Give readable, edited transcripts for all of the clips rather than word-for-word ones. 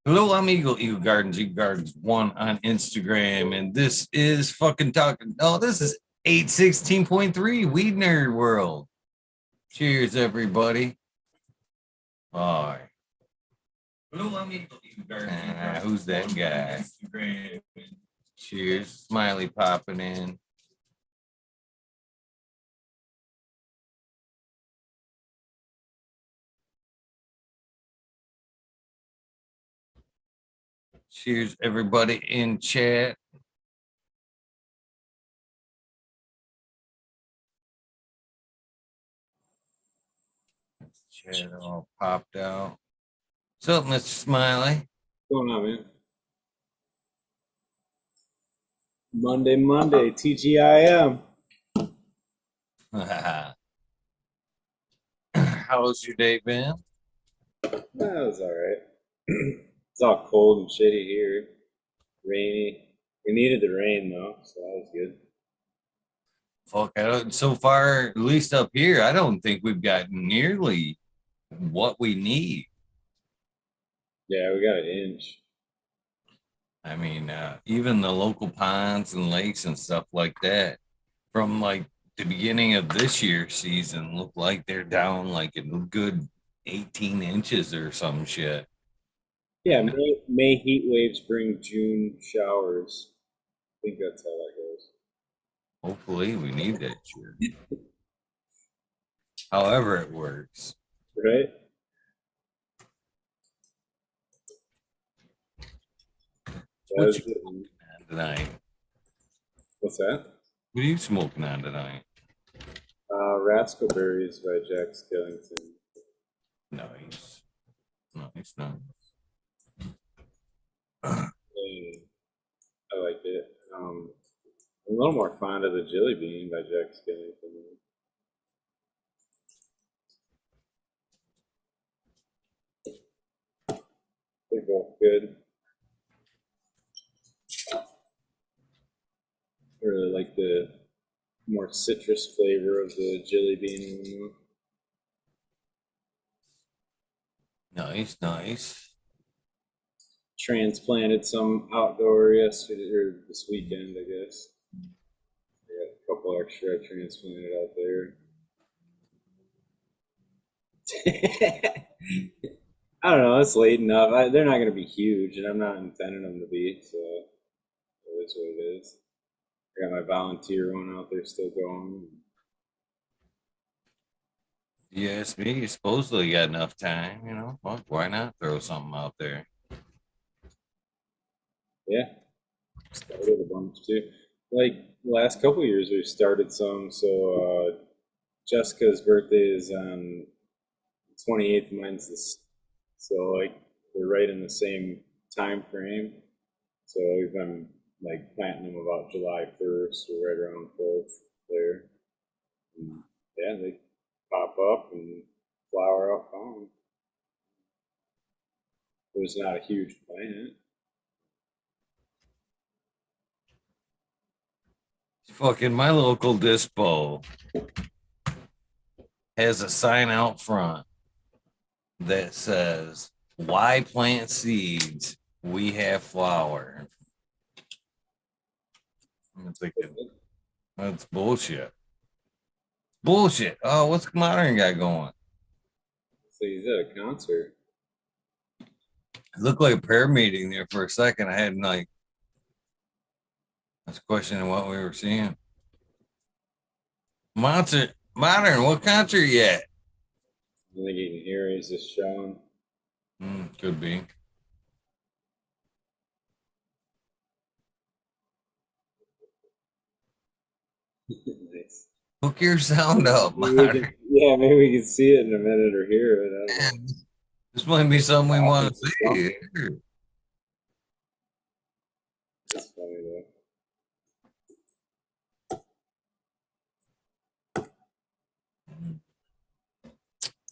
Hello, I'm Eagle Gardens 1 on Instagram, and this is fucking talking. Oh, this is 816.3 WEedNerdWorld. Cheers, everybody. Bye. Hello, I'm Eagle Gardens. Who's that guy? Cheers. Smiley popping in. Cheers, everybody in chat. Chat all popped out. What's up, Mr. Smiley? What's going on, man? Monday, TGIM. How's your day been? That was all right. It's all cold and shitty here. Rainy. We needed the rain, though, so that was good. Fuck, so far, at least up here, I don't think we've got nearly what we need. Yeah, we got an inch. I mean, even the local ponds and lakes and stuff like that, from like the beginning of this year's season, look like they're down like a good 18 inches or some shit. Yeah, May heat waves bring June showers. I think that's how that goes. Hopefully, we need that shit. However, it works. Right? What you smoking on tonight? What's that? What are you smoking on tonight? Rascal Berries by Jack Skellington. Nice. Nice. I like it. I'm a little more fond of the Jelly Bean by Jack Skellington. They're both good. I really like the more citrus flavor of the Jelly Bean. Nice. Transplanted some outdoor yesterday or this weekend, I guess. I got a couple extra I transplanted out there. I don't know. It's late enough. They're not going to be huge, and I'm not intending them to be. So it is what it is. I got my volunteer one out there still going. Yes, me. You supposedly got enough time, you know. Fuck, why not throw something out there? Yeah, started a bunch too. Like the last couple of years, we've started some. So Jessica's birthday is on 28th. Mine's this. So like we're right in the same time frame. So we've been like planting them about July 1st or right around 4th there. And yeah, they pop up and flower up fine. There's not a huge plant. Fucking my local dispo has a sign out front that says, "Why plant seeds? We have flower." I'm thinking, that's bullshit. Bullshit. Oh, what's the modern guy going? So he's at a concert. It looked like a prayer meeting there for a second. I had like, I was questioning what we were seeing. Modern, what concert yet? I think you can hear he's just showing. Could be. Nice. Hook your sound up, Maybe maybe we can see it in a minute or hear it. I don't know. This might be something we want to see. It's funny though.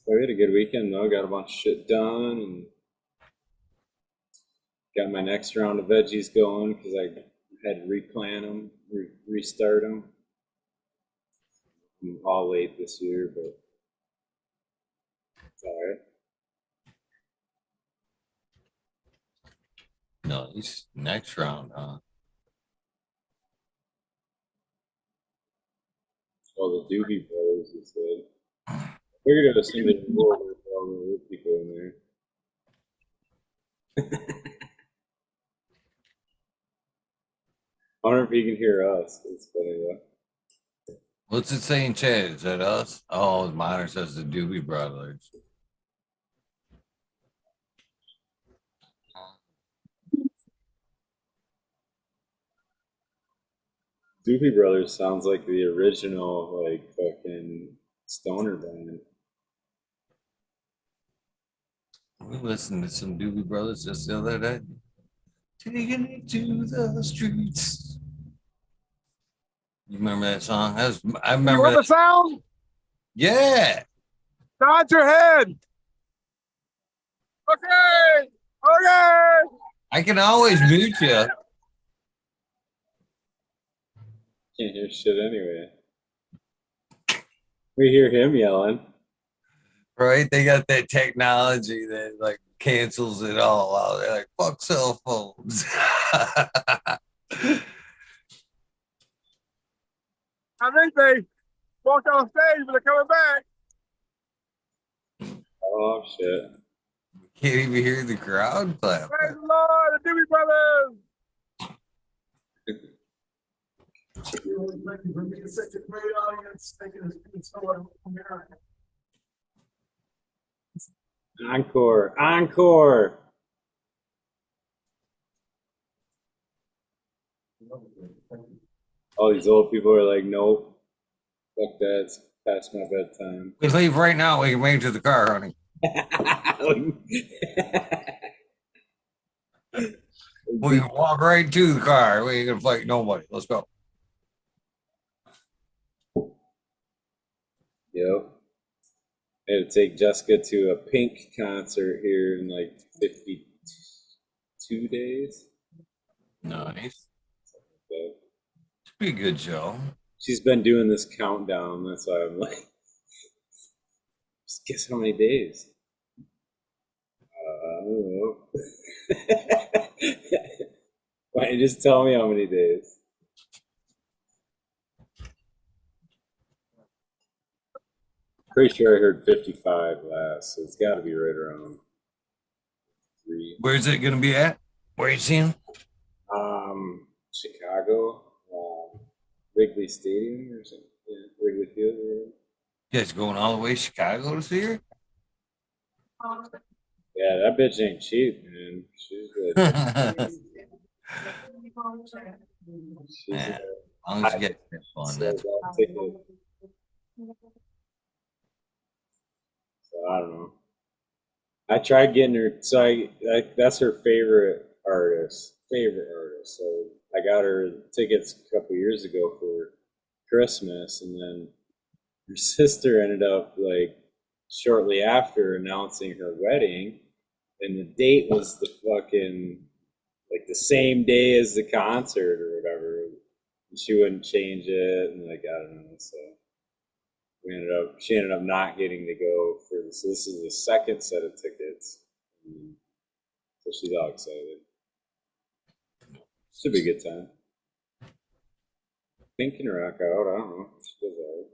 So we had a good weekend though. Got a bunch of shit done and got my next round of veggies going because I had to replant them, restart them. I'm all late this year, but it's all right. Nice. Next round, huh? Oh, the Doobie Brothers is good. I figured it was somebody more with all the old people in there. I wonder if he can hear us. It's funny though. What's it saying, Chad? Is that us? Oh, mine says the Doobie Brothers. Doobie Brothers sounds like the original, like fucking stoner band. We listened to some Doobie Brothers just the other day. Taking it to the streets. You remember that song? I You remember want that. the sound? Yeah. Nod your head. Okay. Okay. I can always mute you. Can't hear shit anyway. We hear him yelling. Right? They got that technology that like cancels it all out. They're like, fuck cell phones. I think they walked off stage, but they're coming back. Oh shit. Can't even hear the crowd clap. Praise the Lord, the Doobie Brothers. Thank you for being such a great audience. Thank you for so America. Encore. Encore. All these old people are like, nope. Fuck that. It's past my bedtime. We leave right now. We can wait to the car, honey. We can walk right to the car. We ain't gonna fight nobody. Let's go. Yep. I had to take Jessica to a Pink concert here in like 52 days. Nice. But Should be a good show. she's been doing this countdown. That's why I'm like, just guess how many days? I don't know. Why don't you just tell me how many days? Pretty sure I heard 55 last, so it's got to be right around 3. Where's it gonna be at? Where you seeing? Chicago, Wrigley Stadium or something. Yeah, Wrigley Field. You guys going all the way to Chicago to see her? Yeah, that bitch ain't cheap, man. She's good. She's Yeah, as long as you get that fun, that's ticket. So I don't know. I tried getting her. So that's her favorite artist. So I got her tickets a couple years ago for Christmas, and then her sister ended up like shortly after announcing her wedding, and the date was the fucking like the same day as the concert or whatever. And she wouldn't change it, and like I don't know. So she ended up not getting to go for this. So this is the second set of tickets. So she's all excited. Should be a good time. Pink can rock out. I don't know. She does all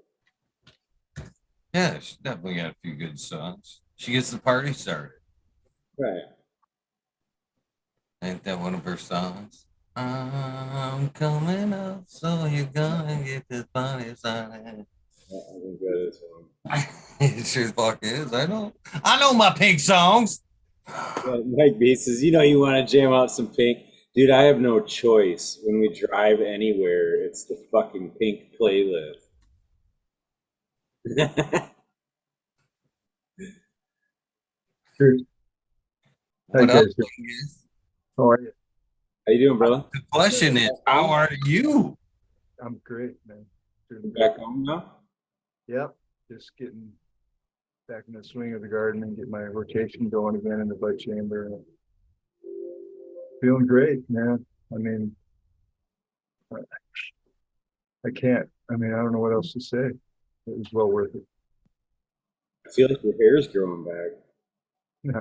right. yeah, she definitely got a few good songs. She gets the party started. Right. Ain't that one of her songs? I'm coming up, so you're gonna get this party started. I think that is one. It sure the fuck is. I know my Pink songs. Yeah, Mike B says, you want to jam out some Pink. Dude, I have no choice. When we drive anywhere, it's the fucking Pink playlist. What Hey, up? guys. How are you? How you doing, brother? The question is, how are you? I'm great, man. Doing Back home now? Yep. Just getting back in the swing of the garden and get my rotation going again in the bud chamber. Feeling great, man. I mean, I can't. I mean, I don't know what else to say. It was well worth it. I feel like your hair is growing back. Yeah.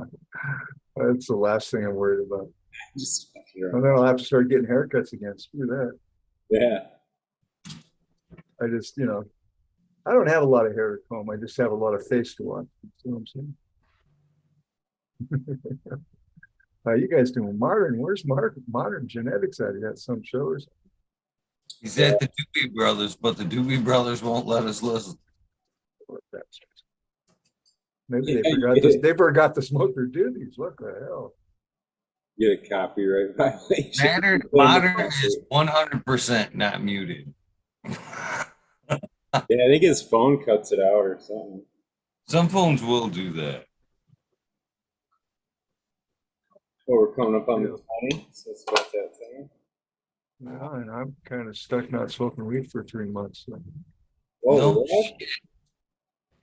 That's the last thing I'm worried about. Just And then I'll have to start getting haircuts again. Screw that. Yeah. I just, I don't have a lot of hair to comb. I just have a lot of face to watch. You know what I'm saying? How you guys doing? Martin, where's Modern Genetics at? You got some shows? He's at the Doobie Brothers, but the Doobie Brothers won't let us listen. Maybe they forgot this. They forgot to smoke their doobies. What the hell? Get a copyright violation. Modern is 100% not muted. Yeah, I think his phone cuts it out or something. Some phones will do that. Oh, we're coming up on the 20, so it's about that thing. Yeah, and I'm kind of stuck not smoking weed for 3 months. So. Oh, No what? shit.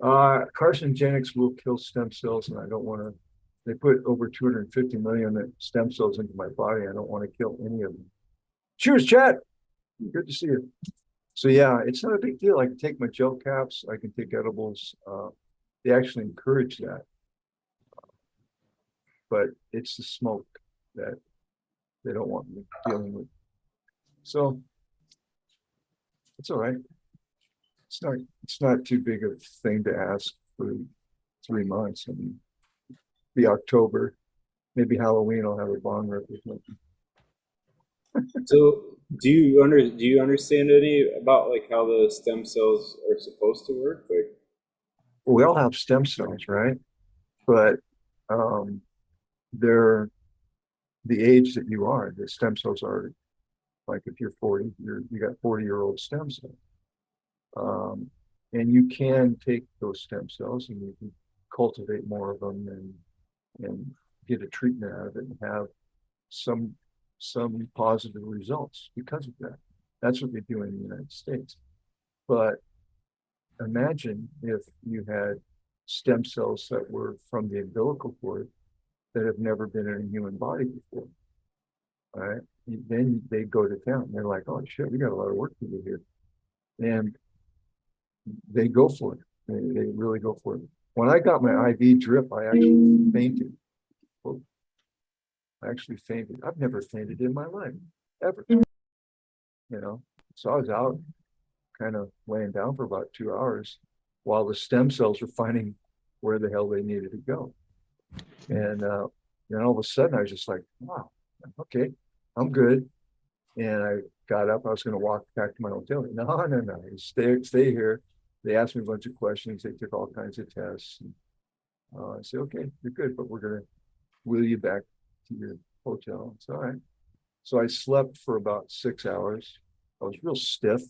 Carcinogenics will kill stem cells, and I don't want to. They put over 250 million stem cells into my body. I don't want to kill any of them. Cheers, Chad. Good to see you. So yeah, it's not a big deal. I can take my gel caps. I can take edibles. They actually encourage that, but it's the smoke that they don't want me dealing with. So it's all right. It's not too big of a thing to ask for 3 months. I mean, be October, maybe Halloween. I'll have a bong rip with me. So, do you understand any about like how the stem cells are supposed to work? Like, We all have stem cells, right? But they're the age that you are. The stem cells are like if you're 40, you got 40-year-old stem cells. And you can take those stem cells and you can cultivate more of them and get a treatment out of it and have some positive results because of that. That's what they do in the United States. But imagine if you had stem cells that were from the umbilical cord that have never been in a human body before. All right. Then they go to town. And they're like, oh shit, we got a lot of work to do here. And they go for it. They really go for it. When I got my IV drip, I actually fainted. I actually fainted. I've never fainted in my life, ever. So I was out kind of laying down for about 2 hours while the stem cells were finding where the hell they needed to go. And then all of a sudden I was just like, wow, okay, I'm good. And I got up, I was going to walk back to my hotel. No, stay here. They asked me a bunch of questions. They took all kinds of tests. And, I said, okay, you're good, but we're going to wheel you back to your hotel. It's all right. So I slept for about 6 hours. I was real stiff.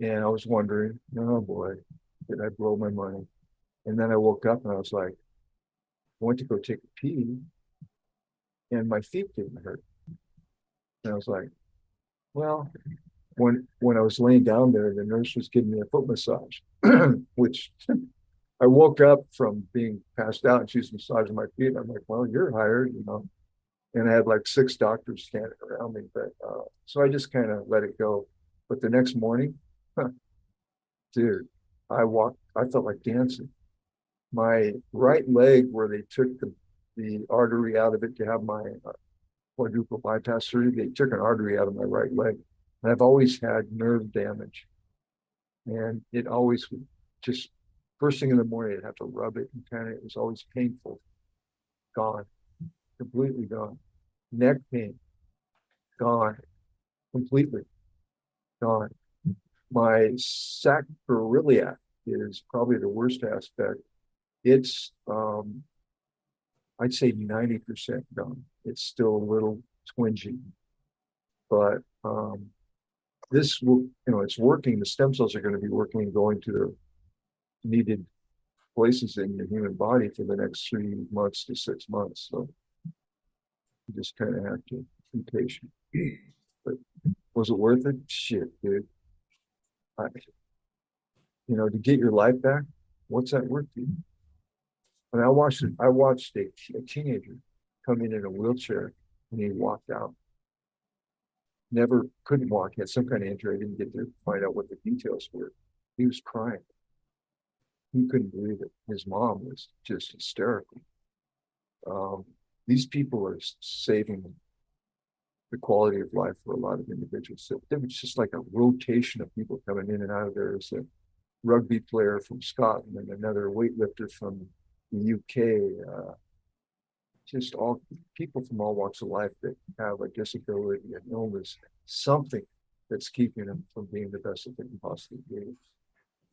And I was wondering, oh boy, did I blow my money? And then I woke up and I was like, I went to go take a pee and my feet didn't hurt. And I was like, well, when I was laying down there, the nurse was giving me a foot massage, which I woke up from being passed out and she's massaging my feet. And I'm like, well, you're hired, And I had like 6 doctors standing around me. But so I just kind of let it go. But the next morning, dude, I felt like dancing. My right leg, where they took the artery out of it to have my quadruple bypass surgery, they took an artery out of my right leg. And I've always had nerve damage. And it always would just, first thing in the morning, I'd have to rub it and it was always painful. Gone, completely gone. Neck pain, gone, completely gone. My sacroiliac is probably the worst aspect. It's, I'd say 90% gone. It's still a little twingy, but this will, it's working. The stem cells are going to be working and going to the needed places in your human body for the next 3 months to 6 months. So you just kind of have to be patient. But was it worth it? Shit, dude. To get your life back, what's that worth to you? And I watched a teenager come in a wheelchair and he walked out. Never couldn't walk, he had some kind of injury. I didn't get to find out what the details were. He was crying. He couldn't believe it. His mom was just hysterical. These people are saving the quality of life for a lot of individuals. So there was just like a rotation of people coming in and out of there. As a rugby player from Scotland and another weightlifter from the UK. Just all people from all walks of life that have a disability, an illness, something that's keeping them from being the best that they can possibly be.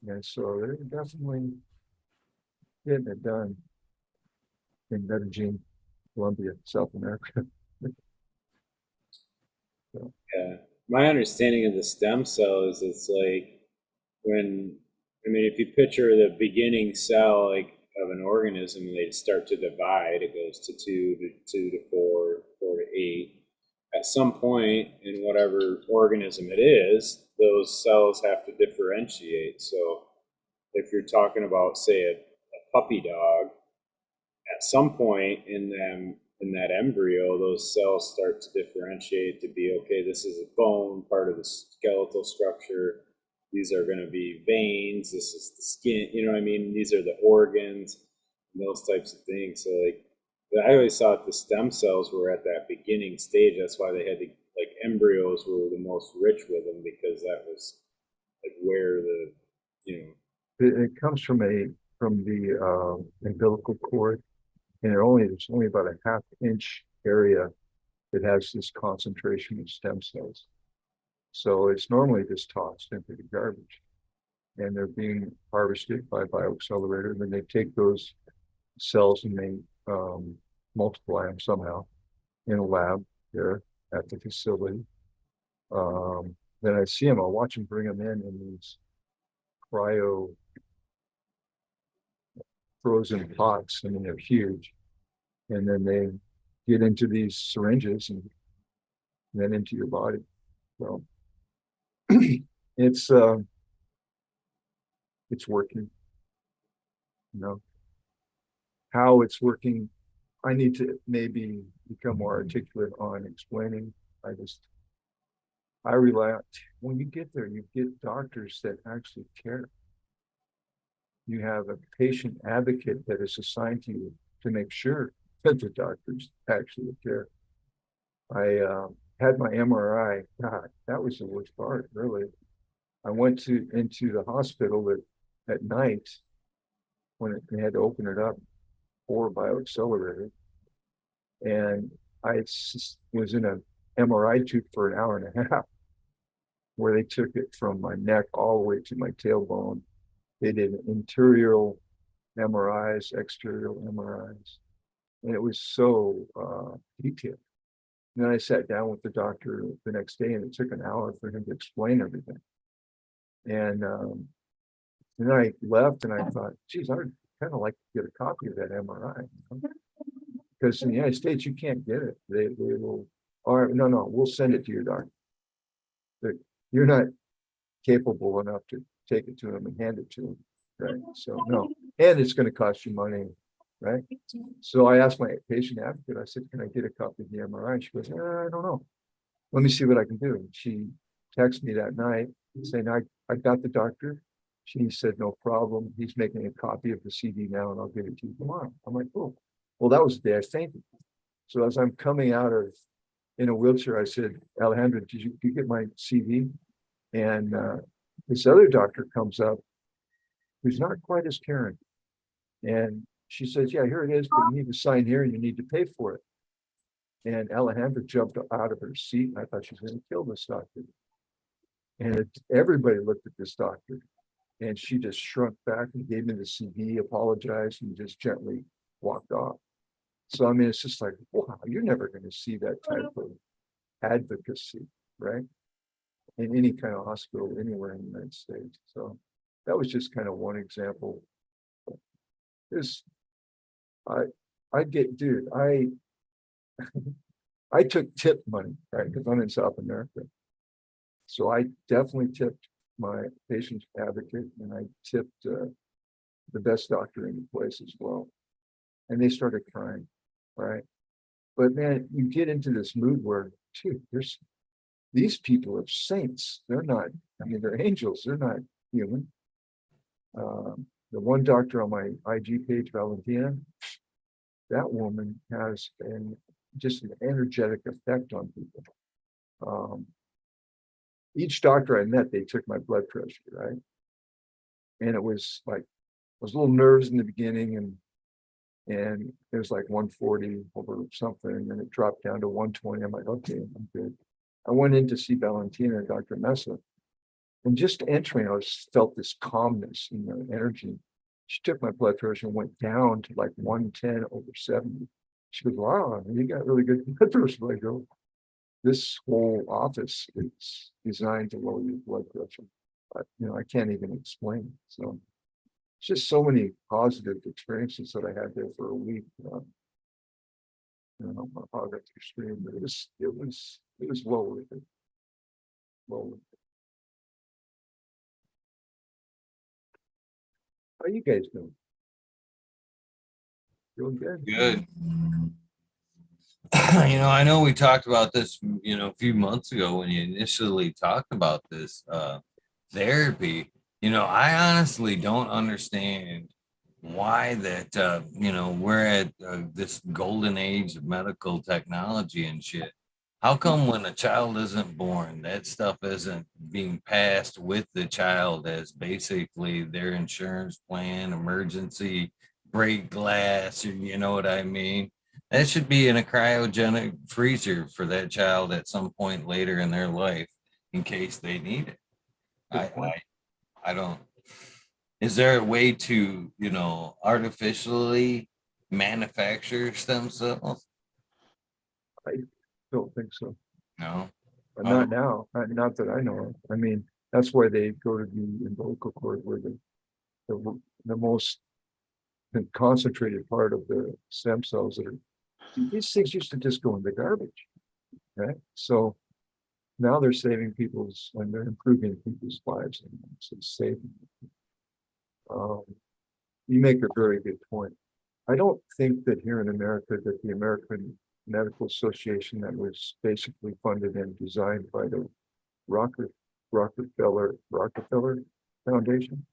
And so they're definitely getting it done in Medellin, Colombia, South America. So, Yeah. My understanding of the stem cell is it's like when, I mean, if you picture the beginning cell like of an organism and they start to divide, it goes to 2 to 4, 4 to 8. At some point in whatever organism it is, those cells have to differentiate. So if you're talking about, say, a puppy dog, at some point in them in that embryo, those cells start to differentiate to be, okay, this is a bone, part of the skeletal structure. These are going to be veins. This is the skin. You know what I mean? These are the organs, and those types of things. So like, I always thought the stem cells were at that beginning stage. That's why they had to, like, embryos were the most rich with them, because that was like where the, you know. it comes from the umbilical cord, and there's only about a half-inch area that has this concentration of stem cells. So it's normally just tossed into the garbage, and they're being harvested by bioaccelerator. And then they take those cells and they multiply them somehow in a lab there at the facility. Then I see them, I'll watch them bring them in these cryo frozen pots. I mean, they're huge. And then they get into these syringes and then into your body. So it's working. You know, how it's working, I need to maybe become more articulate on explaining. I rely on, when you get there, you get doctors that actually care. You have a patient advocate that is assigned to you to make sure that the doctors actually care. I had my MRI. God, that was the worst part, really. I went into the hospital at night when they had to open it up for bioaccelerator, and I was in an MRI tube for an hour and a half, where they took it from my neck all the way to my tailbone. They did interior MRIs, exterior MRIs, and it was so detailed. And then I sat down with the doctor the next day, and it took an hour for him to explain everything. And then I left, and I thought, geez, I'd kind of like to get a copy of that MRI. Because in the United States, you can't get it. They will, or no, we'll send it to your doctor. But you're not capable enough to take it to him and hand it to him, right? So no, and it's going to cost you money, right? So I asked my patient advocate, I said, can I get a copy of the MRI? And she goes, I don't know. Let me see what I can do. And she texted me that night saying, I got the doctor. She said, no problem. He's making a copy of the CD now, and I'll give it to you tomorrow. I'm like, cool. Well, that was the day I fainted. So as I'm coming out of in a wheelchair, I said, Alejandra, did you get my CV? And this other doctor comes up who's not quite as caring. And she says, yeah, here it is, but you need to sign here and you need to pay for it. And Alejandra jumped out of her seat, and I thought she was going to kill this doctor. And everybody looked at this doctor, and she just shrunk back and gave me the CD, apologized, and just gently walked off. So, I mean, it's just like, wow, you're never going to see that type of advocacy, right? In any kind of hospital anywhere in the United States. So that was just kind of one example. I took tip money, right? Because I'm in South America. So I definitely tipped my patient advocate, and I tipped the best doctor in the place as well. And they started crying, right? But man, you get into this mood where, dude, these people are saints. They're not, I mean, they're angels. They're not human. The one doctor on my IG page, Valentina, that woman has just an energetic effect on people. Each doctor I met, they took my blood pressure, right? And it was like, I was a little nervous in the beginning, and it was like 140 over something, and then it dropped down to 120. I'm like, okay, I'm good. I went in to see Valentina, Dr. Messa, and just entering, I felt this calmness and the energy. She took my blood pressure and went down to like 110 over 70. She goes, wow, you got really good blood pressure. I go, this whole office is designed to lower your blood pressure. But, I can't even explain it. So it's just so many positive experiences that I had there for a week. I'll get to stream, but it was well worth it. Well worth it. How you guys doing? Doing good? Good. I know we talked about this, a few months ago when you initially talked about this therapy. I honestly don't understand why that, we're at this golden age of medical technology and shit. How come when a child isn't born, that stuff isn't being passed with the child as basically their insurance plan, emergency break glass, or you know what I mean? That should be in a cryogenic freezer for that child at some point later in their life in case they need it. I don't. Is there a way to, artificially manufacture stem cells? I don't think so. No. But not now. Not that I know of. I mean, that's why they go to the umbilical cord, where the most concentrated part of the stem cells that are. These things used to just go in the garbage, right? So now they're saving people's, and they're improving people's lives, and so saving. You make a very good point. I don't think that here in America that the American Medical Association, that was basically funded and designed by the Rockefeller Foundation,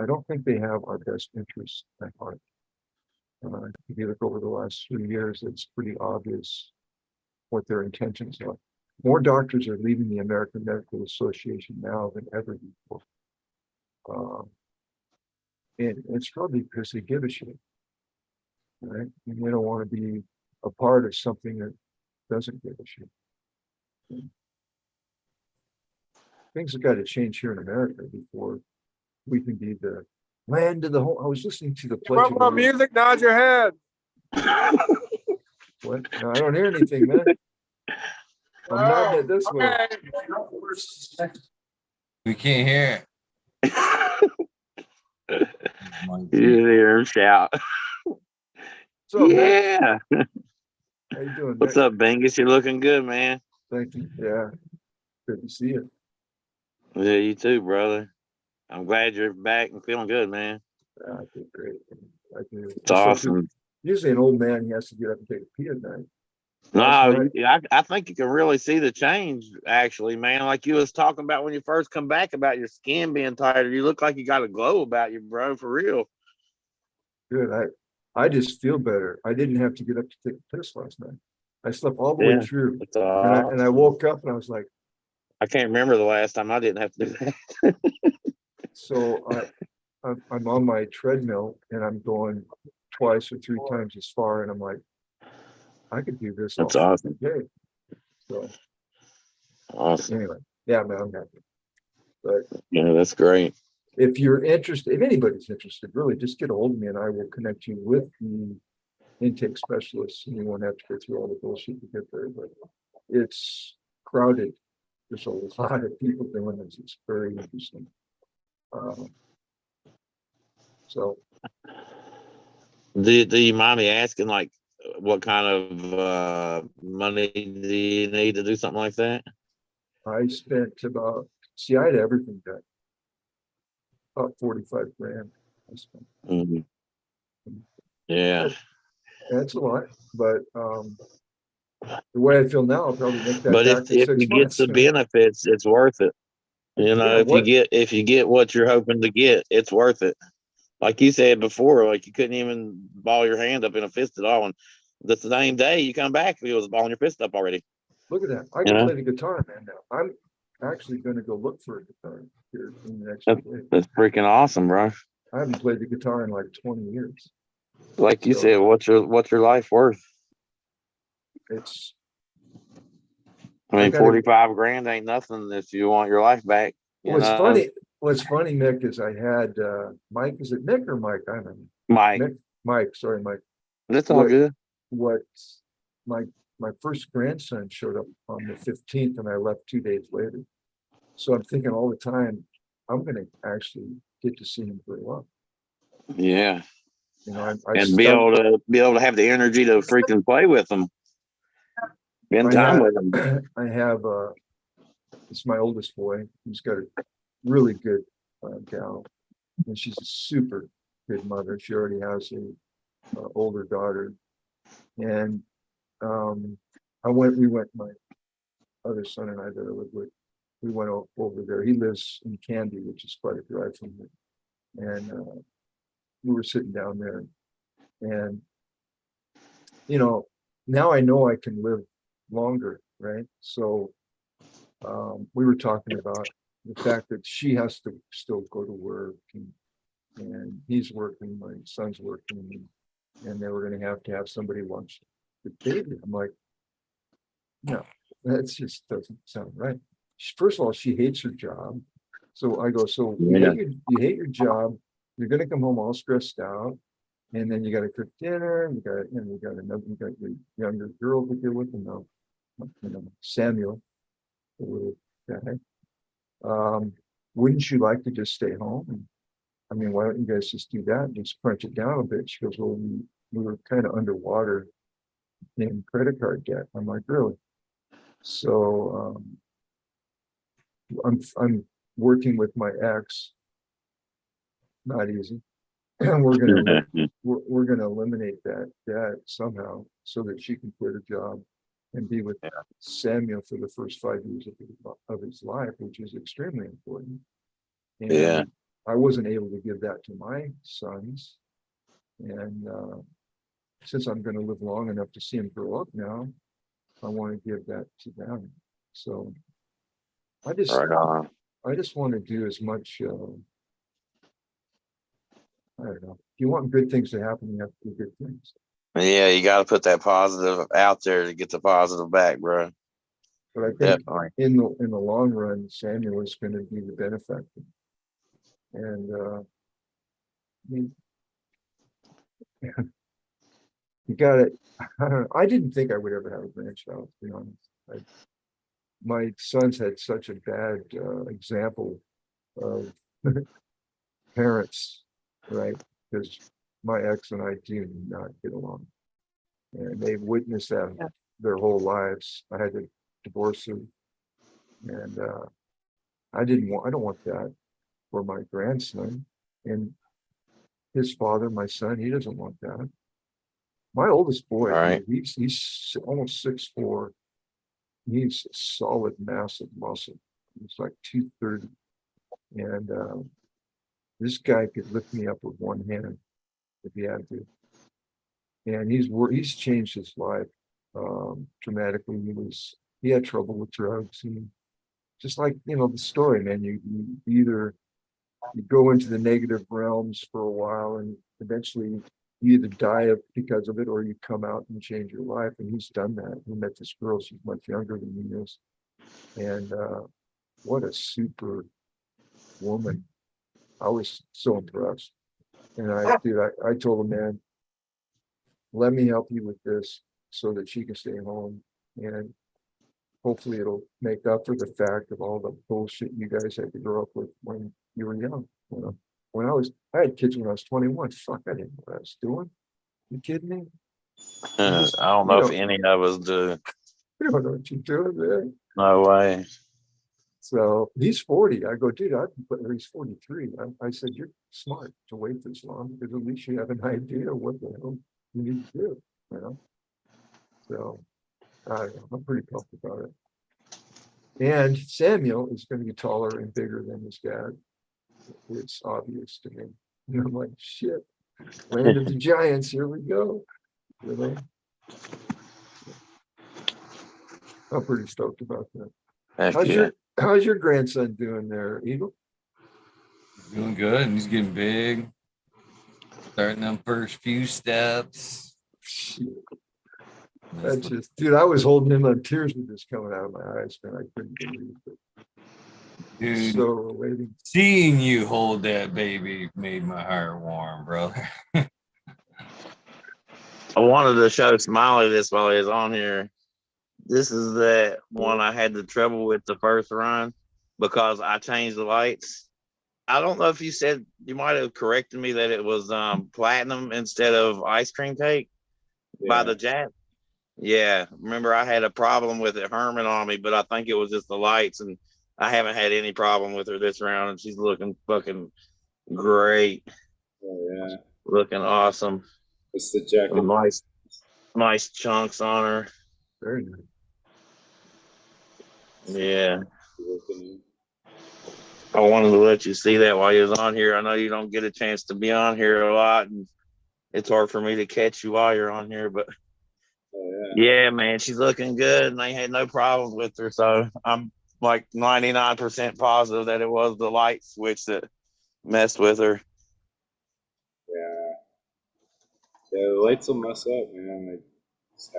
I don't think they have our best interests at heart. If you look over the last few years, it's pretty obvious what their intentions are. More doctors are leaving the American Medical Association now than ever before. And it's probably because they give a shit, right? And they don't want to be a part of something that doesn't give a shit. Things have got to change here in America before we can be the land of the whole. I was listening to the Pledge of Allegiance. Music, nod your head. What? No, I don't hear anything, man. I'm nodding it this way. We can't hear it. You hear him shout. So, Yeah. how you doing? What's up, Bingus? You're looking good, man. Thank you. Yeah, good to see you. Yeah, you too, brother. I'm glad you're back and feeling good, man. Yeah, I feel great. It's awesome. Usually an old man, he has to get up and take a pee at night. No, I think you can really see the change, actually, man. Like you was talking about when you first come back about your skin being tighter. You look like you got a glow about you, bro, for real. Good. I just feel better. I didn't have to get up to take a piss last night. I slept all the way through. And I woke up and I was like, I can't remember the last time I didn't have to do that. So I'm on my treadmill and I'm going twice or three times as far, and I'm like, I could do this. That's awesome. Day. So awesome. Anyway, yeah, man, I'm happy. But yeah, that's great. If you're interested, if anybody's interested, really just get a hold of me and I will connect you with the intake specialists, and you won't have to go through all the bullshit to get there, but it's crowded. There's a lot of people doing this. It's very interesting. So do you mind me asking, like, what kind of money do you need to do something like that? I spent I had everything done. About 45 grand I spent. Mm-hmm. Yeah. That's a lot, but the way I feel now, I'll probably make that but back if you get the benefits, it's worth it. You know, if you get what you're hoping to get, it's worth it. Like you said before, like you couldn't even ball your hand up in a fist at all, and the same day you come back, you was balling your fist up already. Look at that. I can play the guitar, man, now. I'm actually going to go look for a guitar here in the next few days. That's freaking awesome, bro. I haven't played the guitar in like 20 years. Like you So, said, what's your life worth? It's, I mean, I gotta- 45 grand ain't nothing if you want your life back. what's funny, Mick, is I had Mike, is it Mick or Mike? I don't know. Mike. Mike, sorry, Mike. That's all good. What my first grandson showed up on the 15th and I left 2 days later. So I'm thinking all the time, I'm going to actually get to see him grow up. Yeah. You know, and be able to have the energy to freaking play with them. Spend time with them. I have it's my oldest boy. He's got a really good gal, and she's a super good mother. She already has a older daughter, and we went, my other son and I that I live with, we went over there. He lives in Candy, which is quite a drive from here, and we were sitting down there, and you know, now I know I can live longer, right? So we were talking about the fact that she has to still go to work, and he's working, my son's working, and they were going to have somebody watch the baby. I'm like, no, that just doesn't sound right. First of all, she hates her job. So I go, so you hate your job. You're going to come home all stressed out, and then you got to cook dinner. You got your younger girl to deal with, and now, Samuel, the little guy. Wouldn't you like to just stay home? And, I mean, why don't you guys just do that and just crunch it down a bit? She goes, well, we were kind of underwater in credit card debt. I'm like, really? So I'm working with my ex. Not easy. And we're gonna eliminate that debt somehow so that she can quit her job and be with Samuel for the first 5 years of his life, which is extremely important. And I wasn't able to give that to my sons. And since I'm going to live long enough to see him grow up now, I want to give that to them. So I just want to do as much. I don't know. If you want good things to happen, you have to do good things. Yeah, you got to put that positive out there to get the positive back, bro. But I think in the long run, Samuel is going to be the benefactor. And I mean, you got it. I didn't think I would ever have a grandchild, to be honest. My sons had such a bad example of parents, right? Because my ex and I do not get along, and they've witnessed that their whole lives. I had to divorce them, and I don't want that for my grandson. And his father, my son, he doesn't want that. My oldest boy, he's almost 6'4". He's a solid, massive muscle. He's like 230. And this guy could lift me up with one hand if he had to. And he's changed his life dramatically. He had trouble with drugs. And just like, the story, man, you either you go into the negative realms for a while and eventually you either die because of it or you come out and change your life. And he's done that. He met this girl, she's much younger than he is. And what a super woman. I was so impressed. And I told him, man, let me help you with this so that she can stay home. And hopefully it'll make up for the fact of all the bullshit you guys had to grow up with when you were young. When I had kids when I was 21. Fuck, I didn't know what I was doing. You kidding me? I don't know if any of us do. You don't know what you're doing, man. No way. So he's 40. I go, dude, he's 43. I said, you're smart to wait this long because at least you have an idea of what the hell you need to do, So I don't know. I'm pretty pumped about it. And Samuel is going to be taller and bigger than his dad. It's obvious to me. And I'm like, shit, land of the giants, here we go. I'm pretty stoked about that. Heck How's yeah. your grandson doing there, Eagle? Doing good, and he's getting big. Starting them first few steps. That's just, dude, I was holding him on tears with this coming out of my eyes, man. I couldn't believe it. Dude, So relating. seeing you hold that baby made my heart warm, brother. I wanted to show Smiley this while he was on here. This is that one I had the trouble with the first run because I changed the lights. I don't know if you said, you might have corrected me that it was platinum instead of ice cream cake by the Jack. Yeah, remember I had a problem with it Herman on me, but I think it was just the lights, and I haven't had any problem with her this round, and she's looking fucking great. Oh yeah, Looking awesome. it's the jacket. Nice chunks on her. Very nice. Yeah. I wanted to let you see that while you was on here. I know you don't get a chance to be on here a lot, and it's hard for me to catch you while you're on here, but yeah, man, she's looking good, and they had no problems with her. So I'm like 99% positive that it was the light switch that messed with her. Yeah, the lights will mess up, man.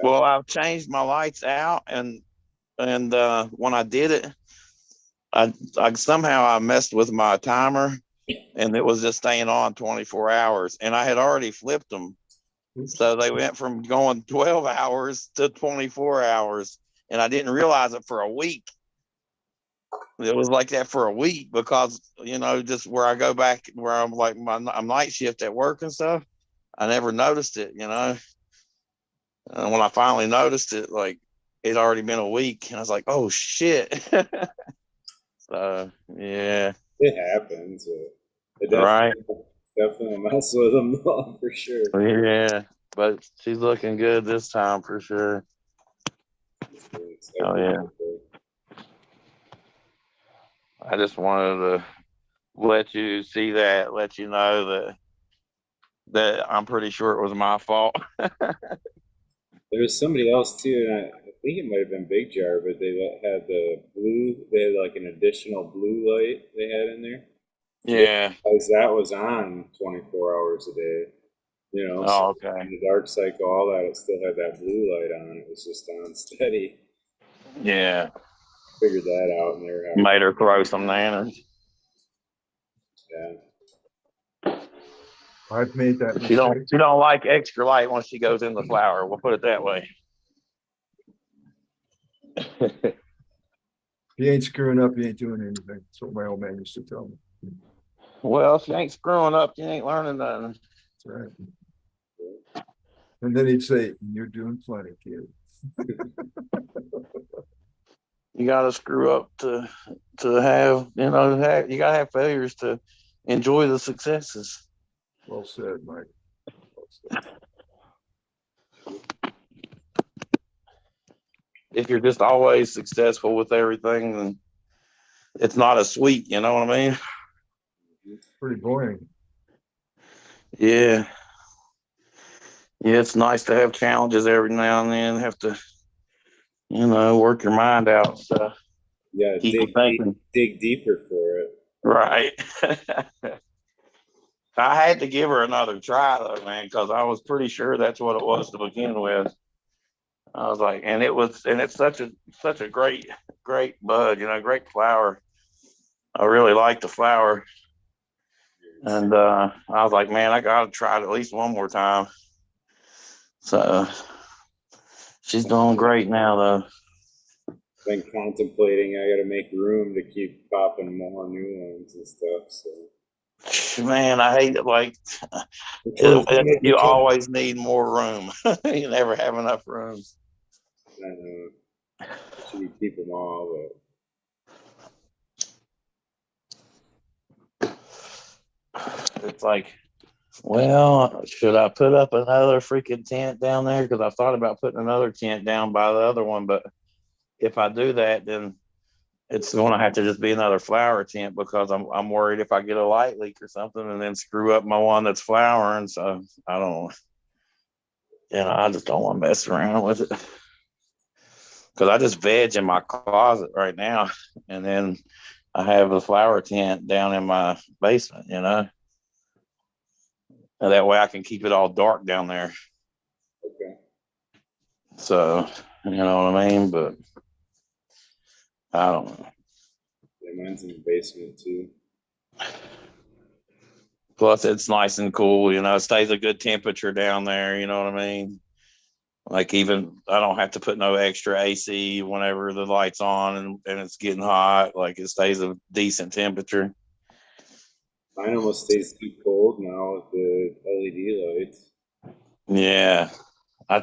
Well, I've changed my lights out, and when I did it, I somehow I messed with my timer, and it was just staying on 24 hours, and I had already flipped them. So they went from going 12 hours to 24 hours, and I didn't realize it for a week. It was like that for a week because, just where I go back, where I'm like I'm night shift at work and stuff, I never noticed it, And when I finally noticed it, like it'd already been a week, and I was like, oh shit. So, yeah. It happens. It definitely mess with them for sure. Yeah, but she's looking good this time for sure. Oh yeah. I just wanted to let you see that, let you know that I'm pretty sure it was my fault. There was somebody else too, and I think it might have been Big Jar, but they had the blue. They had like an additional blue light they had in there. Yeah. Because that was on 24 hours a day. Oh, so okay. in the dark cycle, all that, it still had that blue light on. It was just on steady. Yeah. Figured that out, and they were made her throw some nanners. Yeah. I've made that mistake. She don't like extra light once she goes in the flower. We'll put it that way. If you ain't screwing up, you ain't doing anything. That's what my old man used to tell me. Well, if you ain't screwing up, you ain't learning nothing. That's right. And then he'd say, "You're doing plenty, kid." You got to screw up to have, you got to have failures to enjoy the successes. Well said, Mike. Well said. If you're just always successful with everything, then it's not as sweet. You know what I mean? Pretty boring. Yeah. Yeah, it's nice to have challenges every now and then. Have to, work your mind out. So yeah, dig deeper for it. Right. I had to give her another try though, man, because I was pretty sure that's what it was to begin with. I was like, and it's such a great bud, great flower. I really like the flower. And I was like, man, I gotta try it at least one more time. So she's doing great now though. Been contemplating, I gotta make room to keep popping more new ones and stuff. So man, I hate it. Like you always need more room. You never have enough room. I know. Should keep them all, but it's like, well, should I put up another freaking tent down there? Because I thought about putting another tent down by the other one, but if I do that, then it's going to have to just be another flower tent because I'm worried if I get a light leak or something and then screw up my one that's flowering. So I don't, I just don't want to mess around with it. because I just veg in my closet right now, and then I have a flower tent down in my basement, you know. And that way I can keep it all dark down there. Okay. So, you know what I mean? But I don't know. Yeah, mine's in the basement too. Plus, it's nice and cool, you know, it stays a good temperature down there, you know what I mean? Like, even I don't have to put no extra AC whenever the light's on and it's getting hot. Like, it stays a decent temperature. Mine almost stays too cold now with the LED lights. Yeah.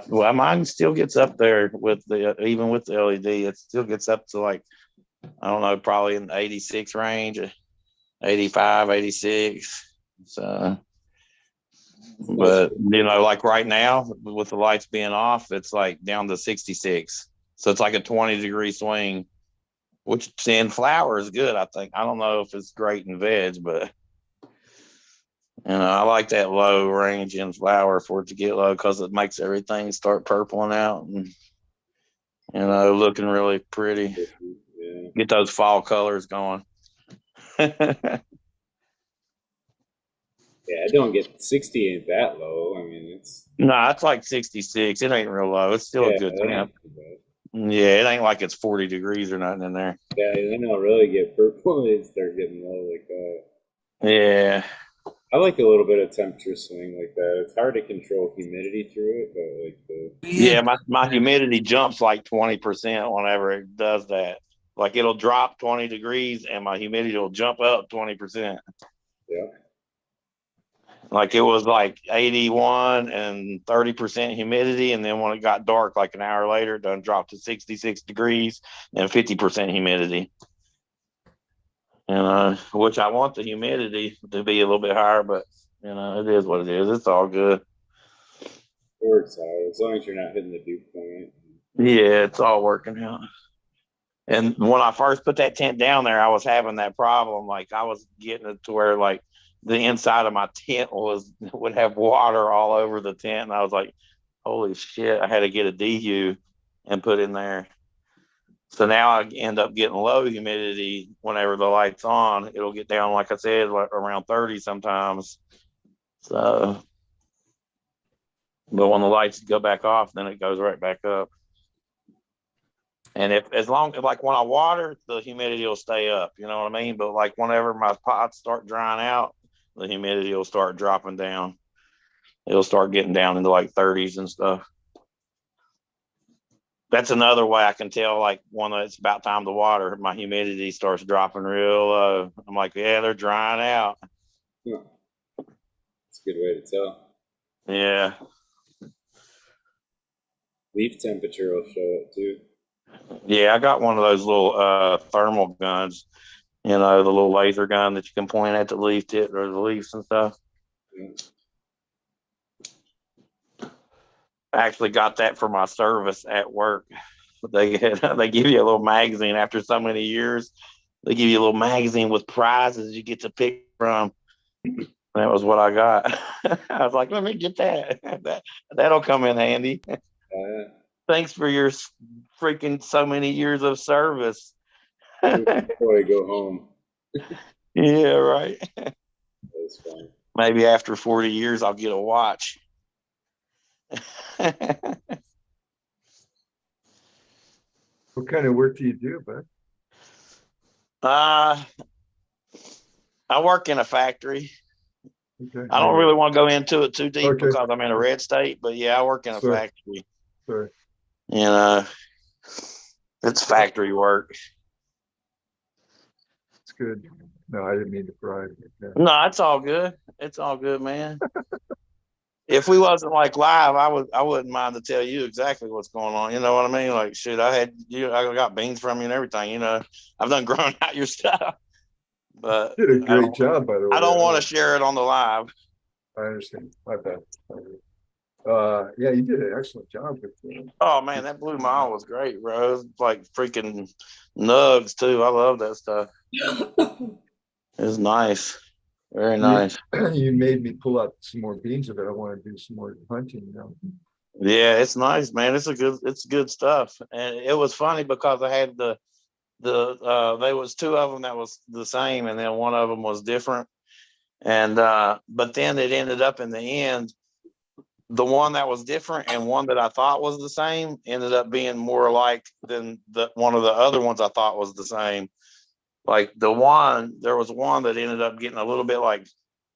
Well, mine still gets up there with even with the LED, it still gets up to like, I don't know, probably in the 86 range, 85, 86. So, but you know, like right now with the lights being off, it's like down to 66. So it's like a 20-degree swing, which in flower is good, I think. I don't know if it's great in veg, but you know, I like that low range in flower for it to get low because it makes everything start purpling out and, you know, looking really pretty. Yeah. Get those fall colors going. Yeah, I don't get 60 ain't that low. I mean, it's No, it's like 66. It ain't real low. It's still a good that temp. ain't too bad. Yeah, it ain't like it's 40 degrees or nothing in there. Yeah, then I'll really get purple and start getting low like that. Yeah. I like a little bit of temperature swing like that. It's hard to control humidity through it, but like the Yeah, my humidity jumps like 20% whenever it does that. Like it'll drop 20 degrees and my humidity will jump up 20%. yeah. Like it was like 81 and 30% humidity. And then when it got dark, like an hour later, it done dropped to 66 degrees and 50% humidity. And which I want the humidity to be a little bit higher, but you know, it is what it is. It's all good. It works out as long as you're not hitting the dew point. Yeah, it's all working out. And when I first put that tent down there, I was having that problem. Like I was getting it to where like the inside of my tent would have water all over the tent. And I was like, holy shit, I had to get a DU and put in there. So now I end up getting low humidity whenever the light's on. It'll get down, like I said, like around 30 sometimes. So, but when the lights go back off, then it goes right back up. And if as long as like when I water, the humidity will stay up, you know what I mean? But like whenever my pots start drying out, the humidity will start dropping down. It'll start getting down into like 30s and stuff. That's another way I can tell like when it's about time to water, my humidity starts dropping real low. I'm like, yeah, they're drying out. Yeah. It's a good way to tell. Yeah. Leaf temperature will show it too. Yeah, I got one of those little thermal guns, you know, the little laser gun that you can point at the leaf tip or the leaves and stuff. Yeah. I actually got that for my service at work. They give you a little magazine after so many years. They give you a little magazine with prizes you get to pick from. That was what I got. I was like, let me get that. That'll come in handy. Thanks for your freaking so many years of service. Before I go home. Yeah, right. That's fine. Maybe after 40 years, I'll get a watch. What kind of work do you do, bud? I work in a factory. Okay. I don't really want to go into it too deep Okay. because I'm in a red state, but yeah, I work in a Sorry. factory. Sorry. You know, it's factory work. It's good. No, I didn't mean to pry. No, it's all good. It's all good, man. If we wasn't like live, I wouldn't mind to tell you exactly what's going on. You know what I mean? Like, shit, I got beans from you and everything. You know, I've done grown out your stuff, but You did a great job, by the way. I don't want to share it on the live. I understand. My bad. Yeah, you did an excellent job with it. Oh man, that blue mile was great, bro. It was like freaking nugs too. I love that stuff. It's nice. Very nice. You made me pull out some more beans of it. I want to do some more hunting now. Yeah, it's nice, man. It's good stuff. And it was funny because I had there was two of them that was the same, and then one of them was different. And but then it ended up in the end, the one that was different and one that I thought was the same ended up being more like than the one of the other ones I thought was the same. Like there was one that ended up getting a little bit like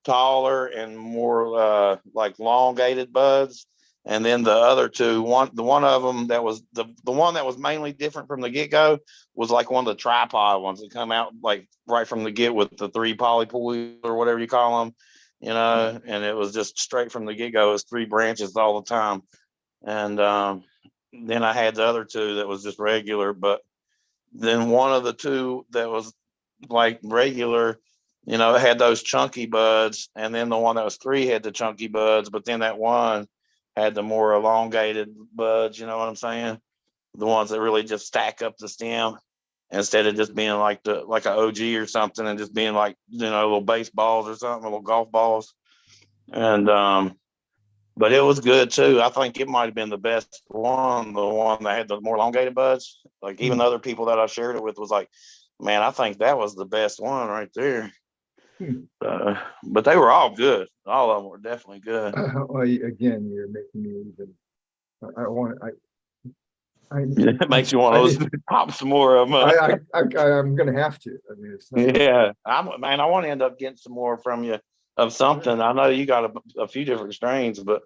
taller and more like elongated buds. And then the other two, the one of them that was the one that was mainly different from the get go was like one of the tripod ones that come out like right from the get with the three polypool or whatever you call them, and it was just straight from the get go. It was three branches all the time. And then I had the other two that was just regular, but then one of the two that was like regular, it had those chunky buds, and then the one that was three had the chunky buds, but then that one had the more elongated buds. You know what I'm saying? The ones that really just stack up the stem instead of just being like a OG or something, and just being like little baseballs or something, little golf balls. And but it was good too. I think it might have been the best one, the one that had the more elongated buds. Like even other people that I shared it with was like, man, I think that was the best one right there. But they were all good. All of them were definitely good. Well, again, you're making me even. I want. It makes you want to pop some more of them. I'm going to have to. I mean, it's not, Yeah, man, I want to end up getting some more from you of something. I know you got a few different strains, but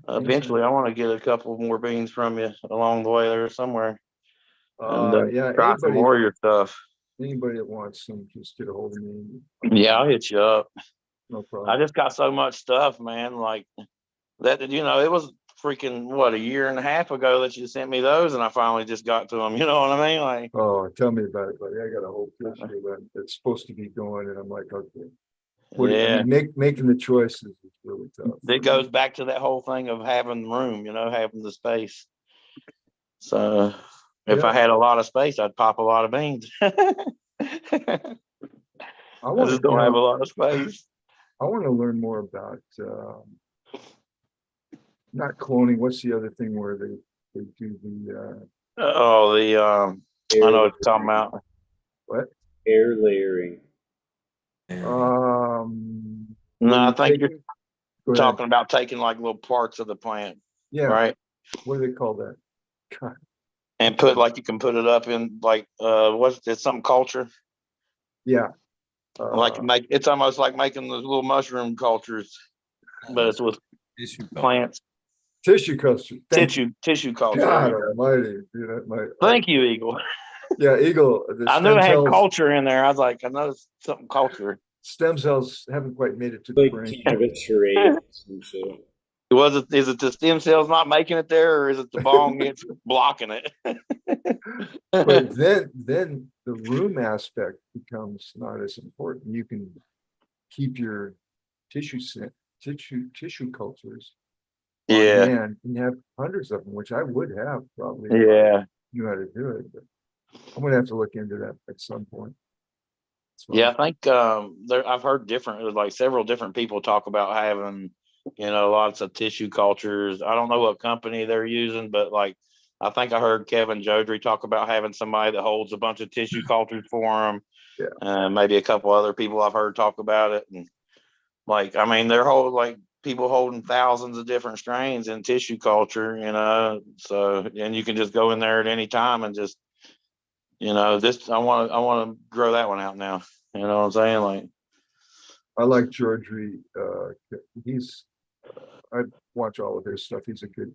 eventually I want to get a couple more beans from you along the way there somewhere. And yeah, try some more of your stuff. Anybody that wants some, just get a hold of me. Yeah, I'll hit you up. No problem. I just got so much stuff, man. Like that, it was freaking what, a year and a half ago that you sent me those, and I finally just got to them. You know what I mean? Like, oh, tell me about it, buddy. I got a whole picture that's supposed to be going, and I'm like, okay. I mean, making the choices is really tough. It goes back to that whole thing of having room, having the space. So if I had a lot of space, I'd pop a lot of beans. I just don't have a lot of space. I want to learn more about not cloning. What's the other thing where they do the I know what you're talking about. What? Air layering. No, I think you're talking about taking like little parts of the plant. Yeah. Right. What do they call that? God. And you can put it up in like what's it, some culture? Yeah. It's almost like making those little mushroom cultures, but it's with plants. Tissue culture. Tissue culture. God almighty, dude. Thank you, Eagle. Yeah, Eagle. I knew it had culture in there. I was like, I know something culture. Stem cells haven't quite made it to the brain. Kind of a charade. Some shit. Is it the stem cells not making it there, or is it the bong it's blocking it? But then the room aspect becomes not as important. You can keep your tissue cultures. Yeah. And you have hundreds of them, which I would have probably. Yeah. Knew how to do it, but I'm gonna have to look into that at some point. Yeah, I think I've heard several different people talk about having, lots of tissue cultures. I don't know what company they're using, but like I think I heard Kevin Jodrey talk about having somebody that holds a bunch of tissue cultures for him. Yeah. Maybe a couple other people I've heard talk about it. And like, I mean, people holding thousands of different strains in tissue culture, so, and you can just go in there at any time and just, I want to grow that one out now. You know what I'm saying? Like, I like Jodrey. I watch all of his stuff. He's a good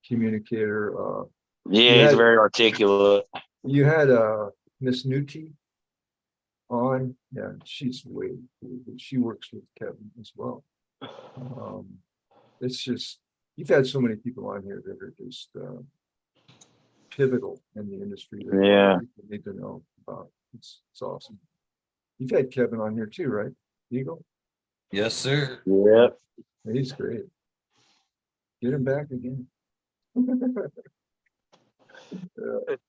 communicator. He's very articulate. You had Miss Newty on. Yeah, she's way cool. She works with Kevin as well. It's just, you've had so many people on here that are just pivotal in the industry that people need to know about. It's awesome. You've had Kevin on here too, right, Eagle? Yes, sir. Yeah. He's great. Get him back again.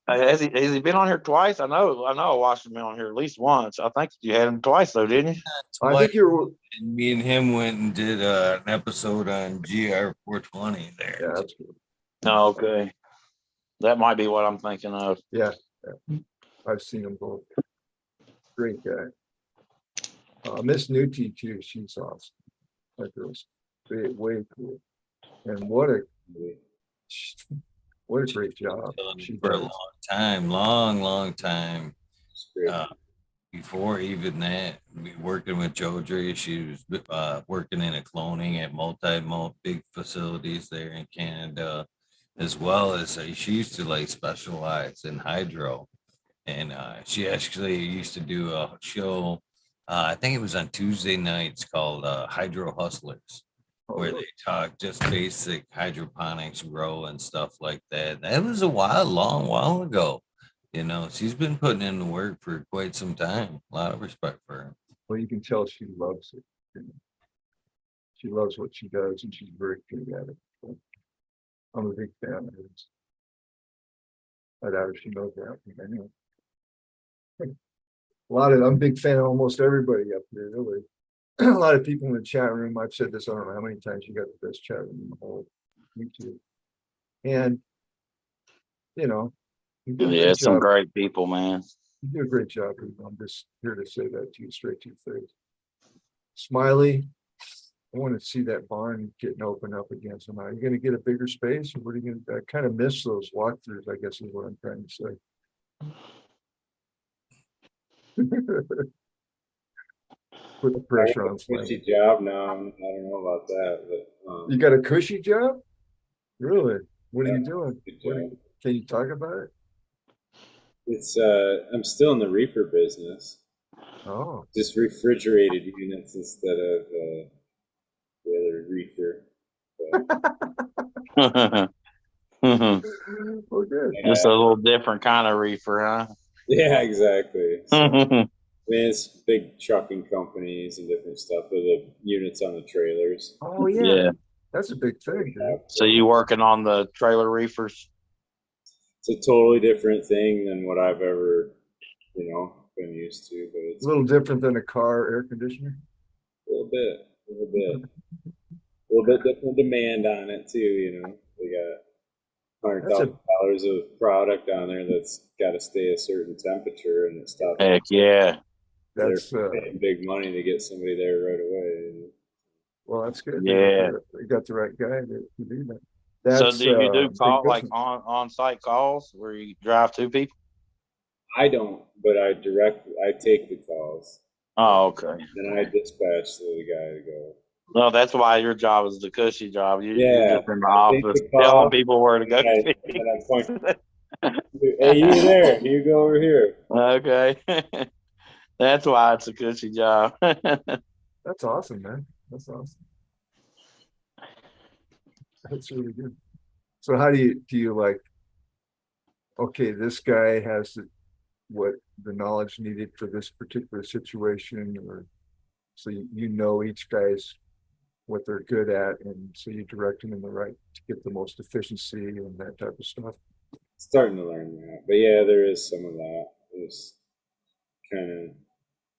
Has he been on here twice? I know I watched him on here at least once. I think you had him twice though, didn't you? I think me and him went and did an episode on GR420 there. Yeah, that's good. Oh, okay. That might be what I'm thinking of. Yeah, I've seen them both. Great guy. Miss Newty too. She's awesome. That girl's way cool. And what a great job she For a does. long time. It's great. Before even that, working with Jodry, she was working in a cloning at multi big facilities there in Canada, as well as she used to like specialize in hydro. And she actually used to do a show, I think it was on Tuesday nights, called Hydro Hustlers, where they talk just basic hydroponics grow and stuff like that. That was a long while ago. You know, she's been putting in the work for quite some time. A lot of respect for her. Well, you can tell she loves it. She loves what she does, and she's very good at it. So I'm a big fan of hers. I doubt if she knows that. Anyway. I'm a big fan of almost everybody up there, really. A lot of people in the chat room. I've said this, I don't know how many times. You got the best chat room in the whole YouTube. And you know, you do a Yeah, great some job. great people, man. You do a great job. I'm just here to say that to you straight to your face. Smiley, I want to see that barn getting opened up again somehow. Are you going to get a bigger space, or what are you going to? I kind of miss those walkthroughs, I guess is what I'm trying to say. Put the pressure on Smiley. Cushy job now. I don't know about that, but You got a cushy job? Really? What are Yeah, you doing? Can you talk about it? it's I'm still in the reefer business. Oh, Just refrigerated units instead of the other reefer. well, good. Just a little different kind of reefer, Yeah, exactly. So, I huh? mean, it's big trucking companies and different stuff with the units on the trailers. Oh yeah, Yeah. that's a big thing, dude. So you working on the trailer reefers? It's a totally different thing than what I've ever, been used to. But it's A little different than a car air conditioner. a little bit, a little bit different demand on it too. We got $100,000 of product on there that's got to stay a certain temperature, and it stops. Heck yeah. That's They're paying big money to get somebody there right away. well, that's good. Yeah. They got the right guy to do that. So That's do you do big call like business. on site calls where you drive two people? I don't, but I take the calls, Oh, okay. and I dispatch the guy to go. No, that's why your job is the cushy job. You're Yeah, just in the I take office the call, telling people where to go. and I point, hey, you there? You go over here. Okay. That's why it's a cushy job. That's awesome, man. That's awesome. That's really good. So how do you like, okay, this guy has what the knowledge needed for this particular situation, or so you know each guy's what they're good at, and so you direct them in the right to get the most efficiency and that type of stuff. Starting to learn that, but yeah, there is some of that. There's kind of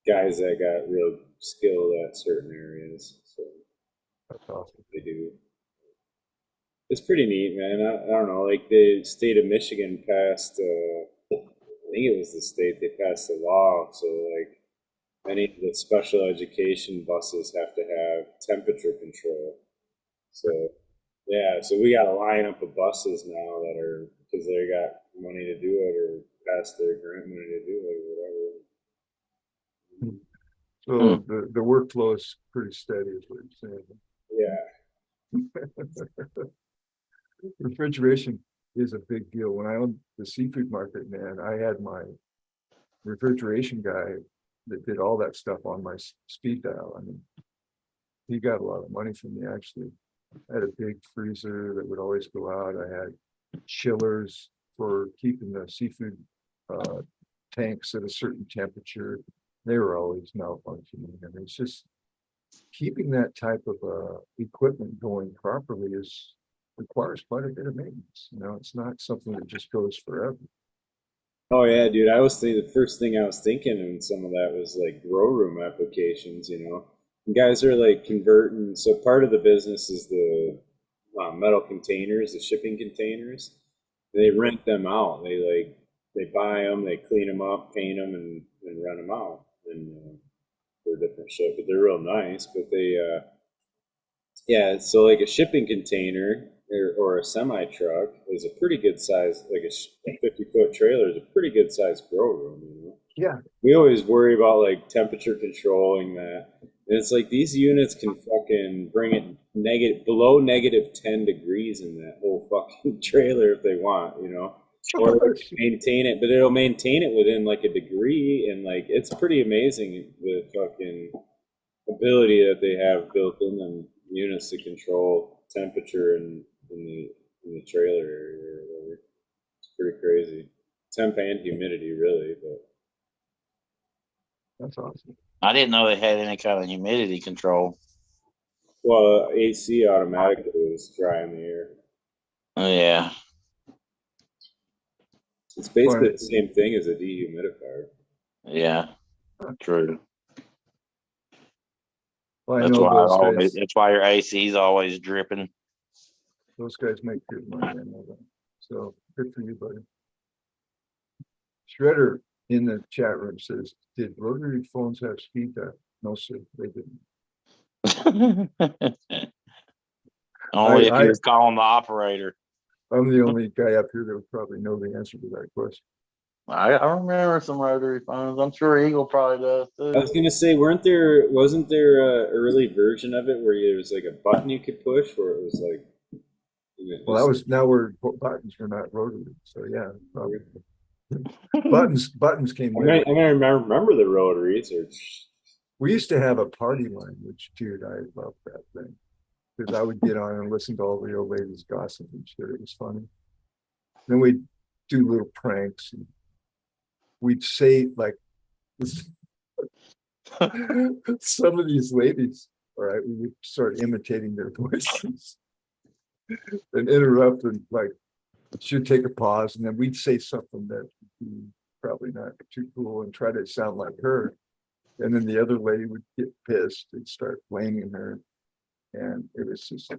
guys that got real skilled at certain areas, so That's awesome. they do. It's pretty neat, man. I don't know, like the state of Michigan passed, I think it was the state, they passed a law, so like many of the special education buses have to have temperature control. So yeah, so we got a lineup of buses now that are, because they got money to do it or passed their grant money to do it or whatever. So the workflow is pretty steady, is what you're saying. Yeah. Refrigeration is a big deal. When I owned the seafood market, man, I had my refrigeration guy that did all that stuff on my speed dial. I mean, he got a lot of money from me, actually. I had a big freezer that would always go out. I had chillers for keeping the seafood tanks at a certain temperature. They were always malfunctioning. And it's just keeping that type of equipment going properly requires quite a bit of maintenance. It's not something that just goes forever. Oh yeah, dude. The first thing I was thinking in some of that was like grow room applications, And guys are like converting. So part of the business is the metal containers, the shipping containers. They rent them out. They buy them, they clean them up, paint them, and rent them out. And for different shit, but they're real nice. But yeah. So like a shipping container or a semi truck is a pretty good size. Like a 50-foot trailer is a pretty good size grow room. Yeah. We always worry about like temperature controlling that. And it's like these units can fucking bring it below -10 degrees in that whole fucking trailer if they want, or maintain it, but it'll maintain it within like a degree. And like, it's pretty amazing the fucking ability that they have built in them units to control temperature in the trailer area or whatever. It's pretty crazy. Temp and humidity, really, but. That's awesome. I didn't know they had any kind of humidity control. Well, AC automatically is dry in the air. Oh, yeah. It's basically the same thing as a dehumidifier. Yeah. True. Well, I That's know why those guys. that's why your AC is always dripping. Those guys make good money. I know that. So good for you, buddy. Shredder in the chat room says, "Did rotary phones have speed dial?" No, sir, they didn't. Only if you're calling the operator. I'm the only guy up here that would probably know the answer to that question. I remember some rotary phones. I'm sure Eagle probably does too. I was gonna say, wasn't there a early version of it where there was like a button you could push, where it was like? Well, that was now where buttons were not rotary, so yeah, probably. buttons came later. I remember the rotaries. We used to have a party line, which, dude, I loved that thing because I would get on and listen to all the old ladies gossip and shit. It was funny. Then we'd do little pranks. And we'd say like some of these ladies. All right, we would start imitating their voices and interrupt and like she'd take a pause and then we'd say something that would be probably not too cool and try to sound like her. And then the other lady would get pissed and start blaming her. And it was just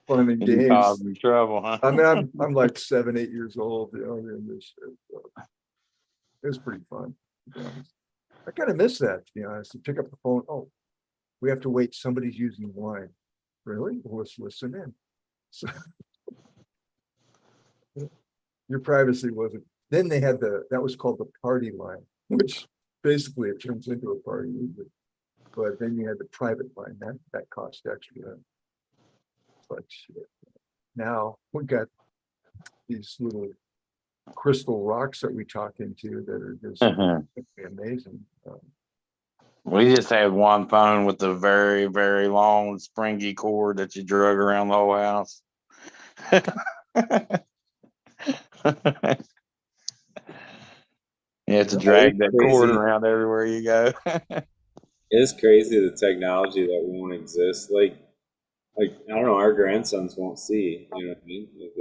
fun and games. Causing trouble, huh? I mean, I'm like 7, 8 years old, in this shit. So it was pretty fun, to be honest. I kind of miss that, to be honest. To pick up the phone, oh, we have to wait, somebody's using wine. Really? Well, let's listen in. So your privacy wasn't. Then they had that was called the party line, which basically it turns into a party. But then you had the private line that cost extra. But shit. Now we got these little crystal rocks that we talk into that are just amazing. We just had one phone with a very, very long springy cord that you drug around the whole house. You have to drag that cord around everywhere you go. It's crazy the technology that won't exist. Like I don't know, our grandsons won't see. You know what I mean? Like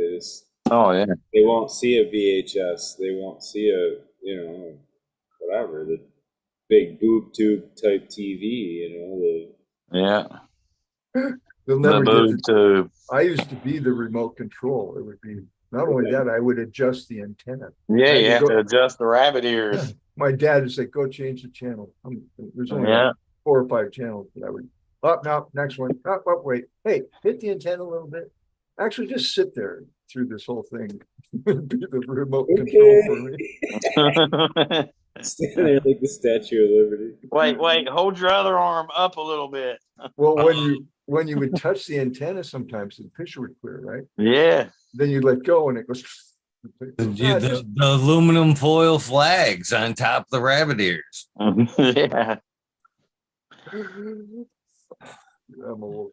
they won't see a VHS. They won't see a whatever, the big boob tube type TV. They'll never get to. I used to be the remote control. It would be not only that, I would adjust the antenna. Yeah, you have to adjust the rabbit ears. My dad would say, "Go change the channel." There's only 4 or 5 channels that I would. Oh, no, next one. Oh, wait. Hey, hit the antenna a little bit. Actually, just sit there through this whole thing. Be the remote control for me. Stand there like the Statue of Liberty. Wait, hold your other arm up a little bit. Well, when you would touch the antenna, sometimes the picture would clear, right? Yeah. Then you let go and it goes. The aluminum foil flags on top of the rabbit ears. Yeah. I'm old.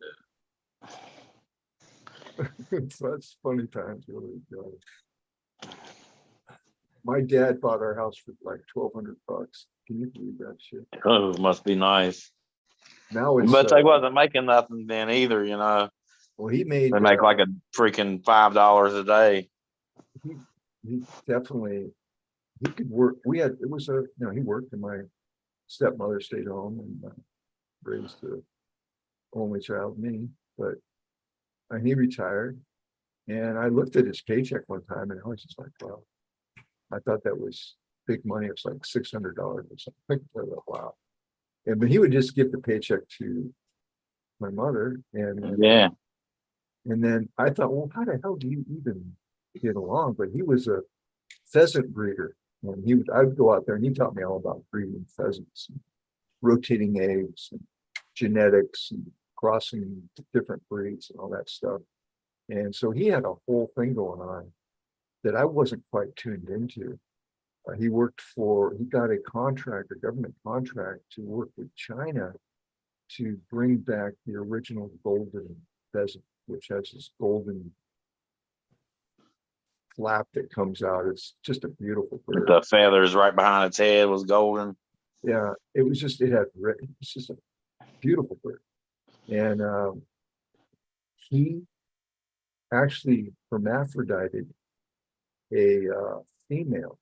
That's funny times, really. My dad bought our house for like $1,200. Can you believe that shit? Oh, it must be nice. Now it's. But they wasn't making nothing then either, Well, he made. They make like a freaking $5 a day. He definitely. He could work. He worked, and my stepmother stayed home and raised the only child, me. But and he retired. And I looked at his paycheck one time and I was just like, wow, I thought that was big money. It was like $600 or something. I thought, wow. And but he would just give the paycheck to my mother, Yeah. and then I thought, well, how the hell do you even get along? But he was a pheasant breeder, and I would go out there and he taught me all about breeding pheasants, and rotating eggs, and genetics, and crossing different breeds and all that stuff. And so he had a whole thing going on that I wasn't quite tuned into. He got a government contract to work with China to bring back the original golden pheasant, which has this golden flap that comes out. It's just a beautiful bird. The feathers right behind its head was golden. Yeah, it's just a beautiful bird. And he actually hermaphrodited a female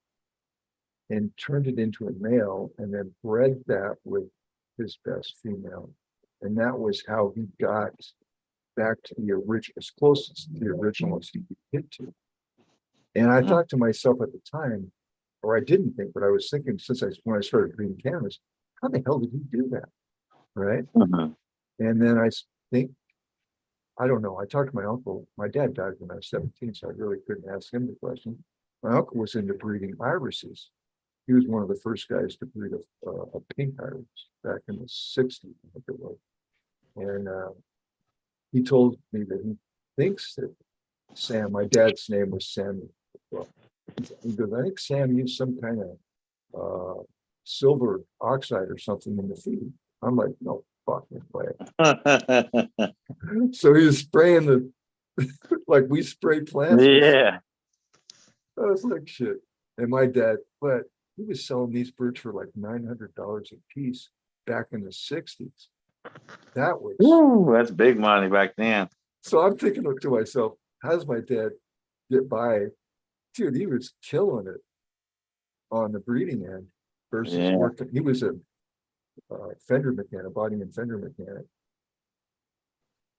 and turned it into a male, and then bred that with his best female. And that was how he got back to the original, as close to the original as he could get to. And I thought to myself at the time, or I didn't think, but I was thinking when I started breeding cannabis, how the hell did he do that? Right. Mhm. And then I think, I don't know. I talked to my uncle. My dad died when I was 17, so I really couldn't ask him the question. My uncle was into breeding irises. He was one of the first guys to breed a pink iris back in the 60s, I think it was. And he told me that he thinks that Sam, my dad's name was Sam. Well, he goes, I think Sam used some kind of silver oxide or something in the feed. I'm like, no fucking way. So he was spraying like we spray plants. Yeah. I was like, shit. And my dad, but he was selling these birds for like $900 a piece back in the 60s. That was, Woo, that's big money back then. so I'm thinking to myself, how's my dad get by? Dude, he was killing it on the breeding end versus working. He was a fender mechanic, body and fender mechanic,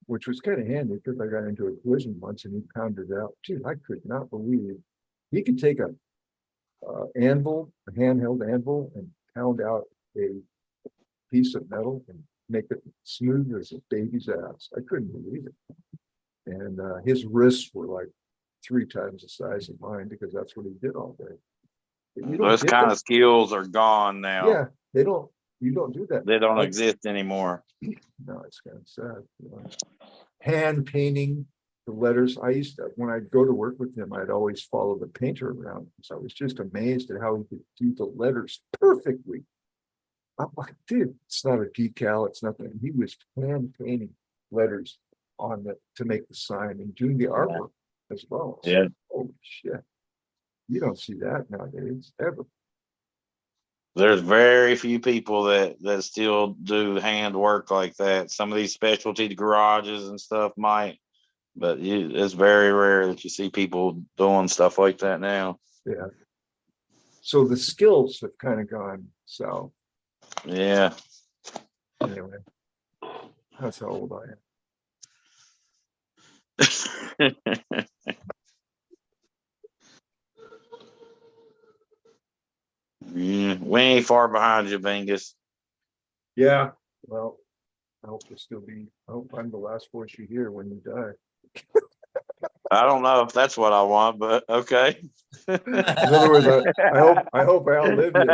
which was kind of handy because I got into a collision once and he pounded it out. Dude, I could not believe he could take a anvil, a handheld anvil, and pound out a piece of metal and make it smooth as a baby's ass. I couldn't believe it. And his wrists were like 3 times the size of mine because that's what he did all day. Those kind of skills are gone now. Yeah, you don't do that. They don't exist anymore. No, it's kind of sad. You know? Hand painting the letters. When I'd go to work with him, I'd always follow the painter around because I was just amazed at how he could do the letters perfectly. I'm like, dude, it's not a decal, it's nothing. He was hand painting letters to make the sign and doing the artwork as well. So, yeah. Holy shit. You don't see that nowadays, ever. There's very few people that still do hand work like that. Some of these specialty garages and stuff might, but it's very rare that you see people doing stuff like that now. Yeah. So the skills have kind of gone south. Yeah. Anyway, that's how old I am. Yeah, we ain't far behind you, Bingus. Yeah. Well, I hope I'm the last voice you hear when you die. I don't know if that's what I want, but okay. In other words, I hope I outlive you.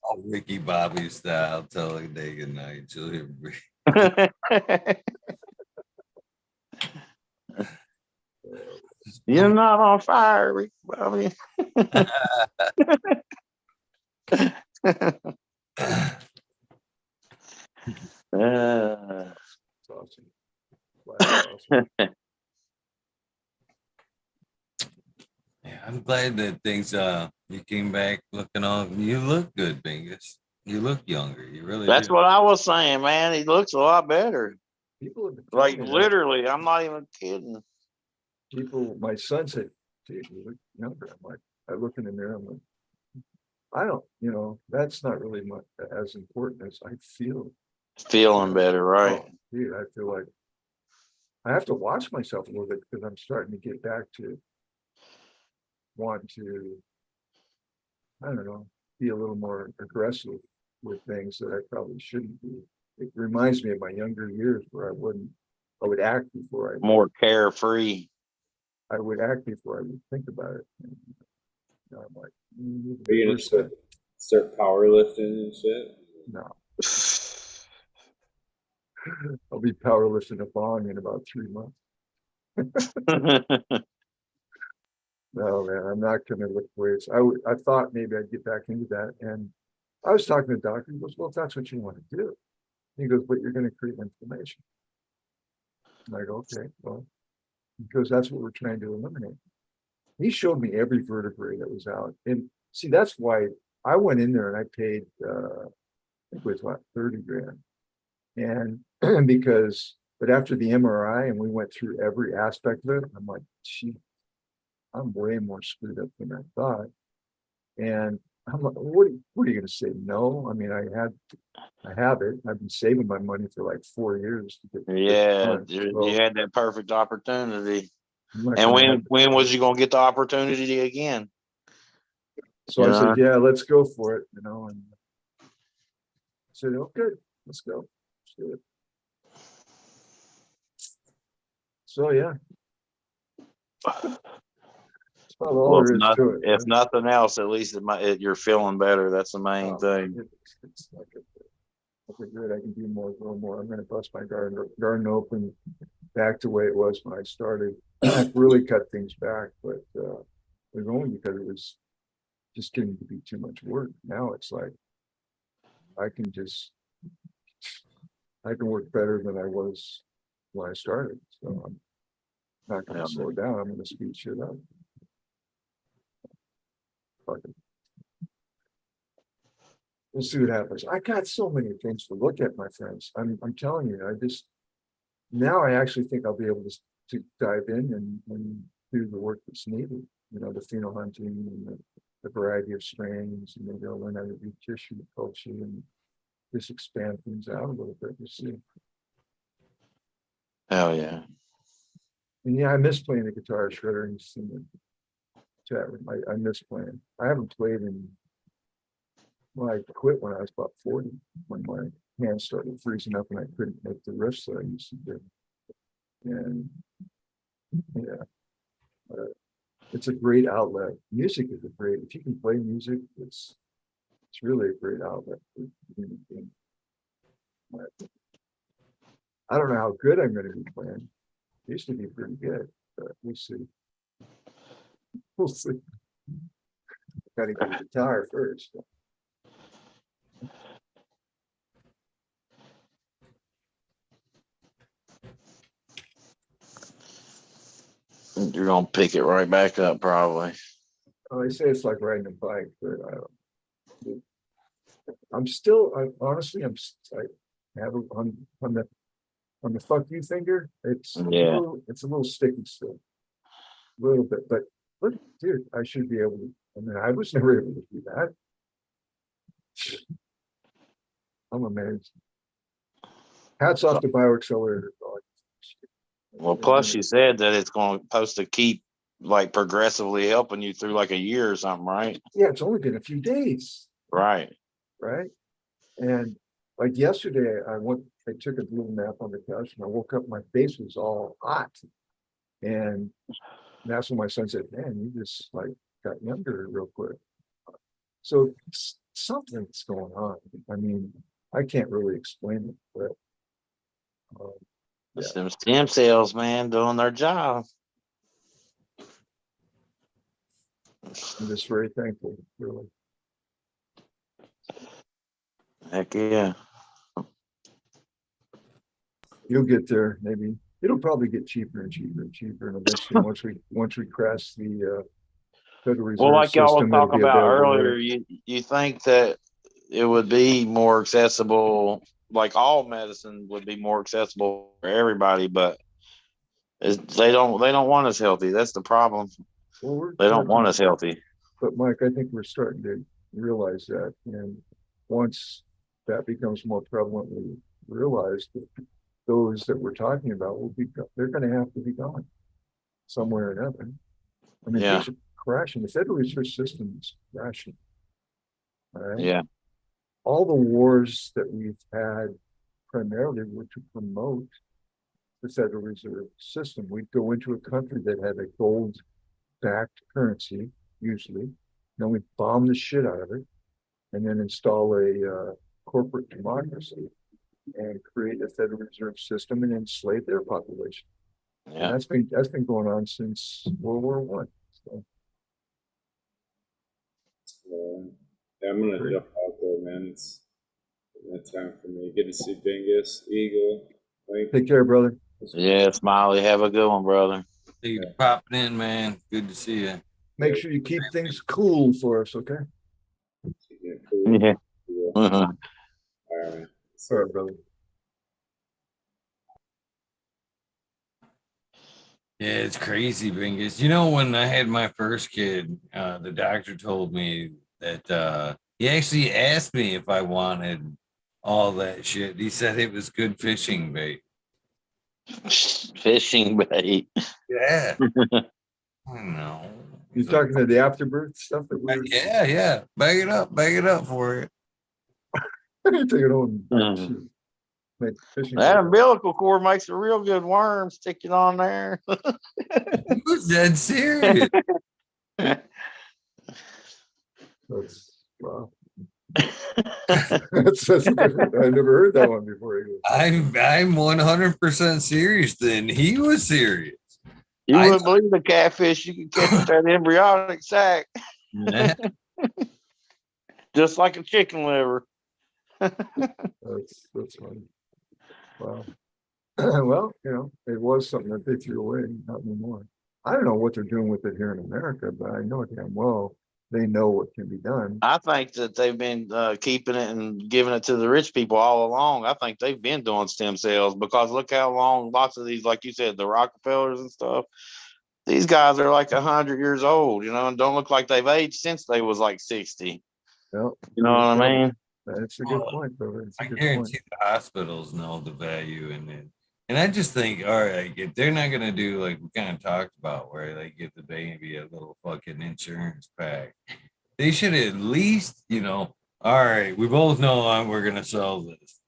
All Ricky Bobby style, telling day good night. You're not on fire, Ricky Bobby. Awesome. Awesome. Yeah, I'm glad that things you came back looking all. You look good, Bingus. You look younger. You really That's do. what I was saying, man. He looks a lot better. People have been Like telling me literally, I'm not even kidding. my son said, dude, you look younger. I'm like, I look in the mirror, I'm like, I don't, that's not really much as important as I feel. Feeling better, right? Oh, dude, I feel like I have to watch myself a little bit because I'm starting to get back to want to, I don't know, be a little more aggressive with things that I probably shouldn't be. It reminds me of my younger years where I would act before More carefree. I would act before I would think about it. And, I'm like, Are you gonna start powerlifting and shit? no, I'll be powerless in a bong in about 3 months. No, man, I'm not going to lift weights. I thought maybe I'd get back into that. And I was talking to the doctor. He goes, well, if that's what you want to do. He goes, but you're going to create inflammation. And I go, okay, well, because that's what we're trying to eliminate. He showed me every vertebrae that was out. And see, that's why I went in there and I paid, I think it was what, 30 grand. And because, but after the MRI and we went through every aspect of it, I'm like, gee, I'm way more screwed up than I thought. And I'm like, what are you going to say? No. I mean, I have it. I've been saving my money for like 4 years to get. Yeah, you had that perfect opportunity. And when was you going to get the opportunity again? So I said, yeah, let's go for it. And I said, oh, good, let's go. Let's do it. So yeah. Well, if nothing else, at least you're feeling better. That's the main thing. It's like okay, good. I can do more, grow more. I'm going to bust my garden open back to the way it was when I started. I really cut things back, but we're going because it was just getting to be too much work. Now it's like I can work better than I was when I started. So I'm not going to slow down. I'm going to speed shit up. We'll see what happens. I got so many things to look at, my friends. I'm telling you, now I actually think I'll be able to dive in and do the work that's needed. The pheno hunting and the variety of strains, and maybe I'll learn how to do tissue culture and just expand things out a little bit. We'll see. Hell yeah. And yeah, I miss playing the guitar shredder and singing. Chat room. I miss playing. I haven't played I quit when I was about 40, when my hands started freezing up and I couldn't make the riffs that I used to do. And yeah, it's a great outlet. Music is if you can play music, it's really a great outlet for human being. I don't know how good I'm going to be playing. I used to be pretty good, but we'll see. We'll see. Got to get a guitar first. You're going to pick it right back up, probably. They say it's like riding a bike, but I'm still, honestly, I have on the fuck you finger. It's a little sticky still, a little bit. But look, dude, I should be able to. I mean, I was never able to do that. I'm amazed. Hats off to BioAccelerator. Well, plus you said that it's supposed to keep like progressively helping you through like a year or something, right? Yeah, it's only been a few days. Right. And like yesterday, I took a little nap on the couch and I woke up, my face was all hot. And that's when my son said, man, you just like got younger real quick. So something's going on. I mean, I can't really explain it, but Them stem cells, man, doing their job. I'm just very thankful, really. Heck yeah. You'll get there, maybe. It'll probably get cheaper and cheaper and cheaper. And eventually, once we crash the Federal Reserve Well, like y'all were system, talking about earlier, you think that it would be more accessible, like all medicine would be more accessible for everybody, but they don't want us healthy. That's the problem. They don't want us healthy. But Mike, I think we're starting to realize that. And once that becomes more prevalently realized, those that we're talking about they're going to have to be gone somewhere or another. I mean, Yeah. things are crashing. The Federal Reserve System is crashing. All right. Yeah. All the wars that we've had primarily were to promote the Federal Reserve System. We'd go into a country that had a gold-backed currency, usually. Then we'd bomb the shit out of it, and then install a corporate democracy and create a Federal Reserve System and enslave their population. Yeah. And that's been going on since World War One. So. Yeah, I'm gonna jump out though, man. It's that time for me. Good to see Bingus, Eagle. Take care, brother. Yeah, Smiley. Have a good one, brother. Thank you for popping in, man. Good to see you. Make sure you keep things cool for us, okay? Yeah. Cool. Yeah. Cool. Uh-huh. All right. All right, brother. Yeah, it's crazy, Bingus. You know, when I had my first kid, the doctor told me that he actually asked me if I wanted all that shit. He said it was good fishing bait. Fishing bait. Yeah. I know. You talking to the afterbirth stuff that we're Yeah. Bag it up for it. take it on. Mhm. Make fishing. That umbilical cord makes a real good worm. Stick it on there. Who's dead serious? That's wow. that's different. I never heard that one before. I'm 100% serious. Then he was serious. You wouldn't believe the catfish you can catch with that embryonic sac, Yeah. just like a chicken liver. That's funny. Wow. Well, it was something that they threw away, not anymore. I don't know what they're doing with it here in America, but I know damn well they know what can be done. I think that they've been keeping it and giving it to the rich people all along. I think they've been doing stem cells because look how long lots of these, like you said, the Rockefellers and stuff. These guys are like 100 years old, and don't look like they've aged since they was like 60. Yep. You know what I mean? That's a good point, brother. I guarantee the hospitals know the value in it. And I just think, all right, if they're not gonna do like we kind of talked about, where they give the baby a little fucking insurance pack, they should at least, all right, we both know we're gonna sell this.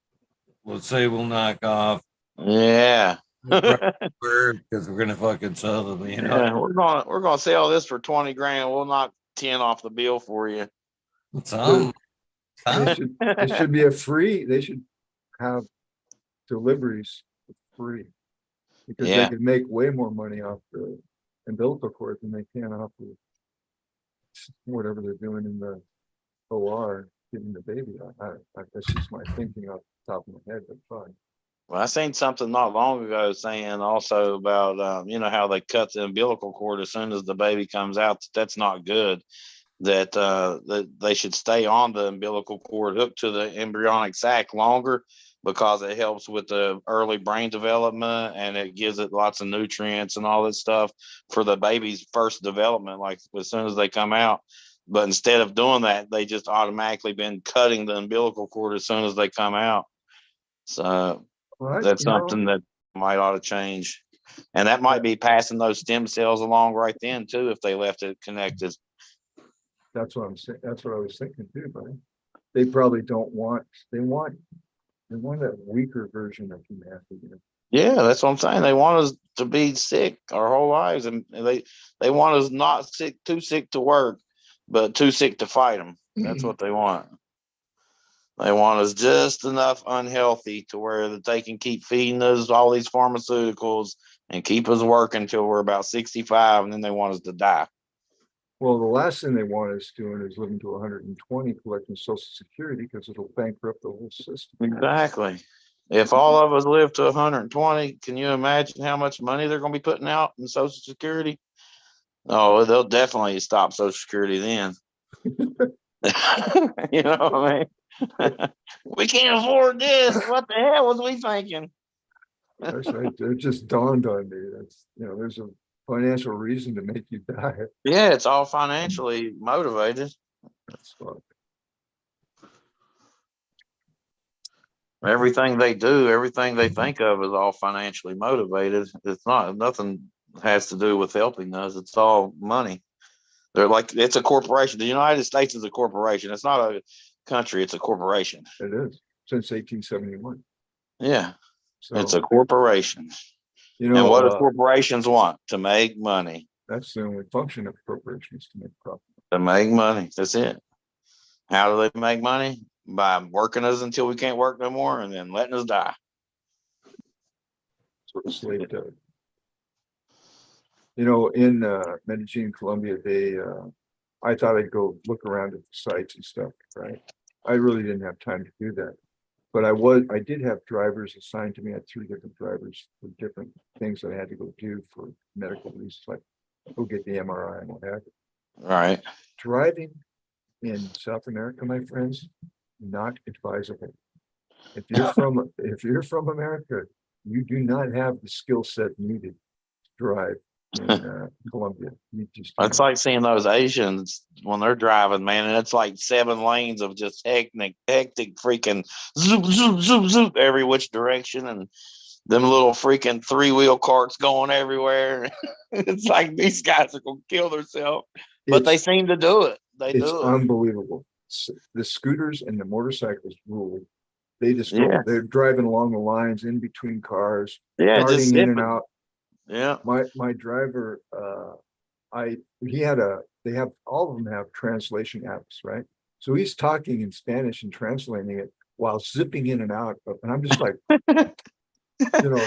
Let's say we'll knock off, Yeah. because we're gonna fucking sell them. Yeah, we're gonna sell this for 20 grand. We'll knock 10 off the bill for you. It should be a free. They should have deliveries for free because they can make way more money off the umbilical cord than they can off the whatever they're doing in the OR getting the baby out. That's just my thinking off the top of my head, but fine. Well, I seen something not long ago saying also about how they cut the umbilical cord as soon as the baby comes out. That's not good. That they should stay on the umbilical cord hooked to the embryonic sac longer because it helps with the early brain development and it gives it lots of nutrients and all that stuff for the baby's first development, like as soon as they come out. But instead of doing that, they just automatically been cutting the umbilical cord as soon as they come out. So that's something that might ought to change. And that might be passing those stem cells along right then too, if they left it connected. That's what I'm saying. That's what I was thinking too, buddy. They probably don't want. They want that weaker version of humanity. Yeah, that's what I'm saying. They want us to be sick our whole lives, and they want us not sick, too sick to work, but too sick to fight them. That's what they want. They want us just enough unhealthy to where that they can keep feeding us all these pharmaceuticals and keep us working till we're about 65, and then they want us to die. Well, the last thing they want us doing is living to 120 collecting Social Security because it'll bankrupt the whole system. Exactly. If all of us live to 120, can you imagine how much money they're going to be putting out in Social Security? Oh, they'll definitely stop Social Security then. You know what I mean? We can't afford this. What the hell was we thinking? That's right. It just dawned on me. That's there's a financial reason to make you die. Yeah, it's all financially motivated. That's fun. Everything they do, everything they think of is all financially motivated. It's not, nothing has to do with helping us. It's all money. They're like, it's a corporation. The United States is a corporation. It's not a country, it's a corporation. It is since 1871. Yeah, So it's a corporation. you And know, what do corporations want? To make money. that's the only function of corporations, to make profit. To make money. That's it. How do they make money? By working us until we can't work no more and then letting us die. Sort of slave does. You know, in Medellin, Colombia, they I thought I'd go look around at the sites and stuff, right? I really didn't have time to do that. But I did have drivers assigned to me. I had 3 different drivers for different things that I had to go do for medical reasons, like go get the MRI and what have you. Right. Driving in South America, my friends, not advisable. If you're from America, you do not have the skill set needed to drive in Colombia. You just It's like seeing those Asians when they're driving, man, and it's like 7 lanes of just hectic freaking zoop, zoop, zoop, zoop every which direction, and them little freaking 3-wheel carts going everywhere. It's like these guys are gonna kill themselves, but they seem to do it. They it's do it. unbelievable. The scooters and the motorcycles rule. They just go, Yeah. they're driving along the lines in between cars, Yeah, just darting in zipping. and out. Yeah. My driver, they have, all of them have translation apps, right? So he's talking in Spanish and translating it while zipping in and out. And I'm just like, you know,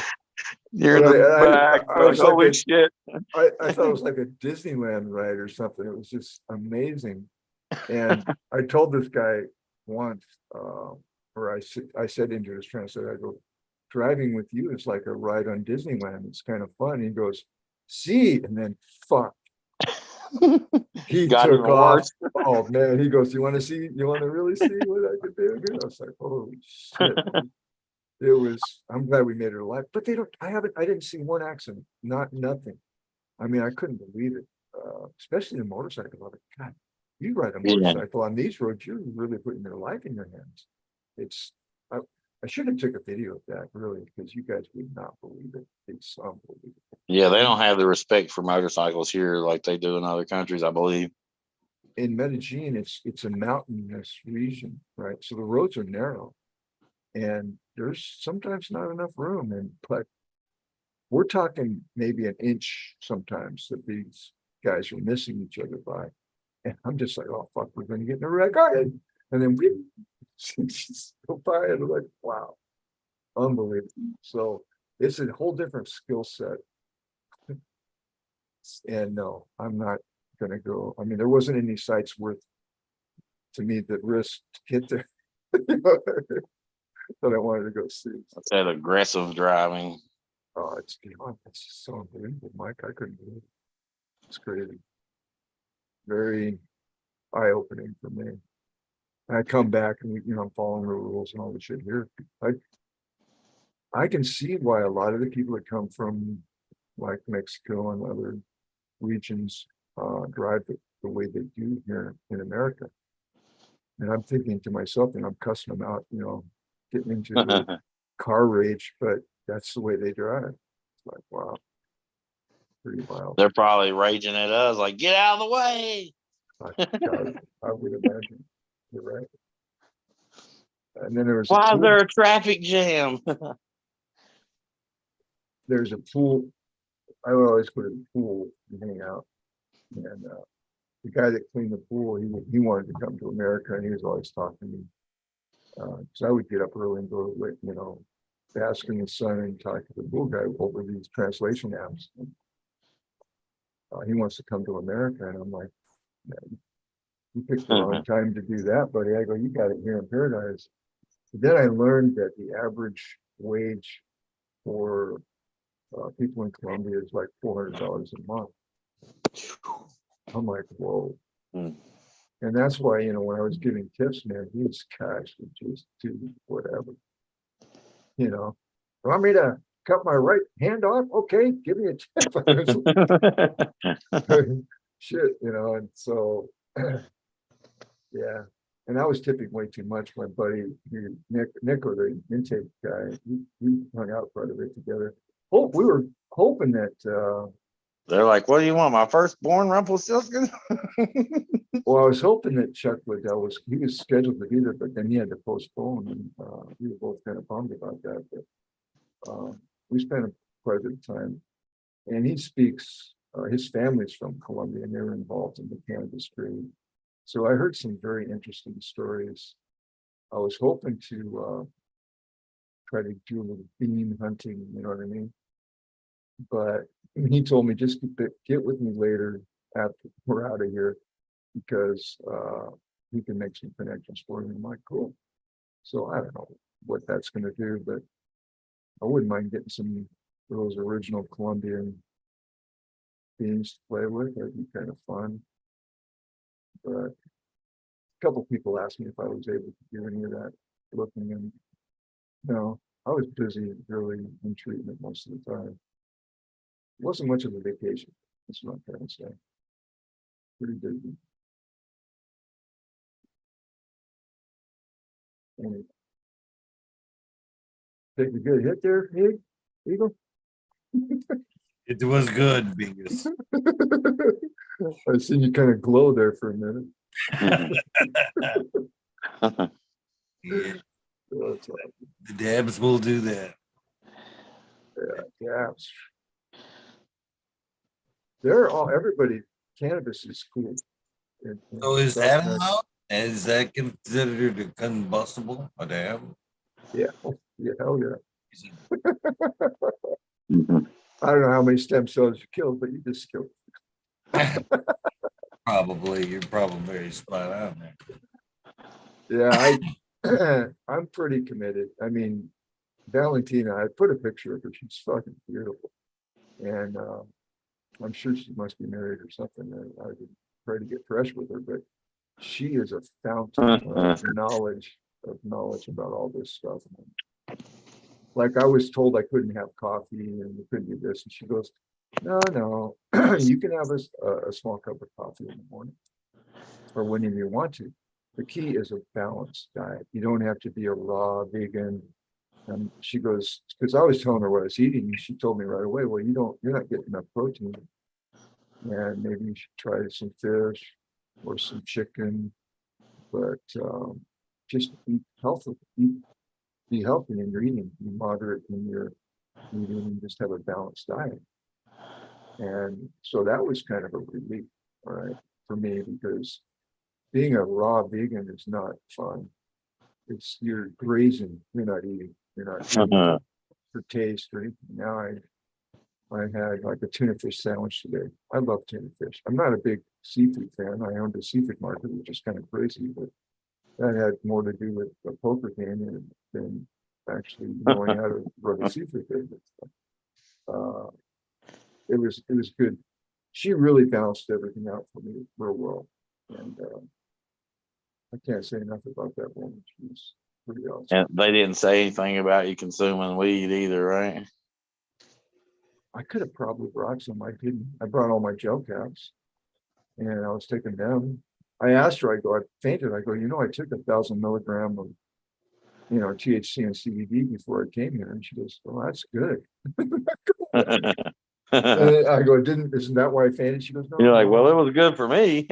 You're in the back. I was like Holy shit. I thought it was like a Disneyland ride or something. It was just amazing. And I told this guy once, or I said into his translator, I go, driving with you is like a ride on Disneyland. It's kind of fun. He goes, see, and then fuck. He Got took even off. worse. Oh man, he goes, you want to really see what I could do? I was like, holy shit. It was, I'm glad we made it alive. But I didn't see one accident, nothing. I mean, I couldn't believe it. Especially the motorcycle. I was like, God, you ride a motorcycle on these roads, you're really putting your life in your hands. I should have took a video of that, really, because you guys would not believe it. It's unbelievable. Yeah, they don't have the respect for motorcycles here like they do in other countries, I believe. In Medellin, it's a mountainous region, right? So the roads are narrow, and there's sometimes not enough room. But we're talking maybe an inch sometimes that these guys are missing each other by. And I'm just like, oh fuck, we're gonna get in a wreck. And then we just go by and I'm like, wow, unbelievable. So it's a whole different skill set. And no, I'm not gonna go. I mean, there wasn't any sites worth to me the risk to get there that I wanted to go see. That's that aggressive driving. Oh, it's beyond. It's just so unbelievable, Mike. I couldn't believe it. It's crazy. Very eye-opening for me. I come back and I'm following the rules and all the shit here. I can see why a lot of the people that come from like Mexico and other regions drive the way they do here in America. And I'm thinking to myself, and I'm cussing them out, getting into the car rage, but that's the way they drive. It's like, wow, pretty wild. They're probably raging at us like, get out of the way. I would imagine. You're right. And then there was why is there a traffic jam? There's a pool. I would always go to the pool and hang out. And the guy that cleaned the pool, he wanted to come to America, and he was always talking to me. So I would get up early and go to, bask in the sun and talk to the pool guy over these translation apps. And, he wants to come to America, and I'm like, man, you picked the wrong time to do that, buddy. I go, you got it here in paradise. But then I learned that the average wage for people in Colombia is like $400 a month. I'm like, whoa. And that's why, when I was giving tips, man, his cash was just too whatever. Want me to cut my right hand off? Okay, give me a tip. Shit, and so yeah, and I was tipping way too much. My buddy Nick, or the intake guy, we hung out quite a bit together. We were hoping that. They're like, what do you want? My firstborn Rumpelstiltskin? Well, I was hoping that Chuck he was scheduled to be there, but then he had to postpone, and we were both kind of bummed about that. But we spent quite a bit of time, and he speaks. His family's from Colombia, and they were involved in the cannabis trade. So I heard some very interesting stories. I was hoping to try to do a little bean hunting, you know what I mean? But he told me just get with me later after we're out of here, because he can make some connections for me. I'm like, cool. So I don't know what that's going to do, but I wouldn't mind getting some of those original Colombian beans to play with. That'd be kind of fun. But a couple people asked me if I was able to do any of that looking, and no, I was busy really in treatment most of the time. It wasn't much of a vacation. That's what I'm trying to say. Pretty busy. Anyway. Take a good hit there, Eagle. It was good, Bingus. I seen you kind of glow there for a minute. Yeah, That's all. the dabs will do that. Yeah. They're all, everybody, cannabis is cool. So is that allowed? Is that considered a combustible? A dab? Yeah, hell yeah. Is it- I don't know how many stem cells you killed, but you just killed. Probably, you're probably very spot on there. Yeah, I'm pretty committed. I mean, Valentina, I put a picture of her. She's fucking beautiful, and I'm sure she must be married or something. I would try to get fresh with her, but she is a fountain of knowledge about all this stuff. Like, I was told I couldn't have coffee and we couldn't do this, and she goes, no, you can have a small cup of coffee in the morning or whenever you want to. The key is a balanced diet. You don't have to be a raw vegan. And she goes, because I was telling her what I was eating, and she told me right away, well, you're not getting enough protein, and maybe you should try some fish or some chicken, but just eat healthy. Be healthy in your eating, be moderate in your eating, and just have a balanced diet. And so that was kind of a relief, all right, for me, because being a raw vegan is not fun. It's, you're grazing, you're not eating, you're not eating for taste or anything. Now I had like a tuna fish sandwich today. I love tuna fish. I'm not a big seafood fan. I owned a seafood market, which is kind of crazy, but that had more to do with a poker game than actually knowing how to run a seafood business. It was good. She really balanced everything out for me real well, and I can't say enough about that woman. She's pretty awesome. And they didn't say anything about you consuming weed either, right? I could have probably brought some. I didn't. I brought all my gel caps, and I was taking them. I asked her. I fainted. I go, I took 1,000 milligram of, THC and CBD before I came here, and she goes, "Oh, that's good." And I go, isn't that why I fainted? She goes, "No." You're like, well, it was good for me.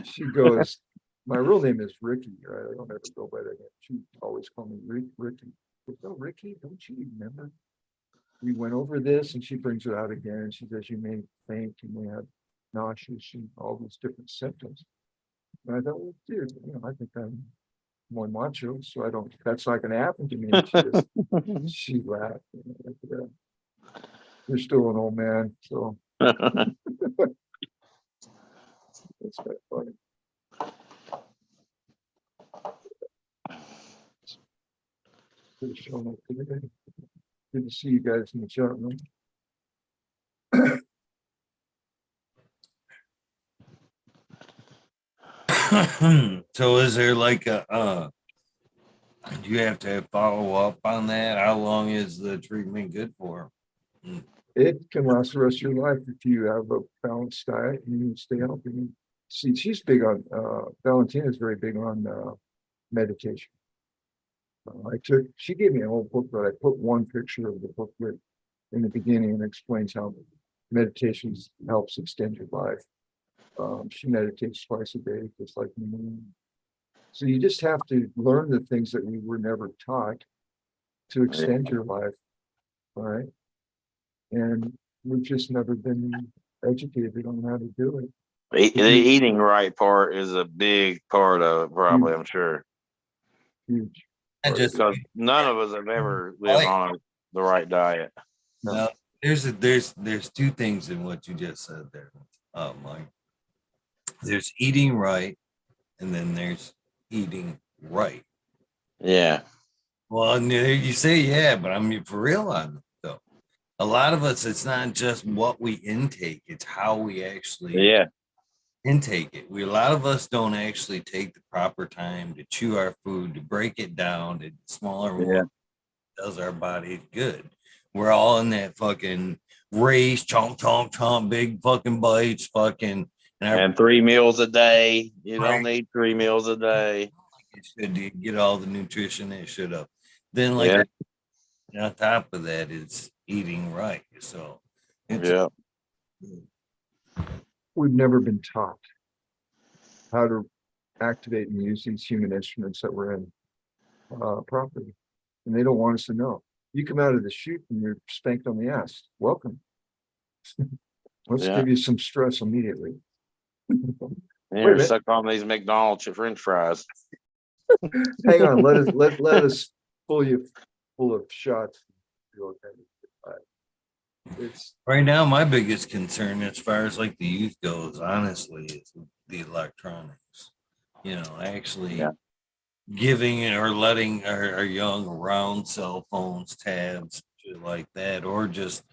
She goes, "My real name is Ricky, right? I don't ever go by that name." She always called me Ricky. I go, "No, Ricky, don't you remember? We went over this," and she brings it out again. And she says, "You may faint, you may have nauseous, and all these different symptoms." And I thought, well, dude, I think I'm more macho, so that's not going to happen to me. And she laughed. Yeah. You're still an old man, so that's kind of funny. Good showing up today. Good to see you guys in the chat room. So is there like do you have to follow up on that? How long is the treatment good for? It can last the rest of your life if you have a balanced diet and you stay healthy. see, she's big on, Valentina's very big on meditation. She gave me a whole booklet. I put one picture of the booklet in the beginning and explains how meditation helps extend your life. She meditates twice a day, just like me. So you just have to learn the things that we were never taught to extend your life, all right? And we've just never been educated on how to do it. The eating right part is a big part of it, probably, I'm sure. Huge. And just Because none of us have ever lived on the right diet. no, there's two things in what you just said there, Mike. There's eating right, and then there's eating right. Yeah. Well, and you say yeah, but I mean for real on it though. A lot of us, it's not just what we intake; it's how we actually intake it. A lot of us don't actually take the proper time to chew our food, to break it down to smaller more does our body good. We're all in that fucking race, chomp, chomp, chomp, big fucking bites, fucking. And 3 meals a day. You don't need 3 meals a day. It should get all the nutrition it should have. Then, like, on top of that, it's eating right. So, we've never been taught how to activate and use these human instruments that we're in properly. And they don't want us to know. You come out of the chute and you're spanked on the ass. Welcome. Let's give you some stress immediately. You're stuck on these McDonald's French fries. Hang on, let us pull you full of shots. It's right now, my biggest concern as far as like the youth goes, honestly, is the electronics. You know, actually giving or letting our young around cell phones, tabs, shit like that, or just,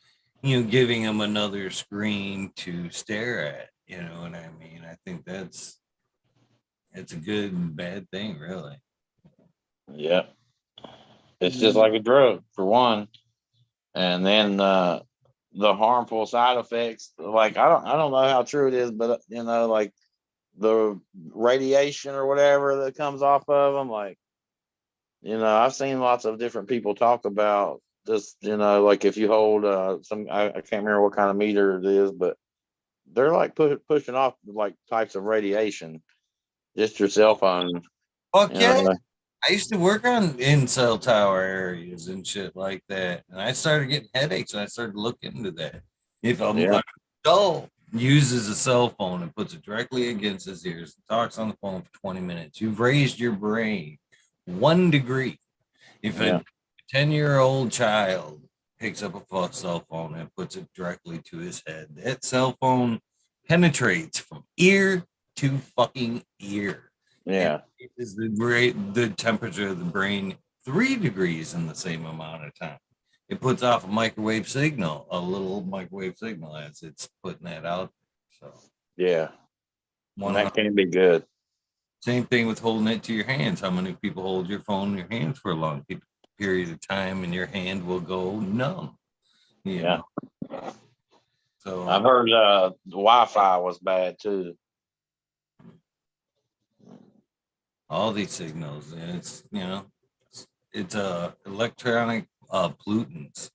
you know, giving them another screen to stare at. You know what I mean? I think it's a good and bad thing, really. Yeah. It's just like a drug, for one. And then the harmful side effects, like I don't know how true it is, but you know, like the radiation or whatever that comes off of them, like, you know, I've seen lots of different people talk about this, you know, like if you hold I can't remember what kind of meter it is, but they're like pushing off like types of radiation, just your cell phone. Fuck yeah. I used to work in cell tower areas and shit like that. And I started getting headaches and I started looking into that. If an adult uses a cell phone and puts it directly against his ears, talks on the phone for 20 minutes, you've raised your brain 1 degree. If a 10-year-old child picks up a cell phone and puts it directly to his head, that cell phone penetrates from ear to fucking ear. Yeah. It is the temperature of the brain 3 degrees in the same amount of time. It puts off a microwave signal, a little microwave signal as it's putting that out. So that can be good. Same thing with holding it to your hands. How many people hold your phone in your hands for a long period of time and your hand will go numb? You know? So I've heard Wi-Fi was bad too. All these signals, and it's, you know, it's electronic pollutants.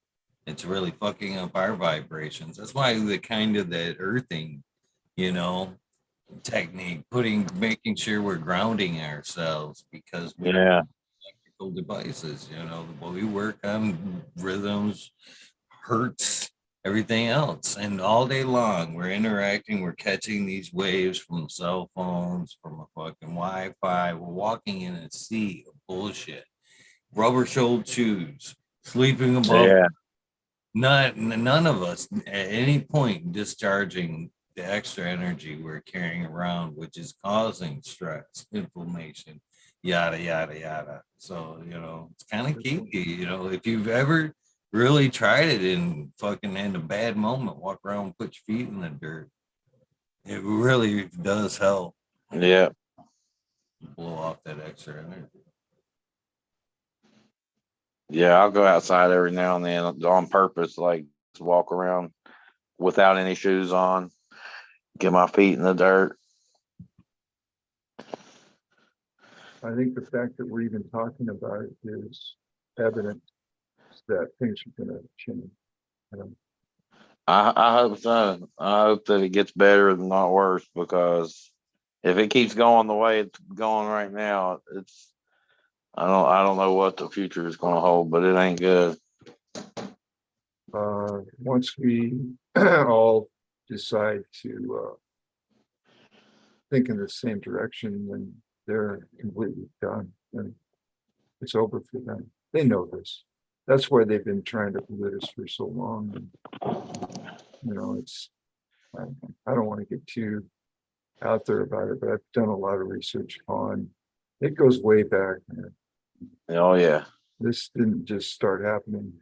It's really fucking up our vibrations. That's why the kind of that earthing, you know, technique, making sure we're grounding ourselves, because we're electrical devices, you know, we work on rhythms, hertz, everything else, and all day long we're interacting, we're catching these waves from cell phones, from a fucking Wi-Fi. We're walking in a sea of bullshit, rubber-soled shoes, sleeping above. None of us at any point discharging the extra energy we're carrying around, which is causing stress, inflammation, yada yada yada. So, you know, it's kind of key. You know, if you've ever really tried it and fucking had a bad moment, walk around, put your feet in the dirt, it really does help. Blow off that extra energy. I'll go outside every now and then on purpose, like to walk around without any shoes on, get my feet in the dirt. I think the fact that we're even talking about it is evidence that things are going to change. I hope so. I hope that it gets better and not worse, because if it keeps going the way it's going right now, I don't know what the future is going to hold, but it ain't good. Once we all decide to think in the same direction, then they're completely done. And it's over for them. They know this. That's why they've been trying to pollute us for so long. And, it's, I don't want to get too out there about it, but I've done a lot of research on it. Goes way back, man. Oh yeah. This didn't just start happening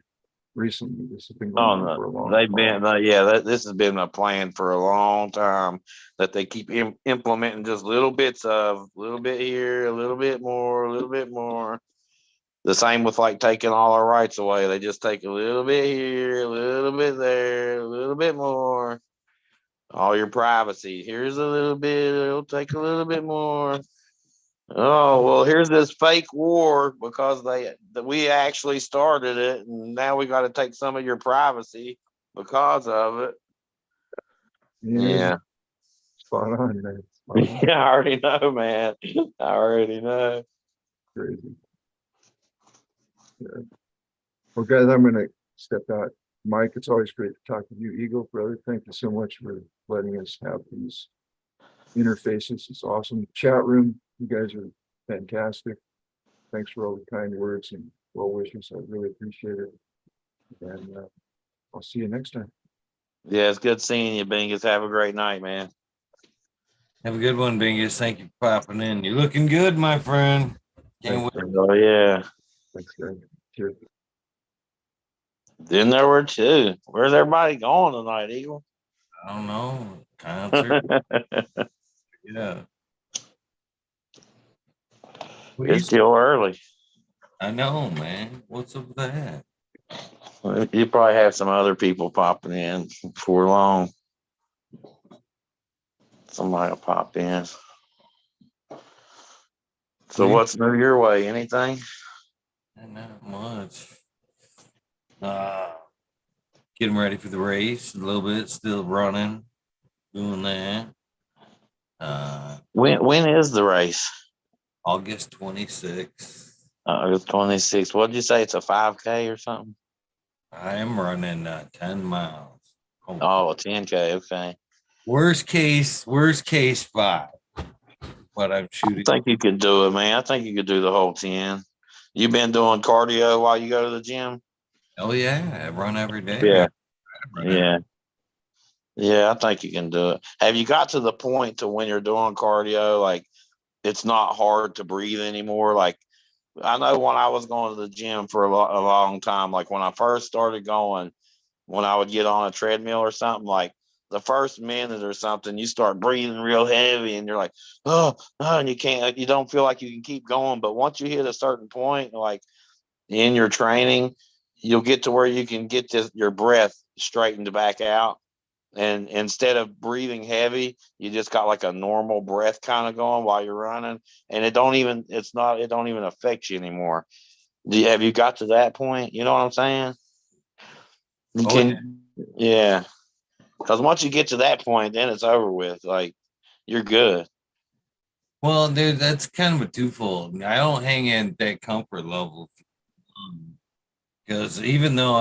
recently. This has been Oh going on for a no, long they've time. been this has been a plan for a long time that they keep implementing just little bits of, a little bit here, a little bit more, a little bit more. The same with like taking all our rights away. They just take a little bit here, a little bit there, a little bit more. All your privacy. Here's a little bit. It'll take a little bit more. Oh well, here's this fake war because that we actually started it, and now we got to take some of your privacy because of it. Yeah. Spot on, man. Spot on. Yeah, I already know, man. I already know. Crazy. Yeah. Well, guys, I'm going to step out. Mike, it's always great to talk to you. Eagle, brother, thank you so much for letting us have these interfaces. It's awesome. Chat room, you guys are fantastic. Thanks for all the kind words and well wishes. I really appreciate it. And I'll see you next time. Yeah, it's good seeing you, Bingus. Have a great night, man. Have a good one, Bingus. Thank you for popping in. You're looking good, my friend. Can't wait. Oh yeah. Thanks, guys. Cheers. Then there were two. Where's everybody going tonight, Eagle? I don't know. Concert. Yeah. It's still early. I know, man. What's up with that? You probably have some other people popping in before long. Somebody will pop in. So what's new your way? Anything? Not much. Getting ready for the race a little bit, still running, doing that. When is the race? August 26th. August 26th. What did you say? It's a 5K or something? I am running 10 miles. Oh, a 10K. Okay. Worst case 5. But I'm shooting. I think you can do it, man. I think you could do the whole 10. You've been doing cardio while you go to the gym? Oh yeah, I run every day. Yeah. Yeah. Yeah, I think you can do it. Have you got to the point to when you're doing cardio, like it's not hard to breathe anymore? Like I know when I was going to the gym for a long time, like when I first started going, when I would get on a treadmill or something, like the first minute or something, you start breathing real heavy and you're like, oh, and you don't feel like you can keep going. But once you hit a certain point, like in your training, you'll get to where you can get your breath straightened back out. And instead of breathing heavy, you just got like a normal breath kind of going while you're running. And it don't even affect you anymore. Have you got to that point? You know what I'm saying? Yeah. Because once you get to that point, then it's over with. Like you're good. Well, dude, that's kind of a twofold. I don't hang in that comfort level because even though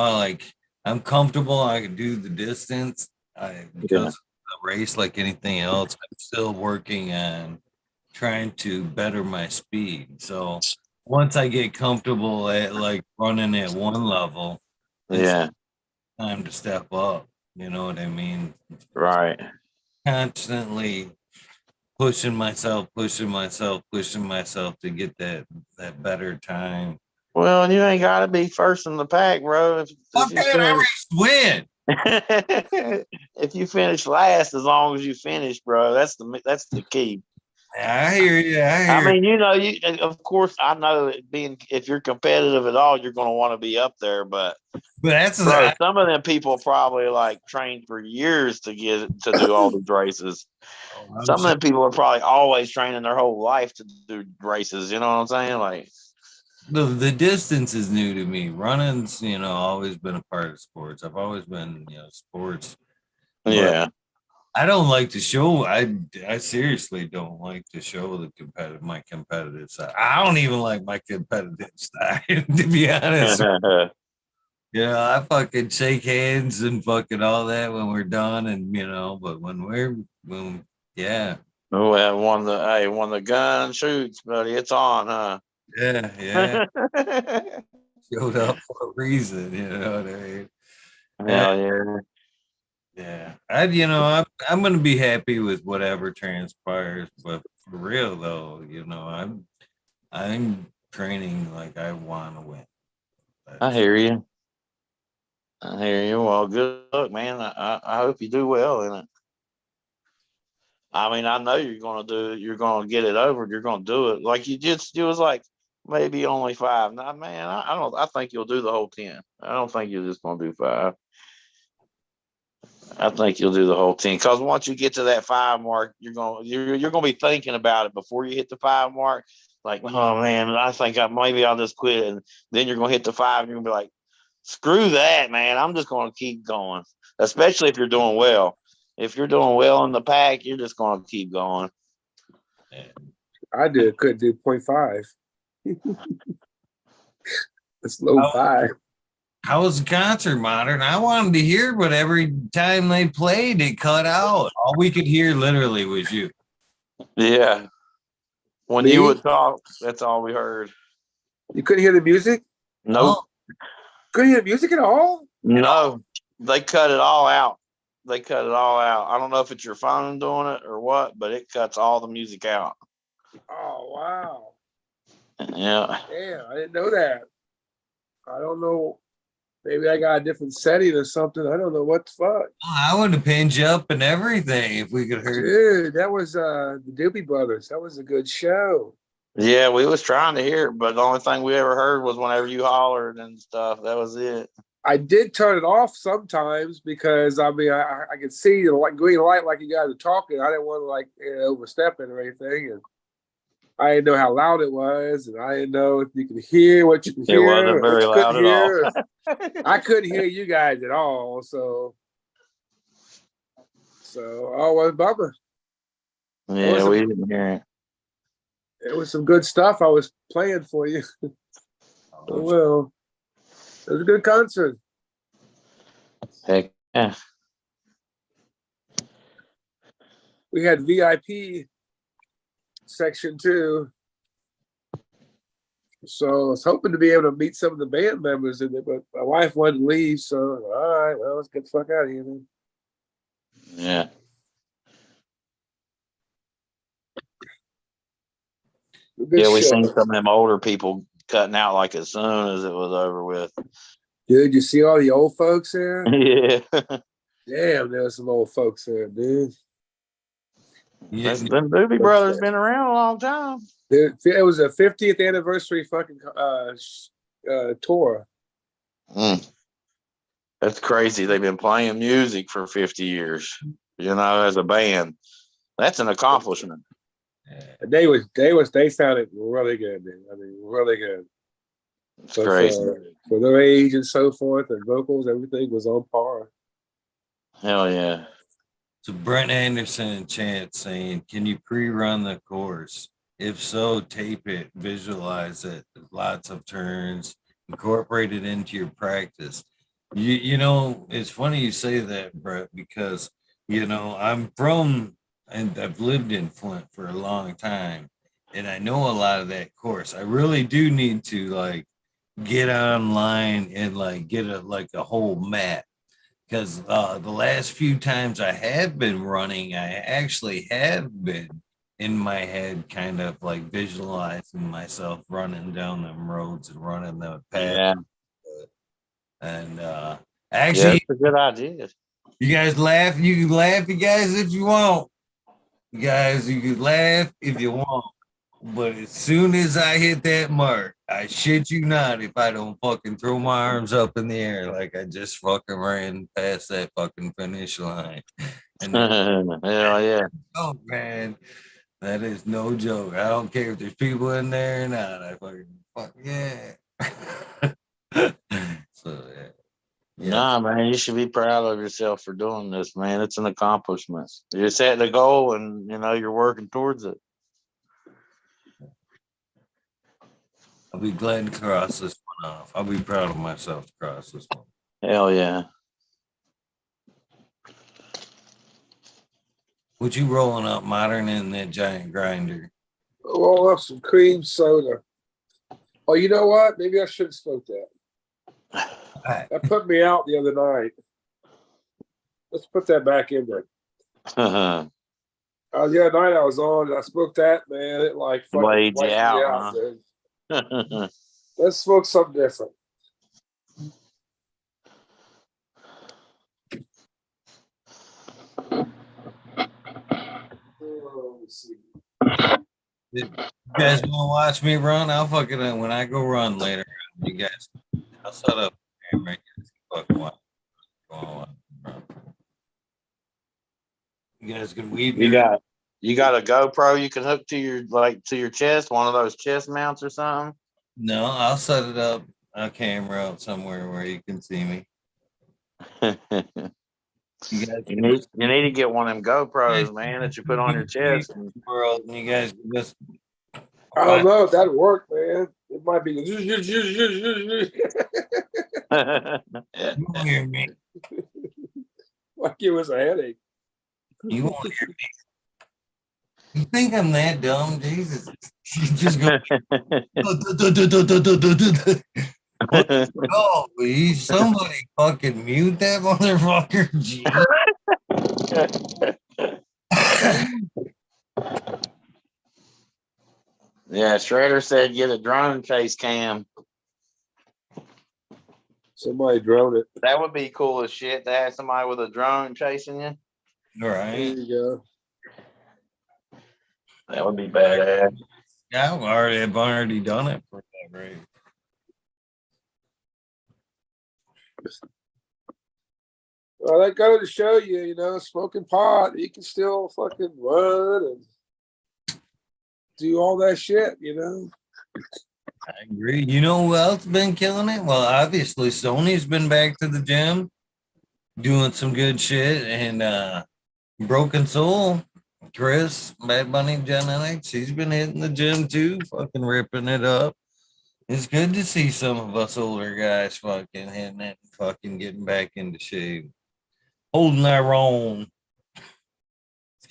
I'm comfortable, I can do the distance. Because of the race, like anything else, I'm still working on trying to better my speed. So once I get comfortable at like running at one level, it's time to step up. You know what I mean? Right. Constantly pushing myself to get that better time. Well, you ain't got to be first in the pack, bro. Fuck that, I race win. If you finish last, as long as you finish, bro, that's the key. I hear you. I I hear mean, you know, you of course I know it being if you're competitive at all, you're going to want to be up there. But but that's bro, some of them people probably like trained for years to do all these races. I'm Some of sure them people are probably always training their whole life to do races. You know what I'm saying? Like, the distance is new to me. Running's, always been a part of sports. I've always been, sports, but yeah, I don't like to show. I seriously don't like to show my competitive side. I don't even like my competitive side, to be honest. I fucking shake hands and fucking all that when we're done, and but yeah, well, when the gun shoots, buddy, it's on, huh? yeah, showed up for a reason. You know what I mean? Yeah, Hell yeah. yeah. I'm gonna be happy with whatever transpires, but for real though, I'm training like I want to win. I That's hear you. I hear you. Well, good luck, man. I hope you do well in it. I mean, I know you're gonna do it. You're gonna get it over. You're gonna do it. Like you was like maybe only five. Now, man, I don't. I think you'll do the whole 10. I don't think you're just gonna do five. I think you'll do the whole 10 because once you get to that five mark, you're gonna be thinking about it before you hit the five mark. Like, oh man, I think maybe I'll just quit, and then you're gonna hit the five, and you're gonna be like, screw that, man. I'm just gonna keep going. Especially if you're doing well. If you're doing well in the pack, you're just gonna keep going. Could do 0.5. It's low how, 5. how was the concert, Modern? I wanted to hear, but every time they played, it cut out. All we could hear literally was you. Yeah. When you Me? would talk, that's all we heard. You couldn't hear the music? Nope. Couldn't hear the music at all? No. They cut it all out. They cut it all out. I don't know if it's your phone doing it or what, but it cuts all the music out. Oh, wow. Yeah. Damn, I didn't know that. I don't know. Maybe I got a different setting or something. I don't know what the fuck. I would have pinned you up and everything if we could hear. Dude, that was the Doobie Brothers. That was a good show. Yeah, we was trying to hear it, but the only thing we ever heard was whenever you hollered and stuff. That was it. I did turn it off sometimes because I mean I could see the green light like you guys are talking. I didn't want to overstep it or anything, and I didn't know how loud it was, and I didn't know if you could hear what you could It hear wasn't or what very you loud couldn't at all. hear. I couldn't hear you guys at all, so oh, well, bummer. Yeah, we didn't hear it. It was some good stuff I was playing for you. Oh, well, it was a good concert. Heck yeah. We had VIP section too. So I was hoping to be able to meet some of the band members in it, but my wife wanted to leave. So, all right, well, let's get the fuck out of here then. Yeah. Yeah, we seen some of them older people cutting out like as soon as it was over with. Dude, you see all the old folks there? Yeah. Damn, there's some old folks there, dude. Yeah, Them Doobie Brothers been around a long time. Dude, it was a 50th anniversary fucking tour. That's crazy. They've been playing music for 50 years, as a band. That's an accomplishment. They sounded really good, dude. I mean, really good. It's crazy. For their age and so forth, and vocals, everything was on par. Hell yeah. So Brent Anderson and Chance saying, can you pre-run the course? If so, tape it, visualize it, lots of turns, incorporate it into your practice. It's funny you say that, Brett, because I'm from and I've lived in Flint for a long time, and I know a lot of that course. I really do need to get online and get a whole map, because the last few times I have been running, I actually have been in my head kind of visualizing myself running down them roads and running the path. Yeah. And actually, that's a good idea. you guys laugh. You can laugh, you guys, if you want. You guys, you can laugh if you want, but as soon as I hit that mark, I shit you not, if I don't fucking throw my arms up in the air like I just fucking ran past that fucking finish line. And then, Hell yeah. oh man, that is no joke. I don't care if there's people in there or not. I fuck yeah. So yeah. Yeah. Nah, man, you should be proud of yourself for doing this, man. It's an accomplishment. You're setting a goal and you're working towards it. I'll be glad to cross this one off. I'll be proud of myself to cross this one. Hell yeah. What you rolling up modern in that giant grinder? Roll up some cream soda. Oh, you know what? Maybe I should have smoked that. That put me out the other night. Let's put that back in there. The other night I was on and I smoked that, man. It like fucking Laid you wiped me out, dude. huh? Let's smoke something different. Oh, let's see. You guys want to watch me run? I'll fucking when I go run later. You guys, I'll set up a camera. You guys can fucking watch. You guys can weed. You got a GoPro you can hook to your chest, one of those chest mounts or something? No, I'll set it up a camera out somewhere where you can see me. You guys You need to get one of them GoPros, man, that you put on your chest. World, and you guys can just. I don't know if that'd work, man. It might be. You won't hear me. Like it was a headache. You won't hear me. You think I'm that dumb? Jesus. You just go. Oh, please. Somebody fucking mute that motherfucker. Jeez. Yeah, Shredder said get a drone chase cam. Somebody drone it. That would be cool as shit to have somebody with a drone chasing you. All There right. you go. That would be badass. Yeah, I've already done it for that, right? Well, that goes to show you, smoking pot, you can still fucking run and do all that shit, I agree. You know who else been killing it? Well, obviously Sony's been back to the gym doing some good shit, and Broken Soul, Chris, Bad Bunny Genetics, he's been hitting the gym too, fucking ripping it up. It's good to see some of us older guys fucking hitting it and fucking getting back into shape. Holding our own. It's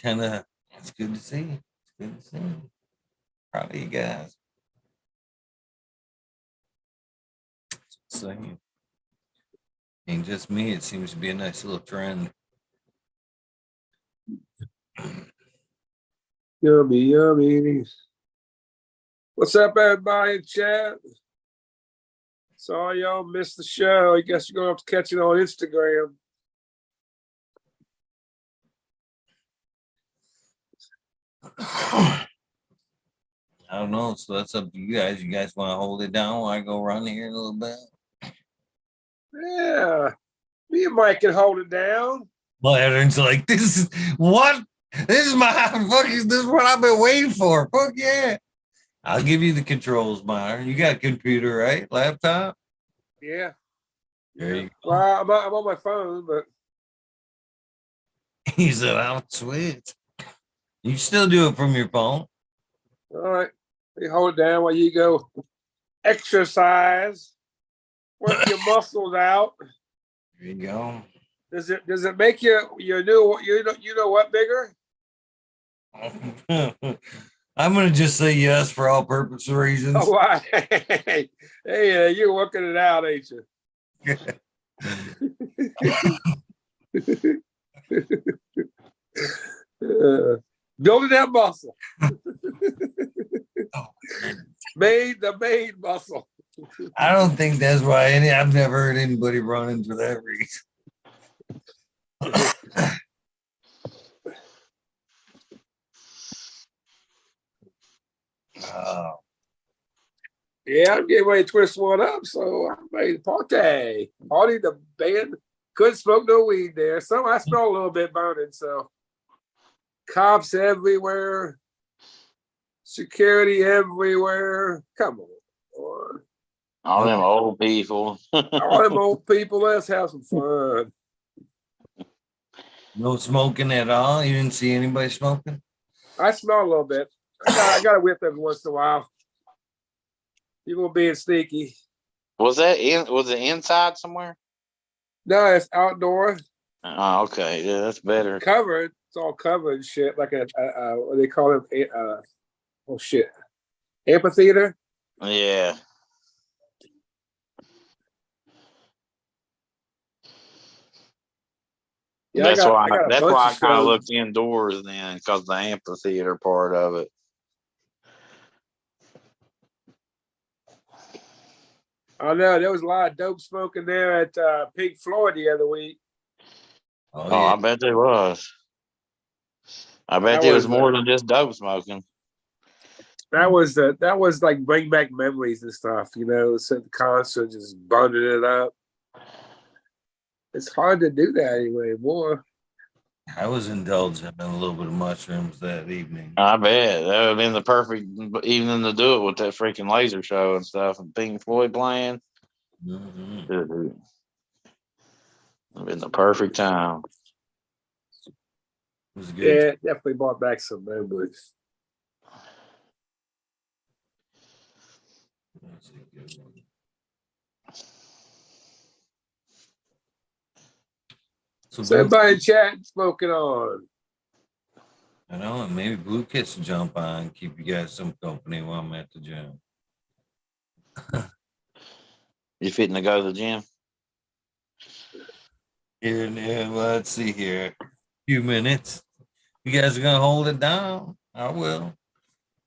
good to see. It's good to see. Proud of you guys. Saying. Ain't just me, it seems to be a nice little trend. Yummy, yummy. What's up, everybody in chat? Sorry y'all missed the show. I guess you're gonna have to catch it on Instagram. I don't know, so that's up to you guys. You guys want to hold it down while I go run here in a little bit? Yeah. Me and Mike can hold it down. Well, Aaron's like, this is what? This is what I've been waiting for. Fuck yeah. I'll give you the controls, Myron. You got a computer, right? Laptop? Yeah. There you go. Well, I'm on my phone, but He said, I'll switch. You still do it from your phone? all right. You hold it down while you go exercise. Work your muscles out. There you go. Does it make you know what bigger? I'm gonna just say yes for all purpose reasons. Oh, why? Hey, you're working it out, ain't you? Building that muscle. Made muscle. I don't think that's why I've never heard anybody running for that reason. Yeah, I'm getting ready to twist one up, so I'm ready to party. Party, the band couldn't smoke no weed there. Some I smell a little bit burning, so cops everywhere, security everywhere. Come on, boy. All them old people. All them old people, let's have some fun. No smoking at all? You didn't see anybody smoking? I smell a little bit. I got a whip every once in a while. People being sneaky. Was it inside somewhere? No, it's outdoor, Oh, okay. Yeah, that's better. covered. It's all covered and shit, like a what they call it? Oh shit, amphitheater. Yeah. Yeah, That's I why got a that's bunch why of I kind of shows. looked indoors then, because the amphitheater part of it. I know there was a lot of dope smoking there at Pink Floyd the other week. Oh, Oh, yeah. I bet there was. I bet That there was was more than just dope smoking. that was like bring back memories and stuff. You know, at the concert, just burning it up. It's hard to do that anymore. I was indulging in a little bit of mushrooms that evening. I bet that would have been the perfect evening to do it with that freaking laser show and stuff and Pink Floyd playing. Mhm. It would have been the perfect time. It was Yeah, good. it definitely brought back some memories. That's a good one. So So everybody in chat smoking on. I know, and maybe Blue Kiss will jump on, keep you guys some company while I'm at the gym. You fitting to go to the gym? Here, well, let's see here. A few minutes. You guys are gonna hold it down. I will.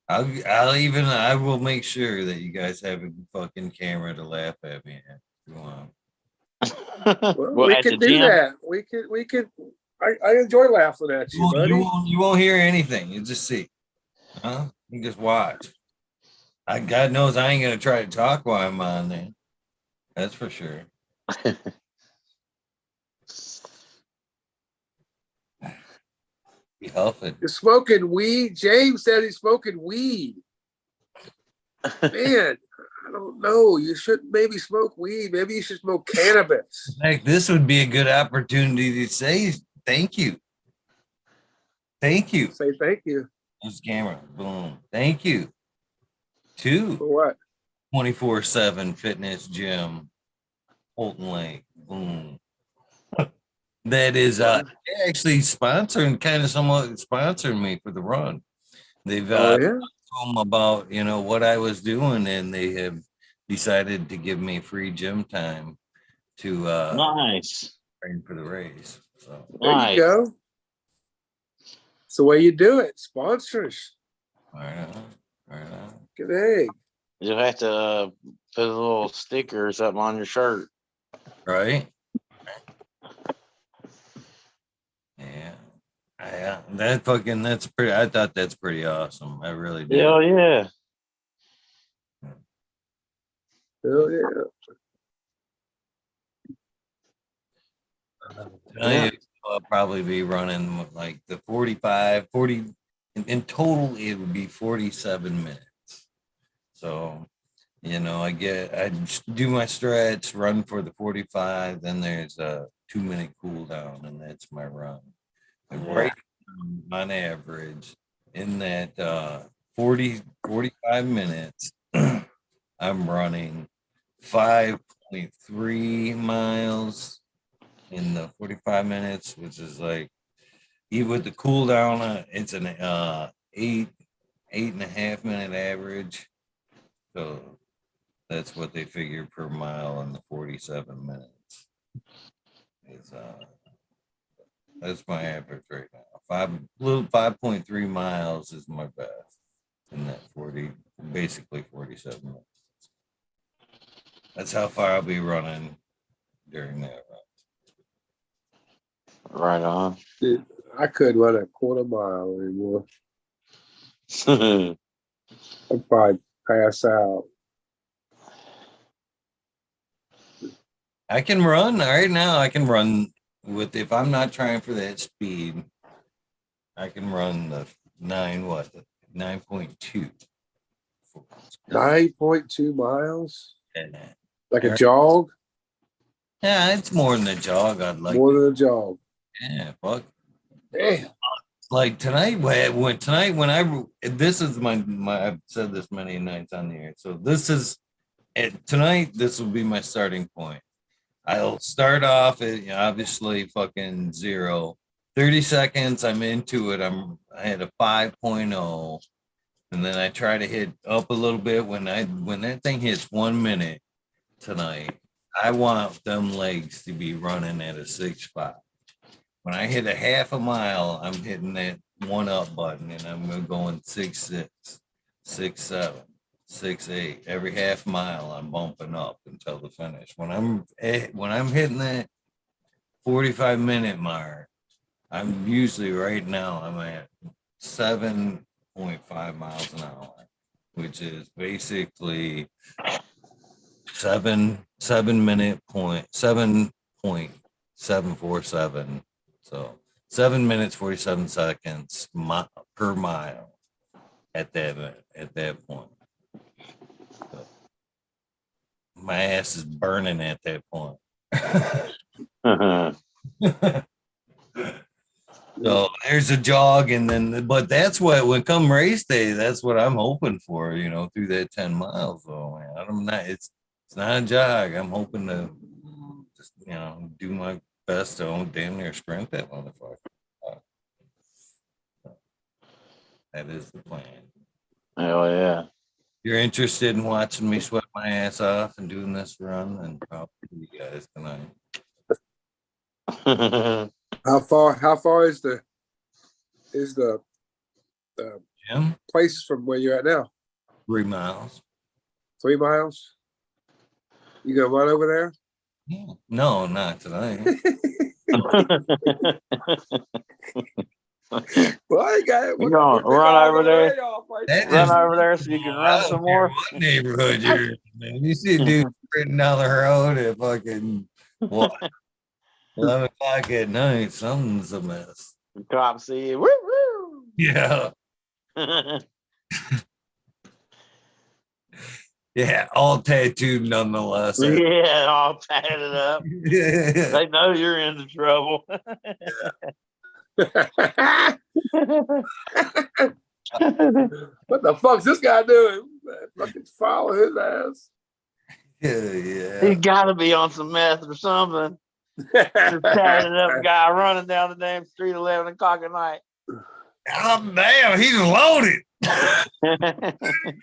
I will make sure that you guys have a fucking camera to laugh at me at if you want. Well, Well, we at the can do gym? that. We could. I enjoy laughing at you, buddy. You won't hear anything. You just see. Huh? You just watch. God knows I ain't gonna try to talk while I'm on there. That's for sure. Be huffing. You're smoking weed. James said he's smoking weed. Man, I don't know. You should maybe smoke weed. Maybe you should smoke cannabis. Heck, this would be a good opportunity to say thank you. Thank you. Say thank you. This camera. Boom. Thank you. To For what? 24/7 fitness gym. Holton Lake. Boom. That is actually sponsoring, kind of somewhat sponsoring me for the run. They've Oh yeah. told them about what I was doing, and they have decided to give me free gym time to Nice. train for the race. So There you Nice. go. It's the way you do it. Sponsors. right on. Good egg. You'll have to put a little sticker or something on your shirt. Right? Yeah. Yeah. That's pretty. I thought that's pretty awesome. I really did. Hell yeah. Oh yeah. I'll probably be running like the 40 in total it would be 47 minutes. So I do my stretch, run for the 45, then there's a 2-minute cool down, and that's my run. And right on average in that 45 minutes I'm running 5.3 miles in the 45 minutes, which is like, even with the cool down, it's an 8.5 minute average. So that's what they figure per mile in the 47 minutes. Is that's my average right now. 5.3 miles is my best in that basically 47 minutes. That's how far I'll be running during that run. Right on. Dude, I couldn't run a quarter mile anymore. I'd probably pass out. I can run right now. I can run with, if I'm not trying for that speed, I can run the 9.2. 9.2 miles? And, Like a jog? yeah, it's more than a jog. I'd like More than a jog. Yeah, fuck. Damn. Like tonight, this is my I've said this many nights on the air. So this is tonight. This will be my starting point. I'll start off at obviously fucking 0. 30 seconds, I'm into it. I had a 5.0, and then I try to hit up a little bit when that thing hits 1 minute tonight. I want them legs to be running at a 6.5. When I hit a half a mile, I'm hitting that 1-up button, and I'm going 6.6, 6.7, 6.8. Every half mile, I'm bumping up until the finish. When I'm hitting that 45-minute mark, I'm usually right now I'm at 7.5 miles an hour, which is basically 7.747. So 7 minutes 47 seconds per mile at that point. So my ass is burning at that point. So there's a jog, and then but that's what when come race day, that's what I'm hoping for, through that 10 miles. So man, I'm not it's not a jog. I'm hoping to just do my best to damn near sprint that motherfucker. That is the plan. Hell yeah. You're interested in watching me sweat my ass off and doing this run, and probably you guys tonight. How far is the Jim, place from where you're at now? 3 miles. 3 miles? You gonna run over there? Yeah. No, not tonight. Well, I got it. You gonna run over there? Run is- over there so you can I run don't some care more. what neighborhood you're in, man. You see a dude sprinting down the road at fucking what 11 o'clock at night, something's a mess. The cops see you. Woo woo. Yeah. Yeah, all tattooed nonetheless. Yeah, all tatted up. Yeah. They know you're into trouble. What the fuck's this guy doing? Fucking follow his ass. Yeah. He's got to be on some meth or something. This tatted up guy running down the damn street 11 o'clock at night. Oh, damn, he's loaded.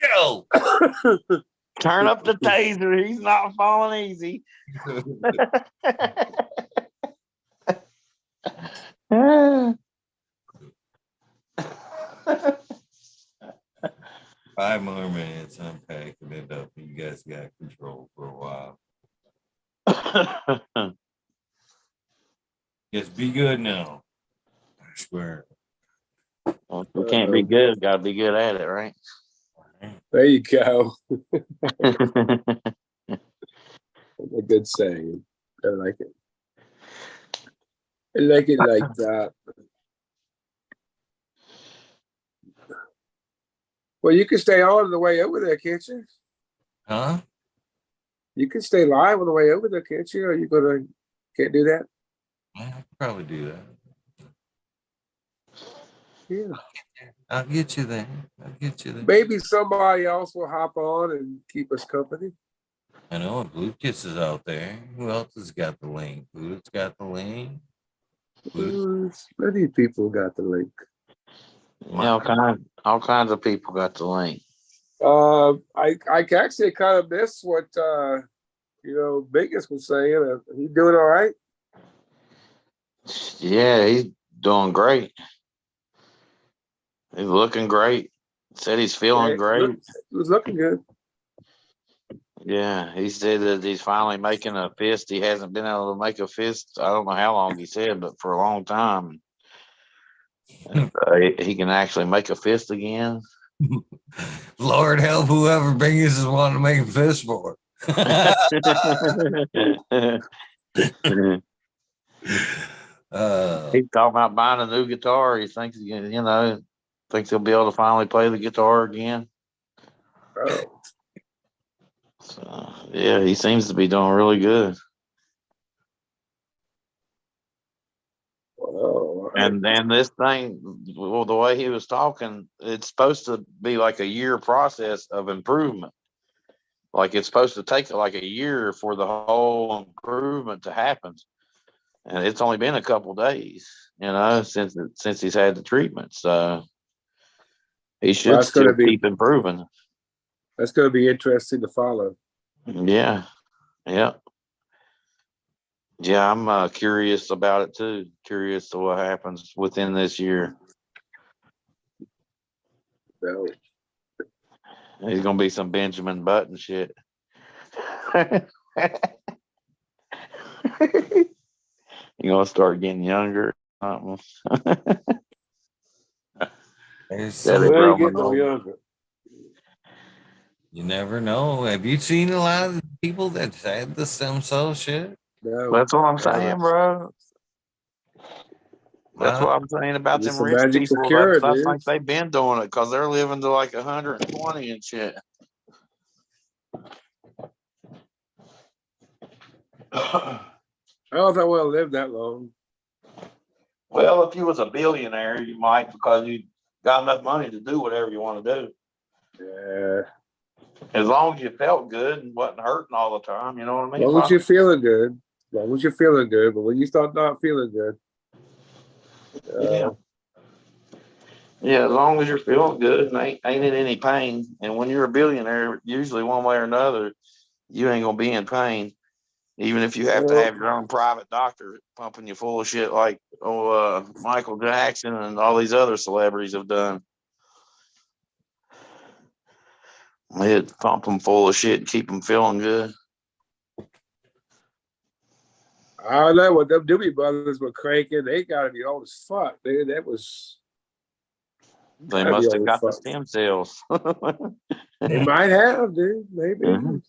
Go. Turn up the taser. He's not falling easy. 5 more minutes. I'm packing it up. You guys got control for a while. Just be good now. I swear. Well, we can't be good. Got to be good at it, right? There you go. A good saying. I like it. I like it like that. Well, you can stay on the way over there, can't you? Huh? You can stay live on the way over there, can't you? Or can't do that? I could probably do that. Yeah. I'll get you there. Maybe somebody else will hop on and keep us company. I know Blue Kiss is out there. Who else has got the link? Who's got the link? Many people got the link. all kinds of people got the link. I actually kind of miss what Biggest was saying. He doing all right? Yeah, he's doing great. He's looking great. Said he's feeling great. He was looking good. Yeah, he said that he's finally making a fist. He hasn't been able to make a fist. I don't know how long he said, but for a long time. He can actually make a fist again. Lord help whoever Bingus is wanting to make a fist for. He's talking about buying a new guitar. He thinks, thinks he'll be able to finally play the guitar again. Oh, So, yeah, he seems to be doing really good. well, And this thing, well, the way he was talking, it's supposed to be like a year process of improvement. Like it's supposed to take like a year for the whole improvement to happen. And it's only been a couple days, since he's had the treatment. So he should that's going still to be keep improving. that's going to be interesting to follow. Yeah. Yeah. Yeah, I'm curious about it too. Curious to what happens within this year. So, He's gonna be some Benjamin Button shit. You're gonna start getting younger. There's Steady some, we ain't growing getting no old. younger. you never know. Have you seen a lot of people that had the stem cell shit? No, That's what I'm saying, bro. That's Wow. what I'm saying about It's them a rich magical people. cure, I dude. think they've been doing it because they're living to like 120 and shit. I don't think I want to live that long. Well, if you was a billionaire, you might, because you got enough money to do whatever you want to do. Yeah. As long as you felt good and wasn't hurting all the time, you know what I As mean? long as you're feeling good. As long as you're feeling good. But when you start not feeling good, Yeah. Yeah, as long as you're feeling good and ain't in any pain. And when you're a billionaire, usually one way or another, you ain't gonna be in pain. Even if you have to have your own private doctor pumping you full of shit like Michael Jackson and all these other celebrities have done. They'd pump them full of shit and keep them feeling good. I don't know what them Doobie Brothers were cranking. They gotta be old as fuck, dude. That was They gotta be must have old as got the fuck. stem cells. They might have, dude. Maybe. Mhm.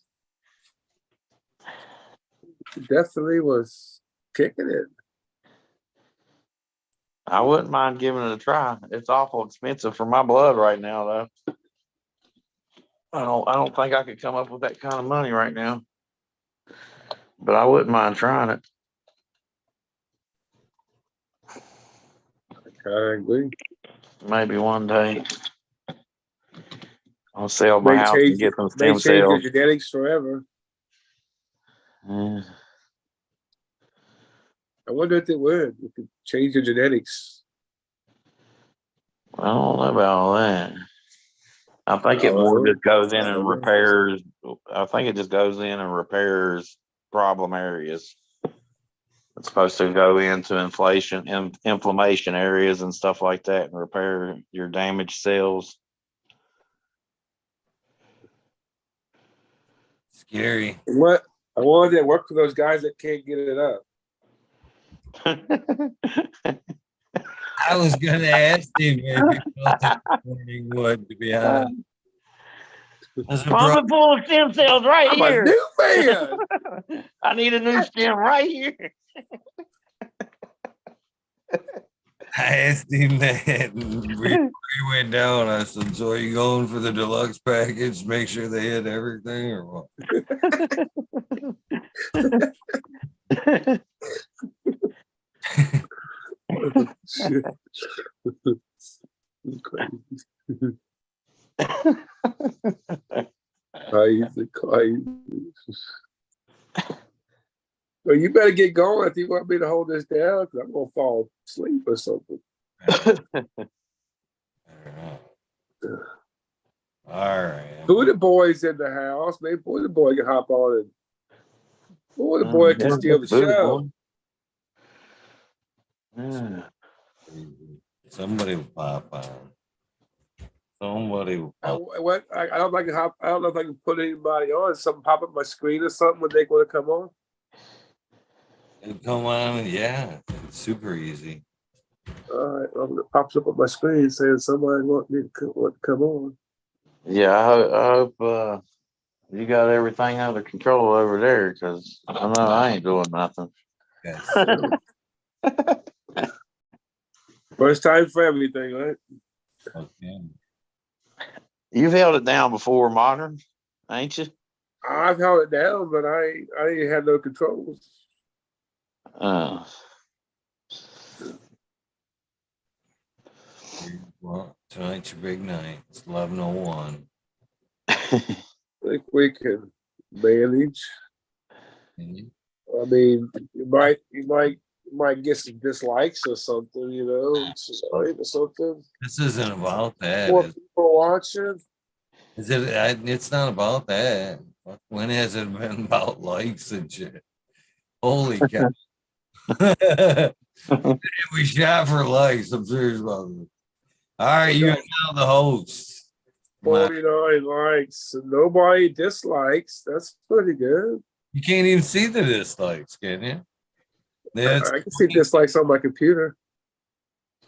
Definitely was kicking it. I wouldn't mind giving it a try. It's awful expensive for my blood right now, though. I don't think I could come up with that kind of money right now. But I wouldn't mind trying it. I agree. Maybe one day I'll sell my May house and get some stem change your cells. genetics forever. Yeah. I wonder if it would. You could change your genetics. I don't know about all that. I think it I don't more know. just goes in I and don't know. repairs. I think it just goes in and repairs problem areas. It's supposed to go into inflammation areas and stuff like that and repair your damaged cells. Scary. What? I wanted to work for those guys that can't get it up. I was gonna ask him if he felt it this morning would, to be honest. As a bro, Pumping full of stem cells right I'm here. a new man. I need a new stem right here. I asked him that and before he went down. I said, "So are you going for the deluxe package? Make sure they hit everything, or what?" Shit. Crazy. Well, you better get going if you want me to hold this down, because I'm gonna fall asleep or something. I don't know. All right. Who are the boys in the house? Maybe boy, the boy can hop on and boy, the boy can steal the show. Yeah. Somebody will pop on. Somebody will I, pop. I don't like hop. I don't know if I can put anybody on. Something pop up my screen or something when they want to come on. Come on, yeah, it's super easy. All right, well, it pops up on my screen saying somebody want to come on. Yeah, I hope you got everything under control over there, because I know I ain't doing nothing. Yes. First time for everything, right? Okay. You've held it down before, Modern, ain't you? I've held it down, but I ain't had no controls. Well, tonight's your big night. It's 11:01. I think we can manage. Mhm. I mean, you might get some dislikes or something, you know, or something. This isn't about that. More people watching. Is it? It's not about that. When has it been about likes and shit? Holy cow! We shot for likes. I'm serious about this. All right, you're now the host. 49 likes and nobody dislikes. That's pretty good. You can't even see the dislikes, can you? That's I can see dislikes on my computer.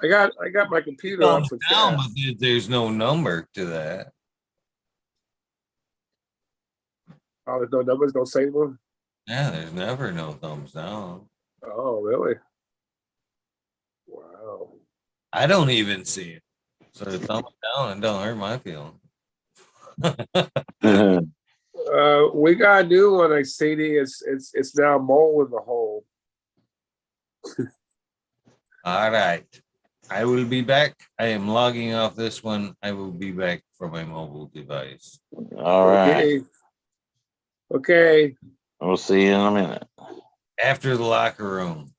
I got my computer up thumbs for down, chat. but there's no number to that. Oh, there's no numbers, don't say one. Yeah, there's never no thumbs down. Oh, really? Wow. I don't even see it. So thumb it down and don't hurt my feelings. We got a new one. I see it's now mole in the hole. All right. I will be back. I am logging off this one. I will be back from my mobile device. All right. Okay. We'll see you in a minute. After the locker room.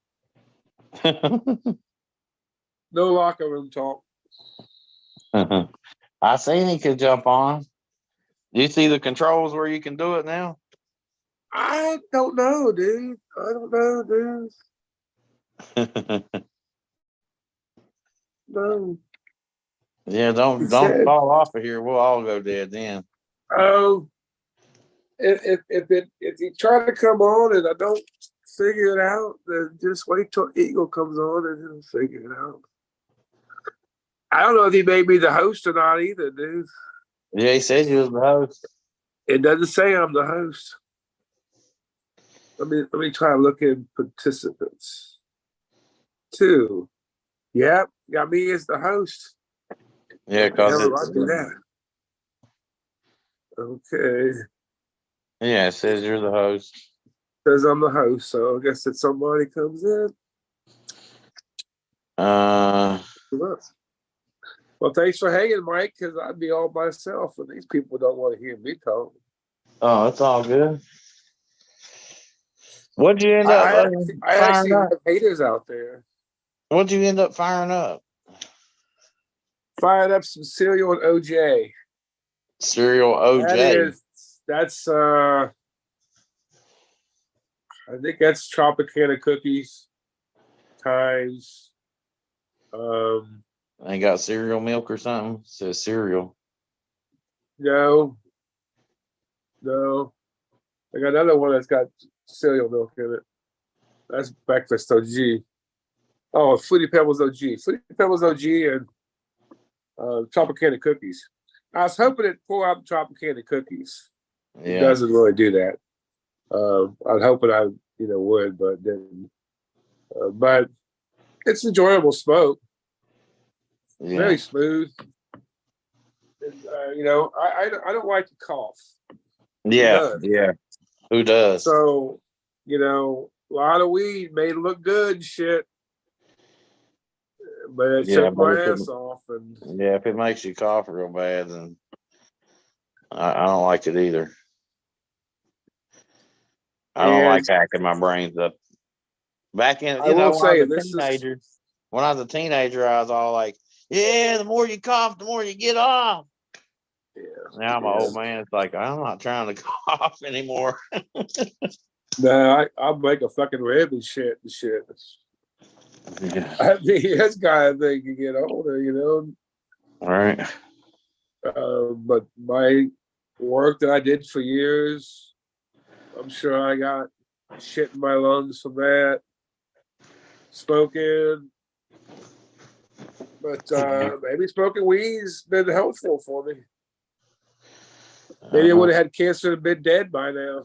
No locker room talk. I seen he could jump on. Do you see the controls where you can do it now? I don't know, dude. I don't know, dude. No. Yeah, don't fall off of here. We'll all go dead then. Oh, if you try to come on and I don't figure it out, then just wait till Eagle comes on and he'll figure it out. I don't know if he made me the host or not either, dude. Yeah, he said you was the host. It doesn't say I'm the host. Let me try to look in participants. 2. Yep, got me as the host. Yeah, because How do I do that? Okay. Yeah, it says you're the host. Says I'm the host, so I guess if somebody comes in. Well, thanks for hanging, Mike, because I'd be all by myself, and these people don't want to hear me talk. Oh, it's all good. What'd you end I up actually firing up? have haters out there. What'd you end up firing up? Fired up some cereal and OJ. Cereal OJ. That's I think that's Tropicana cookies times. Ain't got cereal milk or something? It says cereal. No. I got another one that's got cereal milk in it. That's breakfast OG. Oh, Fruity Pebbles OG. Fruity Pebbles OG and Tropicana cookies. I was hoping it'd pull out Tropicana cookies. Yeah. It doesn't really do that. I was hoping I would, but didn't. But it's enjoyable smoke. Yeah. Very smooth. And, I don't like to cough. Yeah. Yeah. Who does? So, a lot of weed made it look good and shit. But it took my ass off. And yeah, if it makes you cough real bad, then I don't like it either. I don't like hacking my brains up. Back in, when I was a teenager, I was all like, yeah, the more you cough, the more you get off. Yeah. Now I'm an old man. It's like, I'm not trying to cough anymore. No, I'll make a fucking rib and shit. Yeah. I mean, that's kind of thing you get older, All right. But my work that I did for years, I'm sure I got shit in my lungs from that. Smoking, But maybe smoking weed's been helpful for me. Maybe I would have had cancer and been dead by now.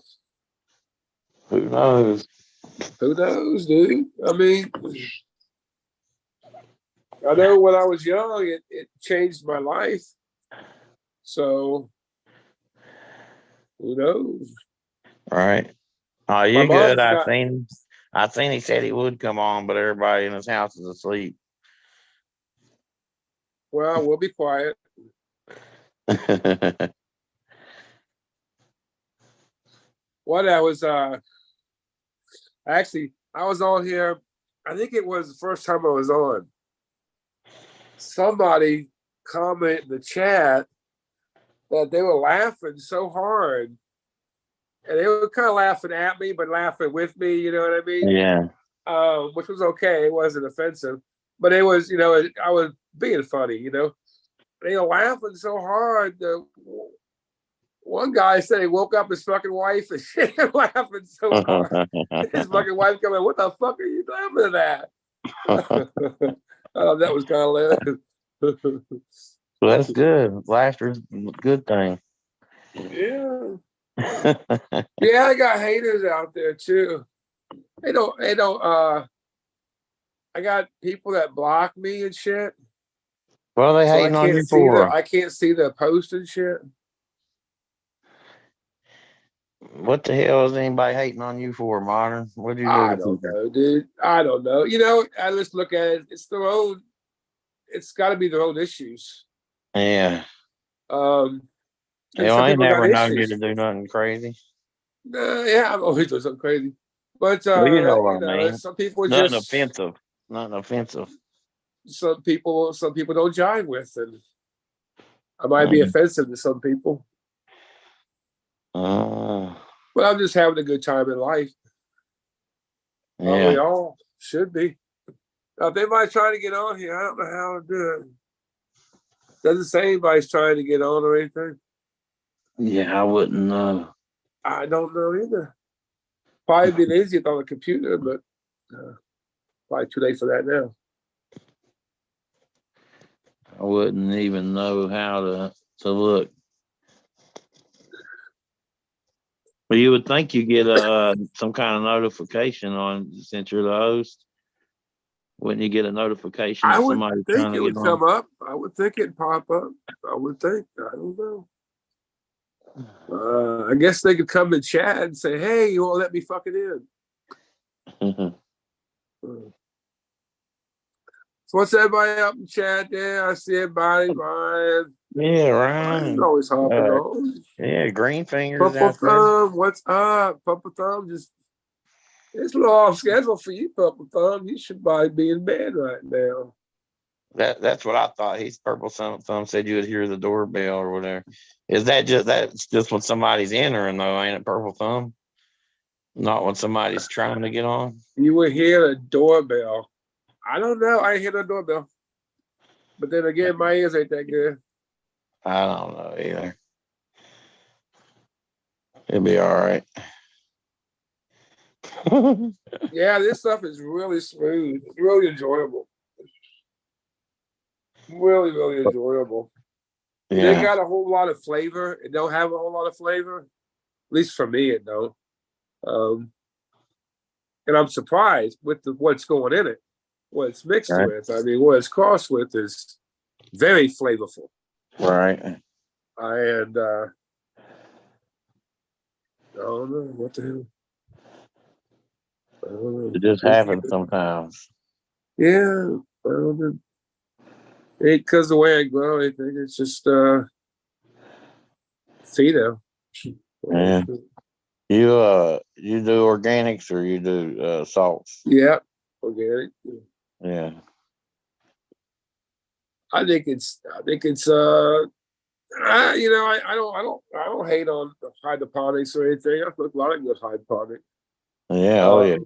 Who knows? Who knows, dude? I mean, I know when I was young, it changed my life. So who knows? Right. Oh, My you good? mom's got. I seen he said he would come on, but everybody in his house is asleep. Well, we'll be quiet. What I was actually I was on here. I think it was the first time I was on. Somebody commented in the chat that they were laughing so hard. And they were kind of laughing at me, but laughing with me, you know what I mean? Yeah. Which was okay. It wasn't offensive. But it was, I was being funny, They were laughing so hard. One guy said he woke up his fucking wife and shit laughing so hard. His fucking wife coming, what the fuck are you laughing at? That was kind of hilarious. Well, that's good. Laughter's a good thing. Yeah. Yeah, I got haters out there too. They don't I got people that block me and shit. What are they So hating on you for? I can't see the post and shit. What the hell is anybody hating on you for, Modern? What'd you do I to don't people? know, dude. I don't know. I just look at it. It's gotta be their own issues. Yeah. And Hell, some I ain't people got never known you issues. to do nothing crazy. Yeah, I've always done something crazy. But Well, you know what I mean. some people Nothing just offensive. Nothing offensive. some people don't jive with, and I might be offensive to some people. But I'm just having a good time in life. Yeah. We all should be. Now, if anybody's trying to get on here, I don't know how to do it. Doesn't say anybody's trying to get on or anything. Yeah, I wouldn't know. I don't know either. Probably be easier on the computer, but probably too late for that now. I wouldn't even know how to look. Well, you would think you get some kind of notification on since you're the host. Wouldn't you get a notification I if would somebody's think trying it to would get come on? up. I would think it'd pop up. I would think. I don't know. I guess they could come and chat and say, "Hey, you won't let me fucking in." So what's everybody up in chat there? I see everybody. Ryan. Yeah, Ryan's Ryan. always hopping on. Yeah, Green Fingers Purple out there. Thumb, what's up? Purple Thumb, it's a little off schedule for you, Purple Thumb. You should probably be in bed right now. That's what I thought. He's Purple Thumb said you would hear the doorbell or whatever. That's just when somebody's entering though, ain't it, Purple Thumb? Not when somebody's trying to get on. You would hear a doorbell. I don't know. I ain't hear no doorbell. But then again, my ears ain't that good. I don't know either. It'll be all right. Yeah, this stuff is really smooth. It's really enjoyable. Really, really enjoyable. Yeah. They got a whole lot of flavor. It don't have a whole lot of flavor. At least for me, it don't. And I'm surprised with what's going in it. What it's mixed Right. with. I mean, what it's crossed with is very flavorful. Right. And I don't know what the hell. I don't know. It just happens sometimes. Yeah, I don't know. It ain't because the way I grow anything. It's just Fido. Yeah. You do organics or you do salts? Yeah, organic. Yeah. I think it's I don't hate on hydroponics or anything. I look a lot of good hydroponic. Yeah, oh yeah.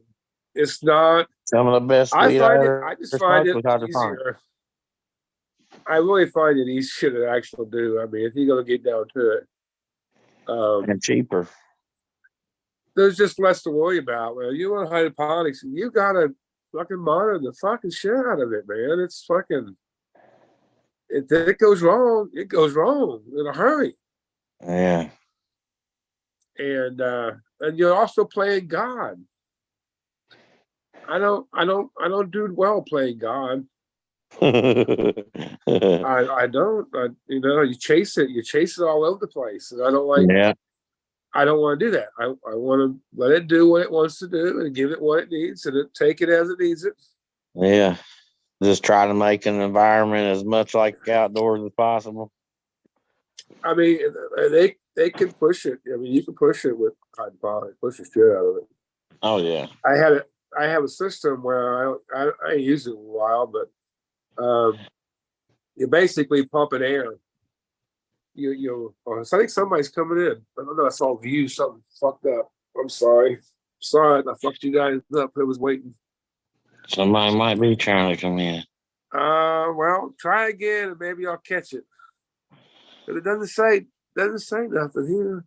It's not. Some of the best I weed find it. ever I just find it smoked was hydroponic. easier. I really find it easier to actually do. I mean, if you're gonna get down to it, And cheaper. there's just less to worry about. Well, you want hydroponics, you gotta fucking monitor the fucking shit out of it, man. It's fucking. if it goes wrong, it goes wrong in a hurry. Yeah. And you're also playing God. I don't do well playing God. I don't. You chase it all over the place, and I don't like. Yeah. I don't want to do that. I want to let it do what it wants to do and give it what it needs, and take it as it needs it. Yeah. Just try to make an environment as much like outdoors as possible. I mean, they can push it. I mean, you can push it with hydroponics, push the shit out of it. Oh yeah. I have a system where I use it a while, but you're basically pumping air. I think somebody's coming in. I don't know. I saw view something fucked up. I'm sorry. Sorry, I fucked you guys up. It was waiting. Somebody might be trying to come in. Well, try again and maybe I'll catch it. But it doesn't say nothing here.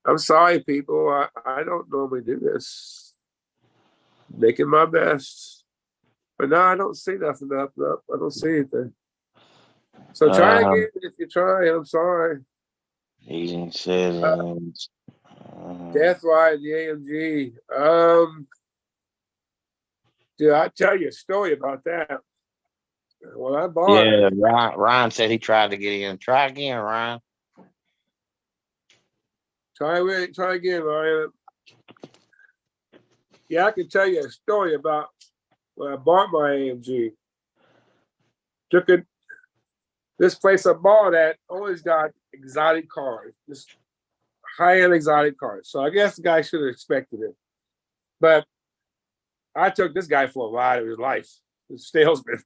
I'm sorry, people. I don't normally do this. Making my best. But no, I don't see nothing up. I don't see anything. So try again if you try. I'm sorry. Eating settings. Death Ride the AMG. Dude, I tell you a story about that. When I bought it. Ryan said he tried to get in. Try again, Ryan. Try again, Ryan. Yeah, I can tell you a story about when I bought my AMG. Took it. This place I bought at always got exotic cars, just high-end exotic cars. So I guess the guy should have expected it. But I took this guy for a ride of his life, his salesman.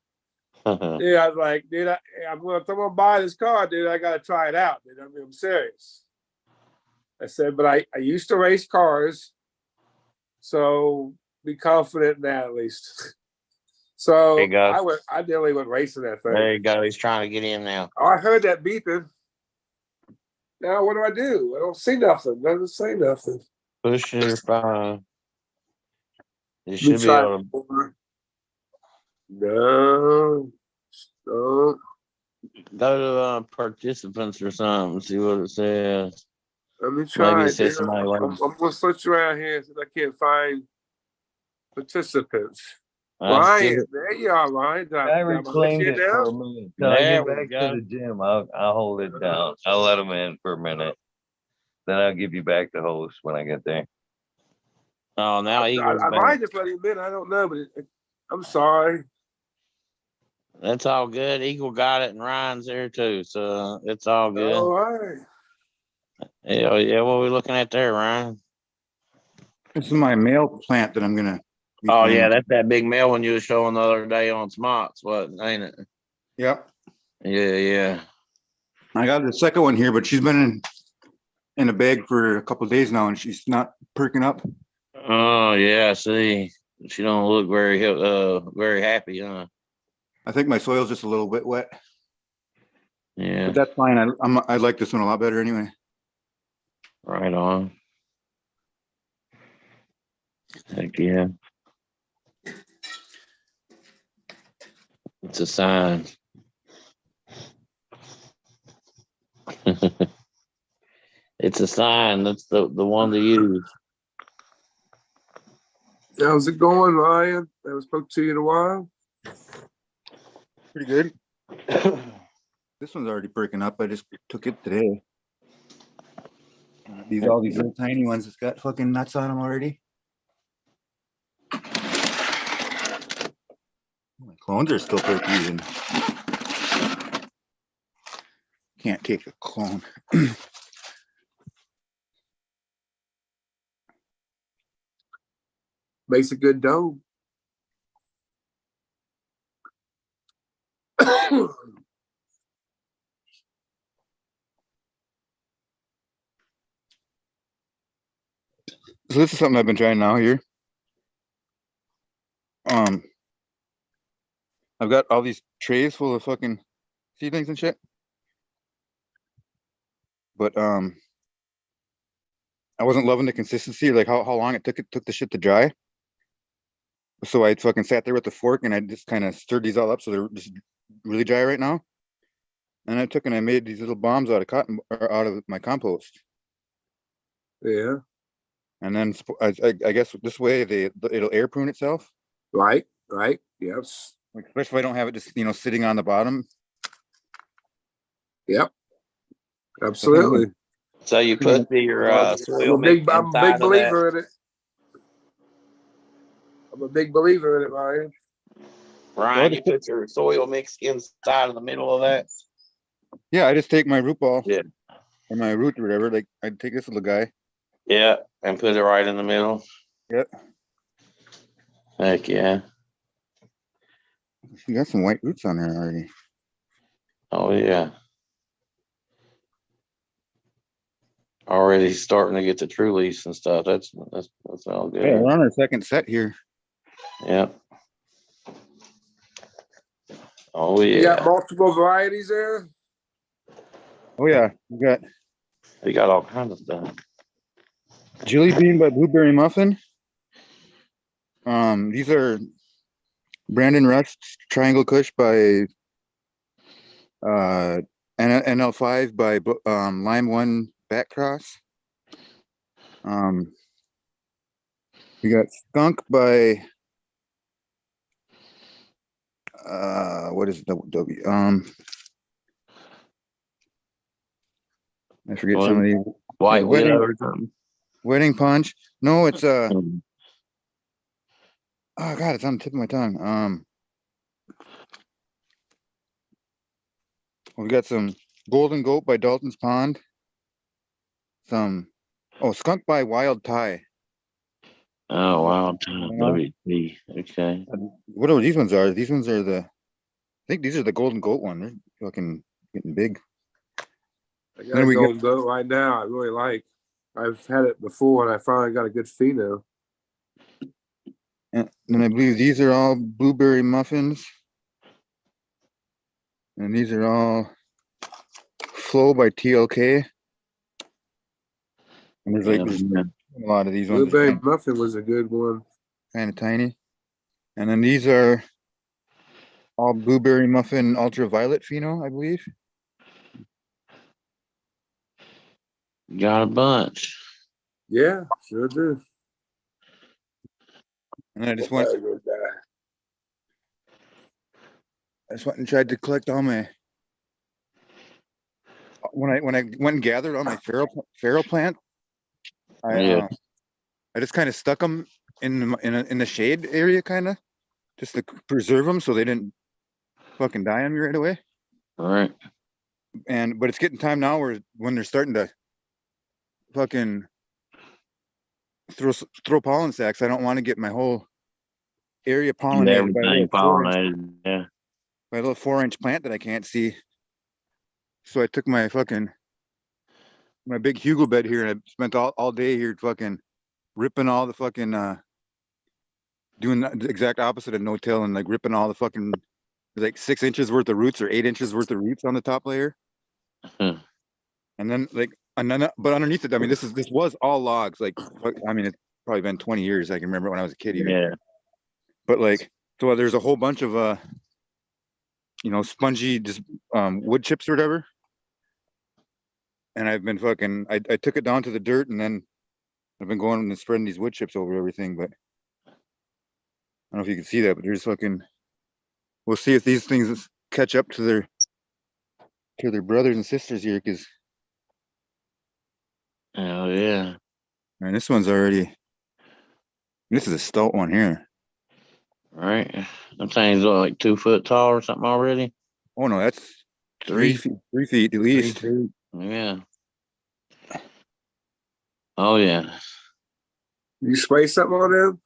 Dude, I was like, dude, I'm gonna buy this car, dude. I gotta try it out, dude. I mean, I'm serious. I said, but I used to race cars, so be confident in that at least. So I nearly went racing that thing. There you go. He's trying to get in now. Oh, I heard that beeping. Now what do? I don't see nothing. Doesn't say nothing. Push your phone. You Should should be able to No. go to participants or something. See what it says. Let me try. Maybe it says somebody like. I'm gonna search around here since I can't find participants. Ryan, there you are, Ryan. I reclaimed it for a minute. Till I get back to the gym, I'll hold it down. I'll let him in for a minute. Then I'll give you back the host when I get there. Oh, now Eagle's I back. might just let him in. I don't know, but I'm sorry. That's all good. Eagle got it, and Ryan's there too, so it's all good. All right. Yeah. What are we looking at there, Ryan? This is my male plant that I'm gonna. Oh yeah, that's that big male one you were showing the other day on Smots, ain't it? Yep. Yeah. I got the second one here, but she's been in a bag for a couple of days now, and she's not perking up. Oh yeah, see, she don't look very happy, huh? I think my soil's just a little bit wet. Yeah, but that's fine. I like this one a lot better anyway. Right on. Heck yeah. It's a sign. It's a sign. That's the one to use. How's it going, Ryan? I haven't spoke to you in a while. Pretty good. This one's already breaking up. I just took it today. All these little tiny ones that's got fucking nuts on them already. My clones are still pretty even. Can't take a clone. Makes a good dough. So this is something I've been trying now here. I've got all these trays full of fucking seedlings and shit. But I wasn't loving the consistency, like how long it took the shit to dry. So I fucking sat there with the fork and I just kind of stirred these all up so they're just really dry right now. And I took and I made these little bombs out of cotton or out of my compost. Yeah. And then I guess this way it'll air prune itself. Right. Yes. Like, especially if I don't have it just sitting on the bottom. Yep. Absolutely. So you put your soil mix I'm a big inside of that. believer in it. I'm a big believer in it, Ryan. Ryan, you put your soil mix inside of the middle of that. Yeah, I just take my root ball. Yeah. Or my root or whatever. Like I'd take this little guy. Yeah, and put it right in the middle. Yep. Heck yeah. You got some white roots on there already. Oh yeah. Already starting to get the true leaves and stuff. That's all good. Yeah, we're on our second set here. Yeah. Oh yeah. You got multiple varieties there? Oh yeah, we got all kinds of stuff. Jelly Bean by Blueberry Muffin. These are Brandon Rust's Triangle Kush by NL5 by Lime One Backcross. We got Skunk by what is W? I forget some of these. White wedding, or something. Wedding Punch. No, it's Mhm. oh god, it's on the tip of my tongue. We got some Golden Goat by Dalton's Pond. Some Skunk by Wild Tie. Oh wow. WP. Okay. Whatever these ones are. These ones are I think these are the Golden Goat one. They're fucking getting big. I got a golden goat right now. I really like. I've had it before, and I finally got a good pheno. And then I believe these are all blueberry muffins. And these are all Flow by TLK. And there's a lot of these ones. Blueberry muffin was a good one. Kind of tiny. And then these are all blueberry muffin ultraviolet pheno, I believe. Got a bunch. Yeah, sure do. And I just went and tried to collect all my when I went and gathered all my feral plant. I just kind of stuck them in the shade area, kind of just to preserve them so they didn't fucking die on me right away. All right. But it's getting time now when they're starting to fucking throw pollen sacks. I don't want to get my whole area pollinated by a little 4-inch plant that I can't see. So I took my big Hugo bed here and I spent all day here fucking ripping all the fucking doing the exact opposite of no-till and like ripping all the fucking like 6 inches worth of roots or 8 inches worth of roots on the top layer. And then but underneath it, I mean, this was all logs. Like, I mean, it's probably been 20 years. I can remember when I was a kid even. Yeah. But like, so there's a whole bunch of spongy just wood chips or whatever. And I've been I took it down to the dirt and then I've been going and spreading these wood chips over everything. But I don't know if you can see that, but there's we'll see if these things catch up to their brothers and sisters here, because Oh yeah. man, this one's already. This is a stout one here. All right. Them things look like 2 foot tall or something already. Oh no, that's 3 feet, 3 feet at least. 3 feet. Yeah. Oh yeah. You spray something on them?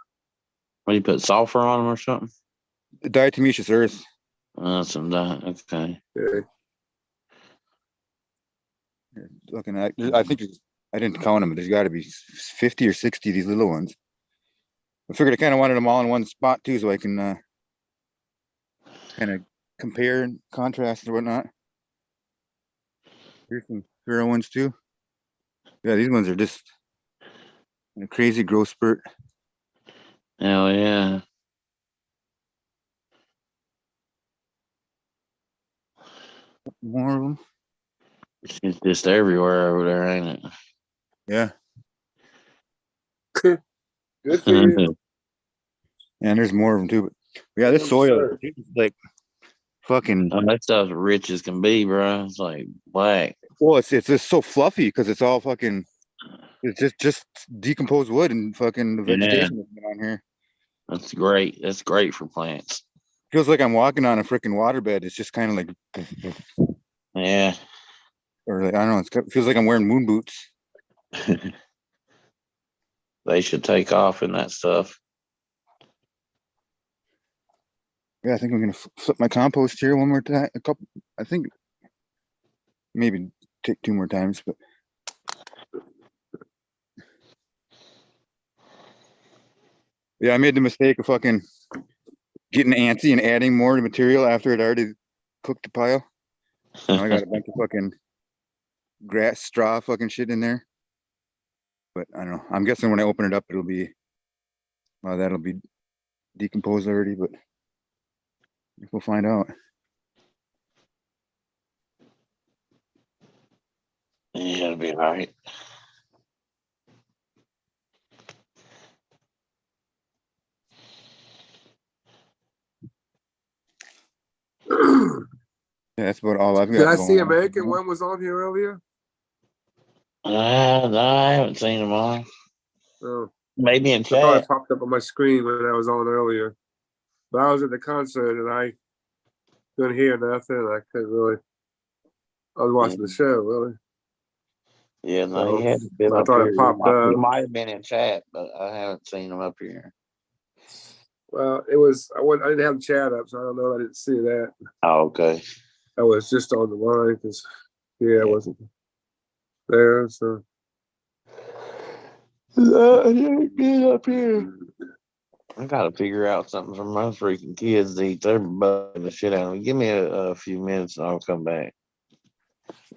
What, you put sulfur on them or something? Diatomaceous earth. Some that. Okay. Okay. Looking at, I think I didn't count them, but there's got to be 50 or 60 of these little ones. I figured I kind of wanted them all in one spot too, so I can kind of compare and contrast or whatnot. Here's some feral ones too. Yeah, these ones are just a crazy growth spurt. Hell yeah. More of them. It's just everywhere over there, ain't Yeah. Good for you. it? And there's more of them too. But yeah, this I'm soil sure. is like fucking. Oh, that stuff's rich as can be, bro. It's like black. Well, it's just so fluffy because it's all fucking. It's just decomposed wood and fucking the Yeah, vegetation that's been on here. that's great. That's great for plants. Feels like I'm walking on a freaking waterbed. It's just kind of like, Yeah. or like, I don't know. It feels like I'm wearing moon boots. They should take off in that stuff. Yeah, I think I'm gonna flip my compost here one more time. I think maybe take 2 more times, but yeah, I made the mistake of fucking getting antsy and adding more material after it already cooked the pile. Now I got a bunch of fucking grass straw fucking shit in there. But I don't know. I'm guessing when I open it up, it'll be that'll be decomposed already. But we'll find out. Yeah, it'll be all right. Yeah, that's about all I've Did got I going see on. American One was on here earlier? I haven't seen them all. Oh, Maybe in I thought chat. it popped up on my screen when I was on earlier. But I was at the concert and I couldn't hear nothing. I couldn't really. I was watching the show, really. Yeah, no, So he hasn't been I up thought here. it popped He up. might have been in chat, but I haven't seen him up here. Well, it was. I didn't have the chat up, so I don't know. I didn't see that. Oh, okay. I was just on the line because, I wasn't there. So Get up here. I gotta figure out something for my freaking kids to eat. They're bugging the shit out of me. Give me a few minutes and I'll come back.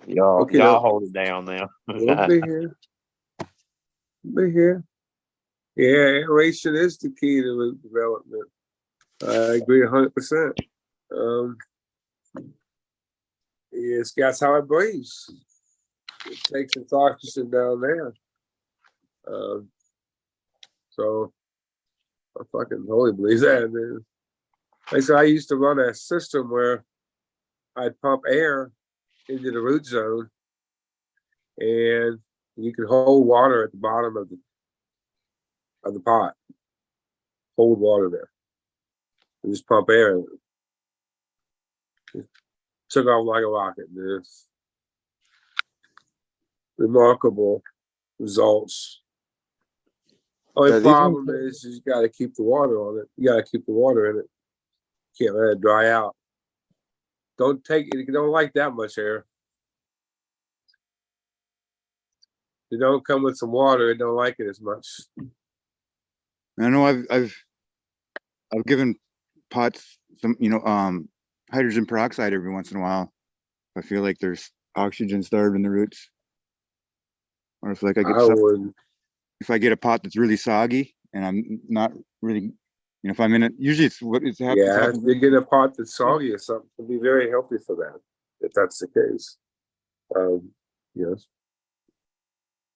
Y'all okay, though. hold it down now. We'll be here. Be here. Yeah, aeration is the key to development. I agree 100%. Yes, that's how it breathes. It takes its oxygen down there. So I fucking totally believe that, man. Like I said, I used to run a system where I'd pump air into the root zone, and you could hold water at the bottom of the pot. Hold water there. And just pump air in it. Took off like a rocket, man. Remarkable results. Only problem is you got to keep the water on it. You got to keep the water in it. Can't let it dry out. Don't take it. You don't like that much air. You don't come with some water. It don't like it as much. I know I've given pots some hydrogen peroxide every once in a while. I feel like there's oxygen starved in the roots. Or if like if I get a pot that's really soggy and I'm not really, if I'm in it, usually it's what it's happening. Yeah, if you get a pot that's soggy or something, it'll be very healthy for that, if that's the case. Yes.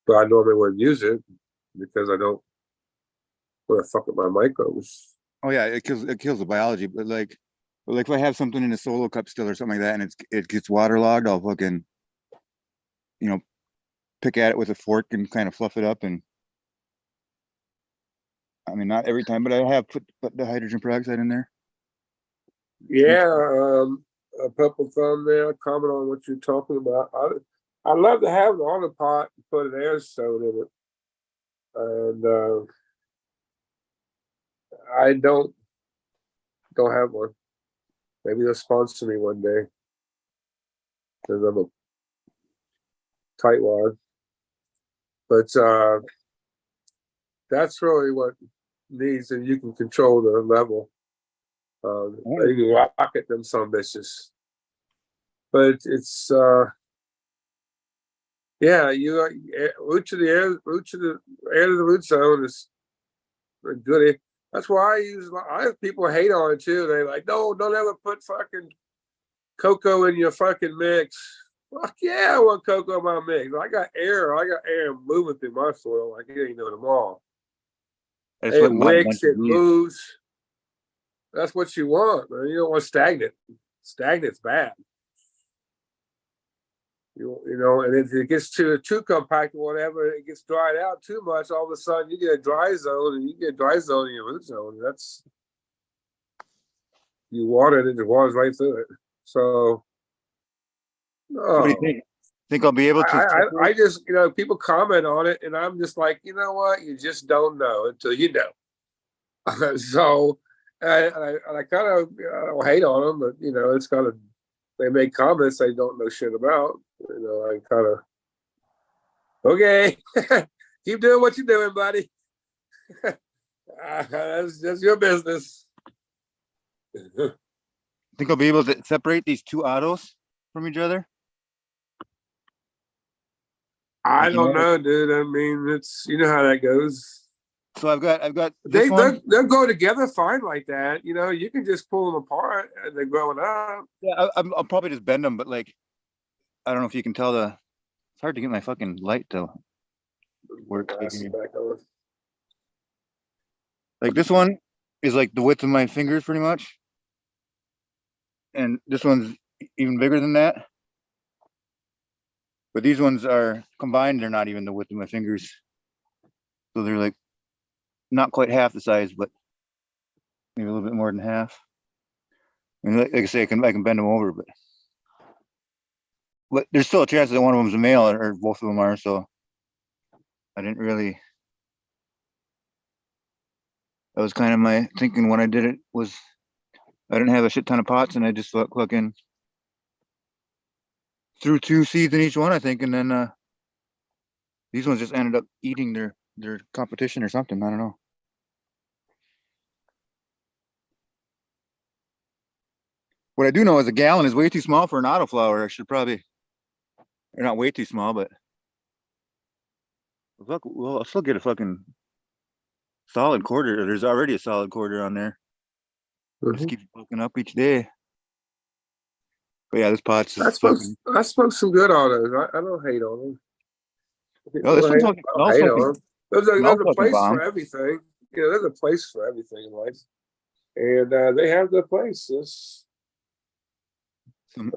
But I normally wouldn't use it because I don't want to fuck with my microbes. Oh yeah, it kills the biology. But like if I have something in a solo cup still or something like that, and it gets waterlogged, I'll fucking, pick at it with a fork and kind of fluff it up. And I mean, not every time, but I have put the hydrogen peroxide in there. Yeah, a purple thumbnail. Comment on what you're talking about. I love to have it on the pot and put an air stone in it, and I don't have one. Maybe they'll sponsor me one day because I'm a tightwad. But that's really what needs, and you can control the level. You can rocket them some bitches. But it's root to the air to the root zone is good. That's why I have people hate on it too. They're like, no, don't ever put fucking cocoa in your fucking mix. Fuck yeah, I want cocoa in my mix. I got air moving through my soil like it ain't no tomorrow. I just It went and bought a bunch wicks, of it these. moves. That's what you want, man. You don't want stagnant. Stagnant's bad. You know, and if it gets too compact or whatever, it gets dried out too much. All of a sudden, you get a dry zone, and you get a dry zone in your root zone. That's you water it, and it waters right through it. So, What do you think? Think I'll be able to? I just, you know, people comment on it, and I'm just like, you know what? You just don't know until you know. So, I kind of I don't hate on them, but you know, it's kind of they make comments they don't know shit about. You know, I kind of okay, keep doing what you're doing, buddy. That's your business. Think I'll be able to separate these two autos from each other? I don't know, dude. I mean, it's you know how that goes. So I've got this one. They'll go together fine like that. You know, you can just pull them apart and they're growing up. Yeah, I'll probably just bend them, but like, I don't know if you can tell it's hard to get my fucking light to work. Like this one is like the width of my fingers pretty much. And this one's even bigger than that. But these ones are combined, they're not even the width of my fingers. So they're like not quite half the size, but maybe a little bit more than half. I mean, like I say, I can bend them over, but there's still a chance that one of them's a male or both of them are. So I didn't really. That was kind of my thinking when I did it. Was I didn't have a shit ton of pots, and I just fucking threw 2 seeds in each one, I think, and then these ones just ended up eating their competition or something. I don't know. What I do know is a gallon is way too small for an autoflower. I should probably, or not way too small, but look, well, I'll still get a fucking solid quarter. There's already a solid quarter on there. Just keep fucking up each day. But yeah, this pot's just I spoke some good on those. I don't hate on them. Oh, this one's fucking smells hate fucking. on them. There's a place bomb. for everything. You know, there's a place for everything in life, and they have their places. Some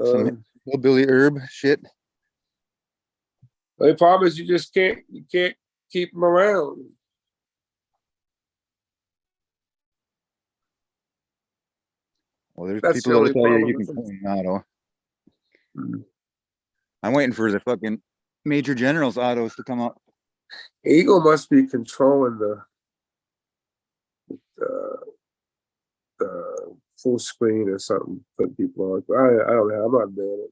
hillbilly herb shit. The problem is you can't keep them around. Well, there's That's people the that'll only tell you you problem can with clean auto. I'm waiting for the fucking Major General's autos to come out. Eagle must be controlling the full screen or something. Put people on. I don't know. I'm not doing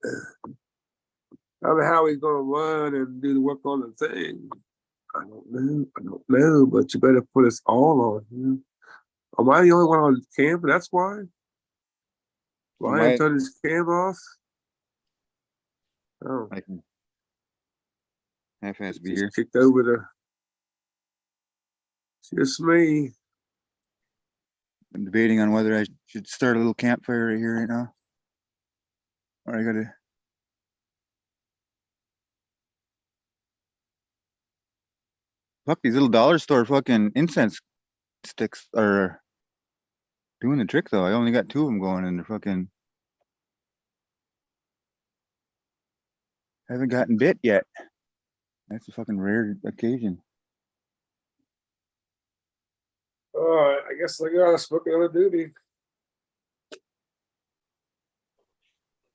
it. I don't know how he's going to run and do the work on the thing. I don't know. But you better put us all on. You know? Am I the only one on cam? That's why. Ryan turned his cam off. Oh, I can half-ass be here. Kicked over the. Just me. I'm debating on whether I should start a little campfire right here right now. Or I gotta. Fuck, these little dollar store fucking incense sticks are doing the trick though. I only got 2 of them going and they're fucking. Haven't gotten bit yet. That's a fucking rare occasion. All right, I guess I got us booking on duty.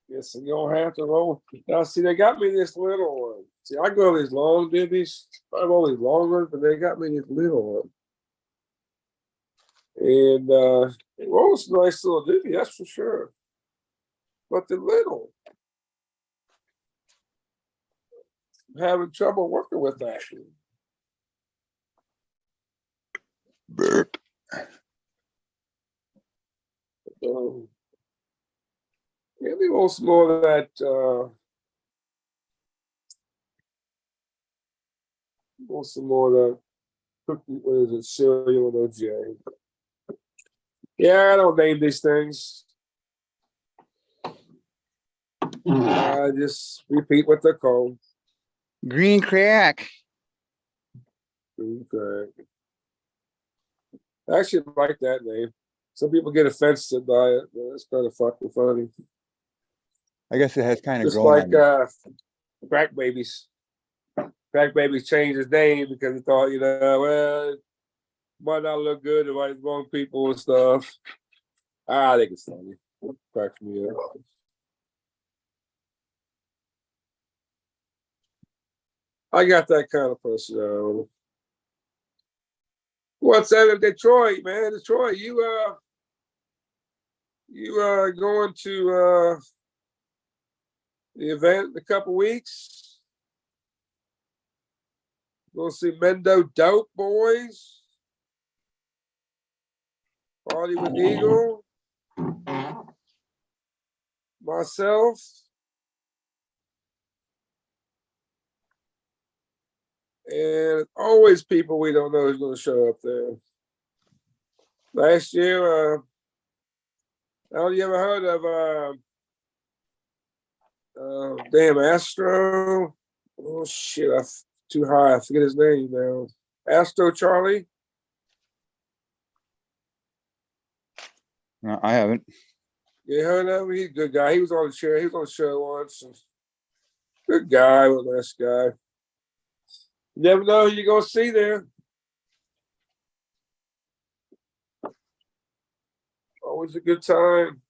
Yes, you don't have to roll. Now, see, they got me this little one. See, I go these long divvies. I'm only long ones, but they got me this little one. And it rolls a nice little divvy, that's for sure. But the little, I'm having trouble working with that. Burp. Maybe also more of that. Also more of that cookie. What is it? Cereal with OJ. Yeah, I don't name these things. Just repeat what they're called. Green crack. Okay. I actually like that name. Some people get offended by it, but it's kind of fucking funny. I guess it has kind of Just grown like on me. Crack Babies. Crack Babies changed his name because he thought, well, it might not look good, it might wrong people and stuff. I think it's funny. It cracks me up. I got that kind of personality. What's that in Detroit, man? Detroit, you going to the event in a couple weeks? Gonna see Mendo Dope Boys? Party with Eagle? Myself? And always people we don't know who's going to show up there. Last year, have you ever heard of damn Astro? Oh shit, I'm too high. I forget his name now. Astro Charlie? No, I haven't. You heard of him? He's a good guy. He was on the show. He was on the show once. Good guy, was a nice guy. You never know who you're gonna see there. Always a good time.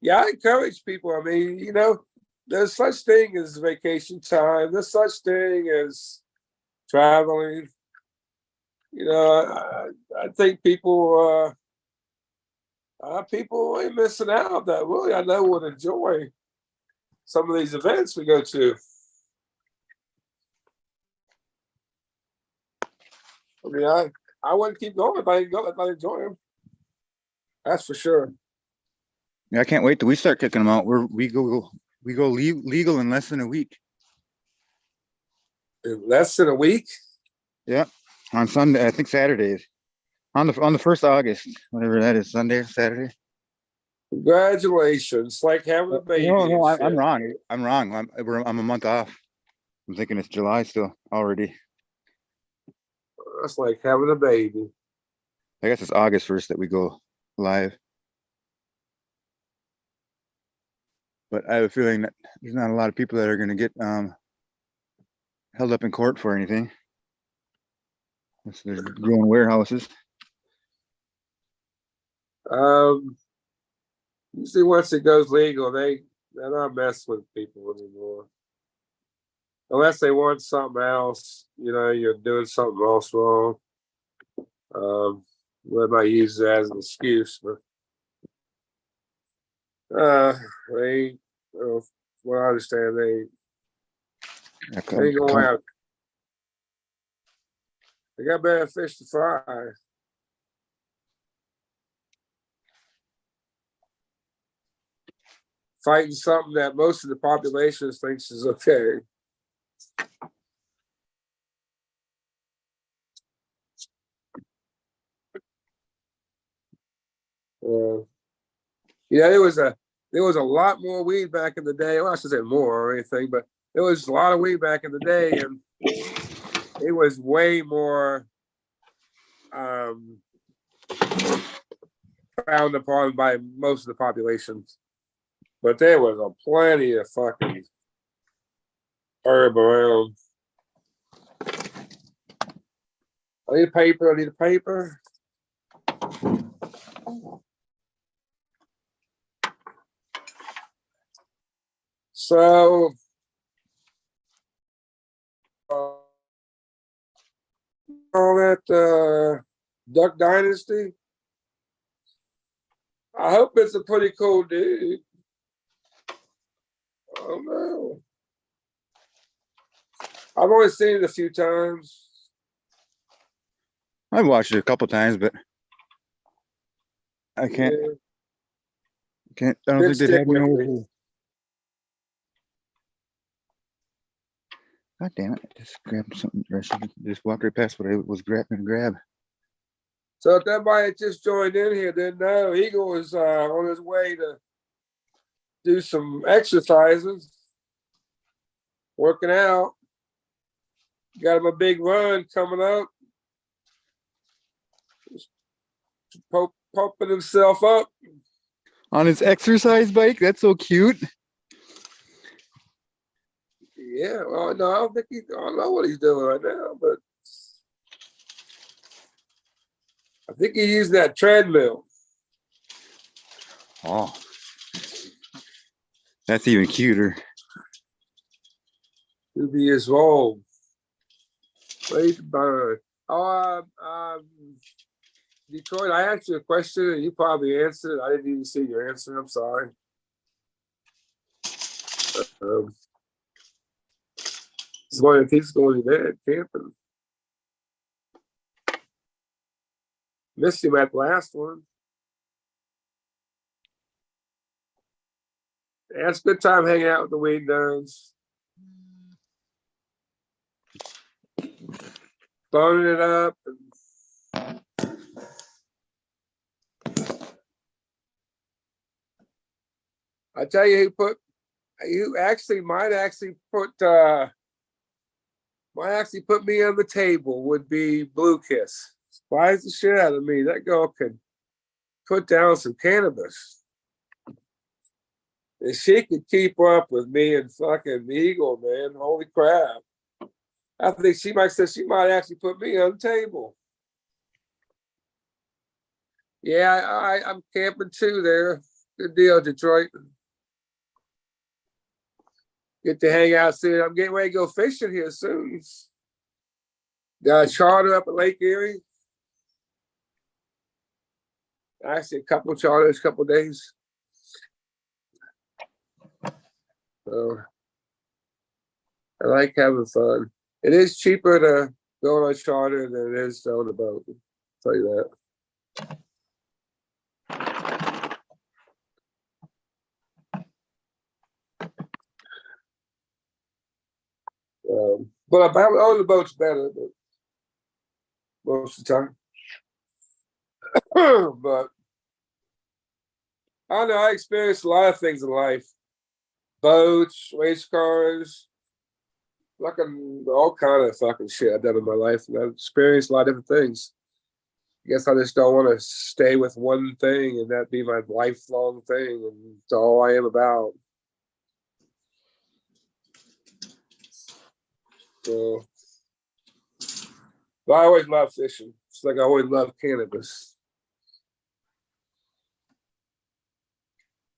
Yeah, I encourage people. I mean, there's such thing as vacation time. There's such thing as traveling. I think people ain't missing out that really I know would enjoy some of these events we go to. I mean, I wouldn't keep going if I didn't go, if I enjoy them. That's for sure. Yeah, I can't wait till we start kicking them out. We go legal in less than a week. In less than a week? Yeah, on Sunday. I think Saturdays. On the 1st of August, whatever that is, Sunday or Saturday. Congratulations! It's like having a baby. No, I'm wrong. I'm wrong. I'm a month off. I'm thinking it's July still already. That's like having a baby. I guess it's August 1st that we go live. But I have a feeling that there's not a lot of people that are going to get held up in court for anything. Unless they're growing warehouses. Usually once it goes legal, they're not messing with people anymore. Unless they want something else, you're doing something else wrong. They might use that as an excuse, but they, from what I understand, they go out. They got better fish to fry. Fighting something that most of the population thinks is okay. There was a lot more weed back in the day. Well, I should say more or anything, but there was a lot of weed back in the day, and it was way more frowned upon by most of the population. But there was a plenty of fucking herb around. I need a paper. So, all that Duck Dynasty. I hope it's a pretty cool dude. I don't know. I've only seen it a few times. I've watched it a couple times, but I can't. I don't think they'd have me over. God damn it! I just grabbed something. I should just walk right past what I was going to grab. So if everybody that just joined in here didn't know, Eagle was on his way to do some exercises, working out. Got him a big run coming up. Pumping himself up. On his exercise bike? That's so cute. Yeah, well, no, I don't know what he's doing right now, but I think he's using that treadmill. Oh, that's even cuter. 2 years old. Wait, Detroit, I asked you a question and you probably answered it. I didn't even see your answer. I'm sorry. He's going there camping. Missed him at the last one. Yeah, it's a good time hanging out with the Weed Nerds. Burning it up. I tell you, you might actually put me on the table would be Blue Kiss. Surprised the shit out of me. That girl could put down some cannabis. If she could keep up with me and fucking Eagle, man, holy crap. I think she might actually put me on the table. Yeah, I'm camping too there. Good deal, Detroit. Get to hang out soon. I'm getting ready to go fishing here soon. Got a charter up at Lake Erie. Actually, a couple of charters, a couple of days. So I like having fun. It is cheaper to go on a charter than it is on a boat. I'll tell you that. But on the boat's better, but most of the time. But I don't know. I experienced a lot of things in life: boats, race cars, fucking all kind of fucking shit I've done in my life, and I've experienced a lot of different things. I guess I just don't want to stay with one thing and that be my lifelong thing, and it's all I am about. So, but I always loved fishing. It's like I always loved cannabis.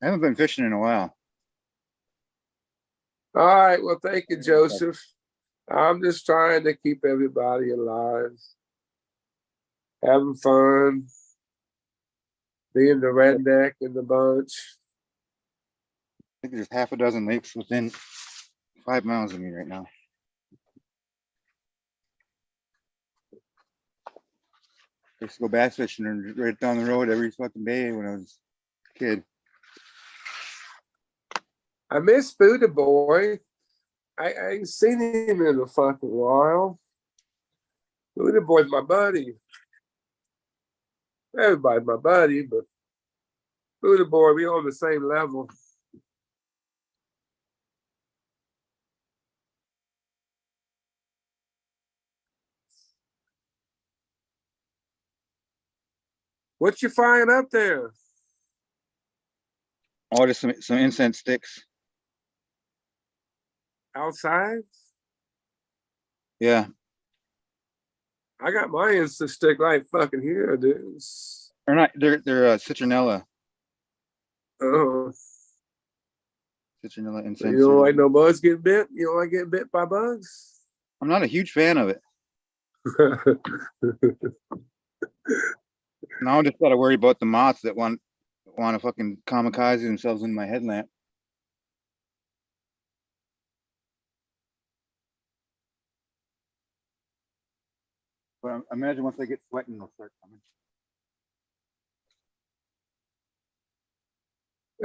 I haven't been fishing in a while. All right. Well, thank you, Joseph. I'm just trying to keep everybody alive, having fun, being the redneck in the bunch. I think there's half a dozen lakes within 5 miles of me right now. I used to go bass fishing right down the road every fucking day when I was a kid. I miss Buddha Boy. I ain't seen him in a fucking while. Buddha Boy's my buddy. Everybody's my buddy, but Buddha Boy, we on the same level. What you find up there? Oh, just some incense sticks. Outside? Yeah. I got my incense stick right fucking here, dude. Or not, they're citronella. Oh. Citronella incense. You don't like no bugs getting bit? You don't like getting bit by bugs? I'm not a huge fan of it. Now I just gotta worry about the moths that want to fucking kamikaze themselves in my headlamp. But I imagine once they get sweating, they'll start coming.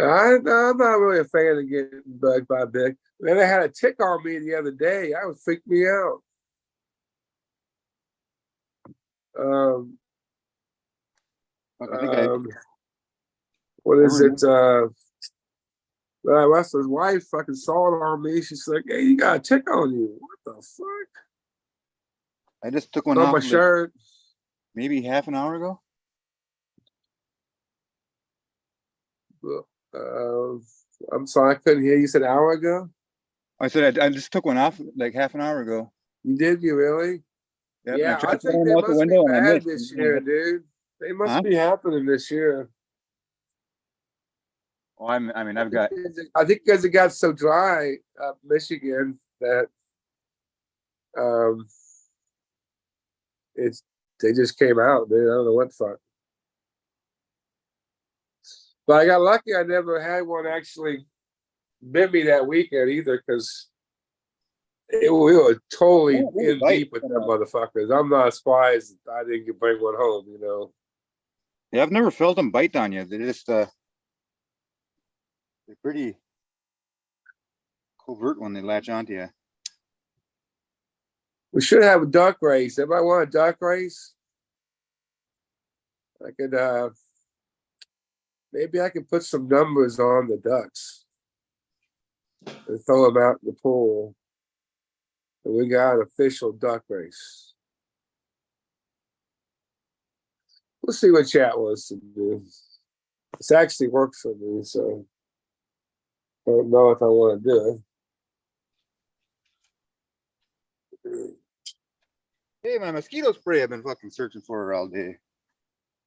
I'm not really a fan of getting bugged by a big. Then I had a tick on me the other day. That would freak me out. I think What is it? But Russell's wife fucking saw it on me. She's like, "Hey, you got a tick on you. What the fuck?" I just took one On off my like shirt. maybe half an hour ago. I'm sorry, I couldn't hear you. Said an hour ago. I said I just took one off like half an hour ago. You did, you really? Yep, and I Yeah, I tried think throwing they them out the must be window and I bad missed. this year, dude. They must Huh? be happening this year. Oh, I mean, I've got. I think because it got so dry up Michigan that um, it's they just came out. Dude. I don't know what the fuck. But I got lucky. I never had one actually bit me that weekend either, because we were totally Yeah, they in bite. deep with them motherfuckers. I'm not surprised I didn't get bring one home. You know. Yeah, I've never felt them bite on you. They're just they're pretty covert when they latch onto you. We should have a duck race. Everybody want a duck race? I could maybe I could put some numbers on the ducks and throw them out in the pool. And we got an official duck race. We'll see what chat wants to do. This actually works for me, so I don't know if I want to do it. Hey, my mosquito spray I've been fucking searching for all day.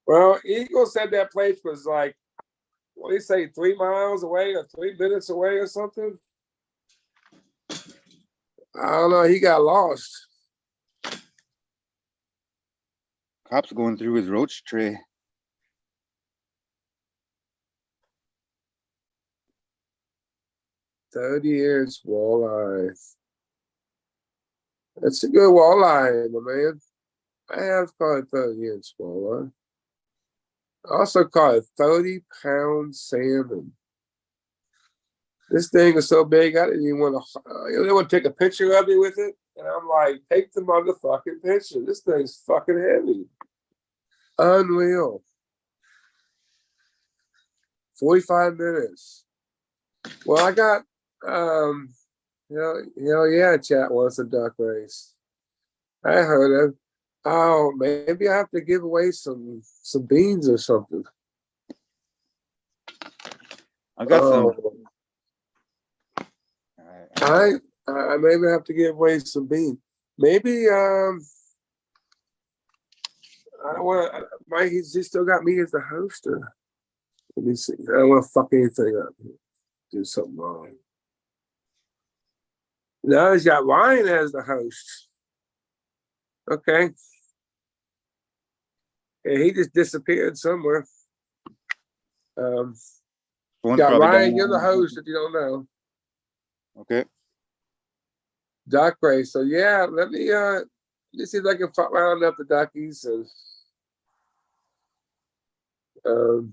Well, Eagle said that place was like, what do you say, 3 miles away or 3 minutes away or something? I don't know. He got lost. Cops going through his roach tray. $30 walleye. That's a good walleye, my man. I have caught a 30 walleye. I also caught a 30-pound salmon. This thing is so big, I didn't even want to. They want to take a picture of me with it, and I'm like, take the motherfucking picture. This thing's fucking heavy. Unreal. 45 minutes. Well, I got hell yeah, chat wants a duck race. I heard it. Oh, maybe I have to give away some beans or something. I've got some. I maybe have to give away some beans. Maybe I don't want to. Mike, he's still got me as the hoster. Let me see. I don't want to fuck anything up. Do something wrong. Now he's got Ryan as the host. Okay. And he just disappeared somewhere. Got Ryan, you're the host if you don't know. Okay. Duck race. So yeah, let me see if I can round up the duckies and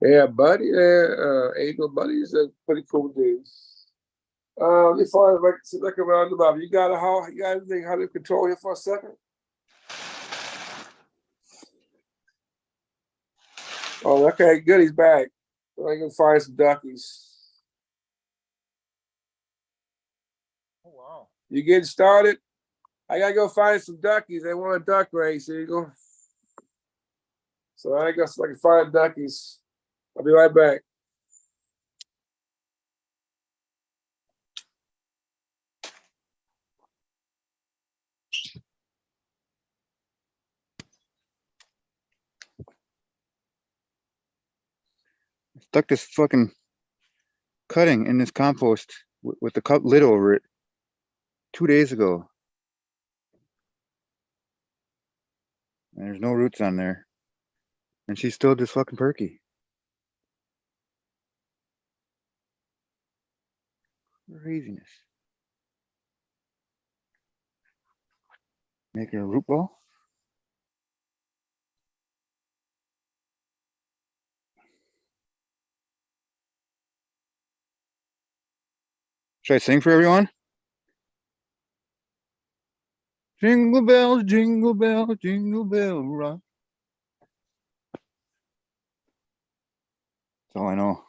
yeah, Buddy there, Eagle Buddy's a pretty cool dude. Before I see if I can round them up, you got anything how to control here for a second? Oh, okay, good, he's back. I can find some duckies. Oh, wow. You getting started? I gotta go find some duckies. They want a duck race, Eagle. So I guess I can find duckies. I'll be right back. Stuck this fucking cutting in this compost with the cup lid over it 2 days ago. And there's no roots on there. And she's still just fucking perky. Craziness. Make her a root ball? Should I sing for everyone? Jingle bells, jingle bells, jingle bell rock. That's all I know.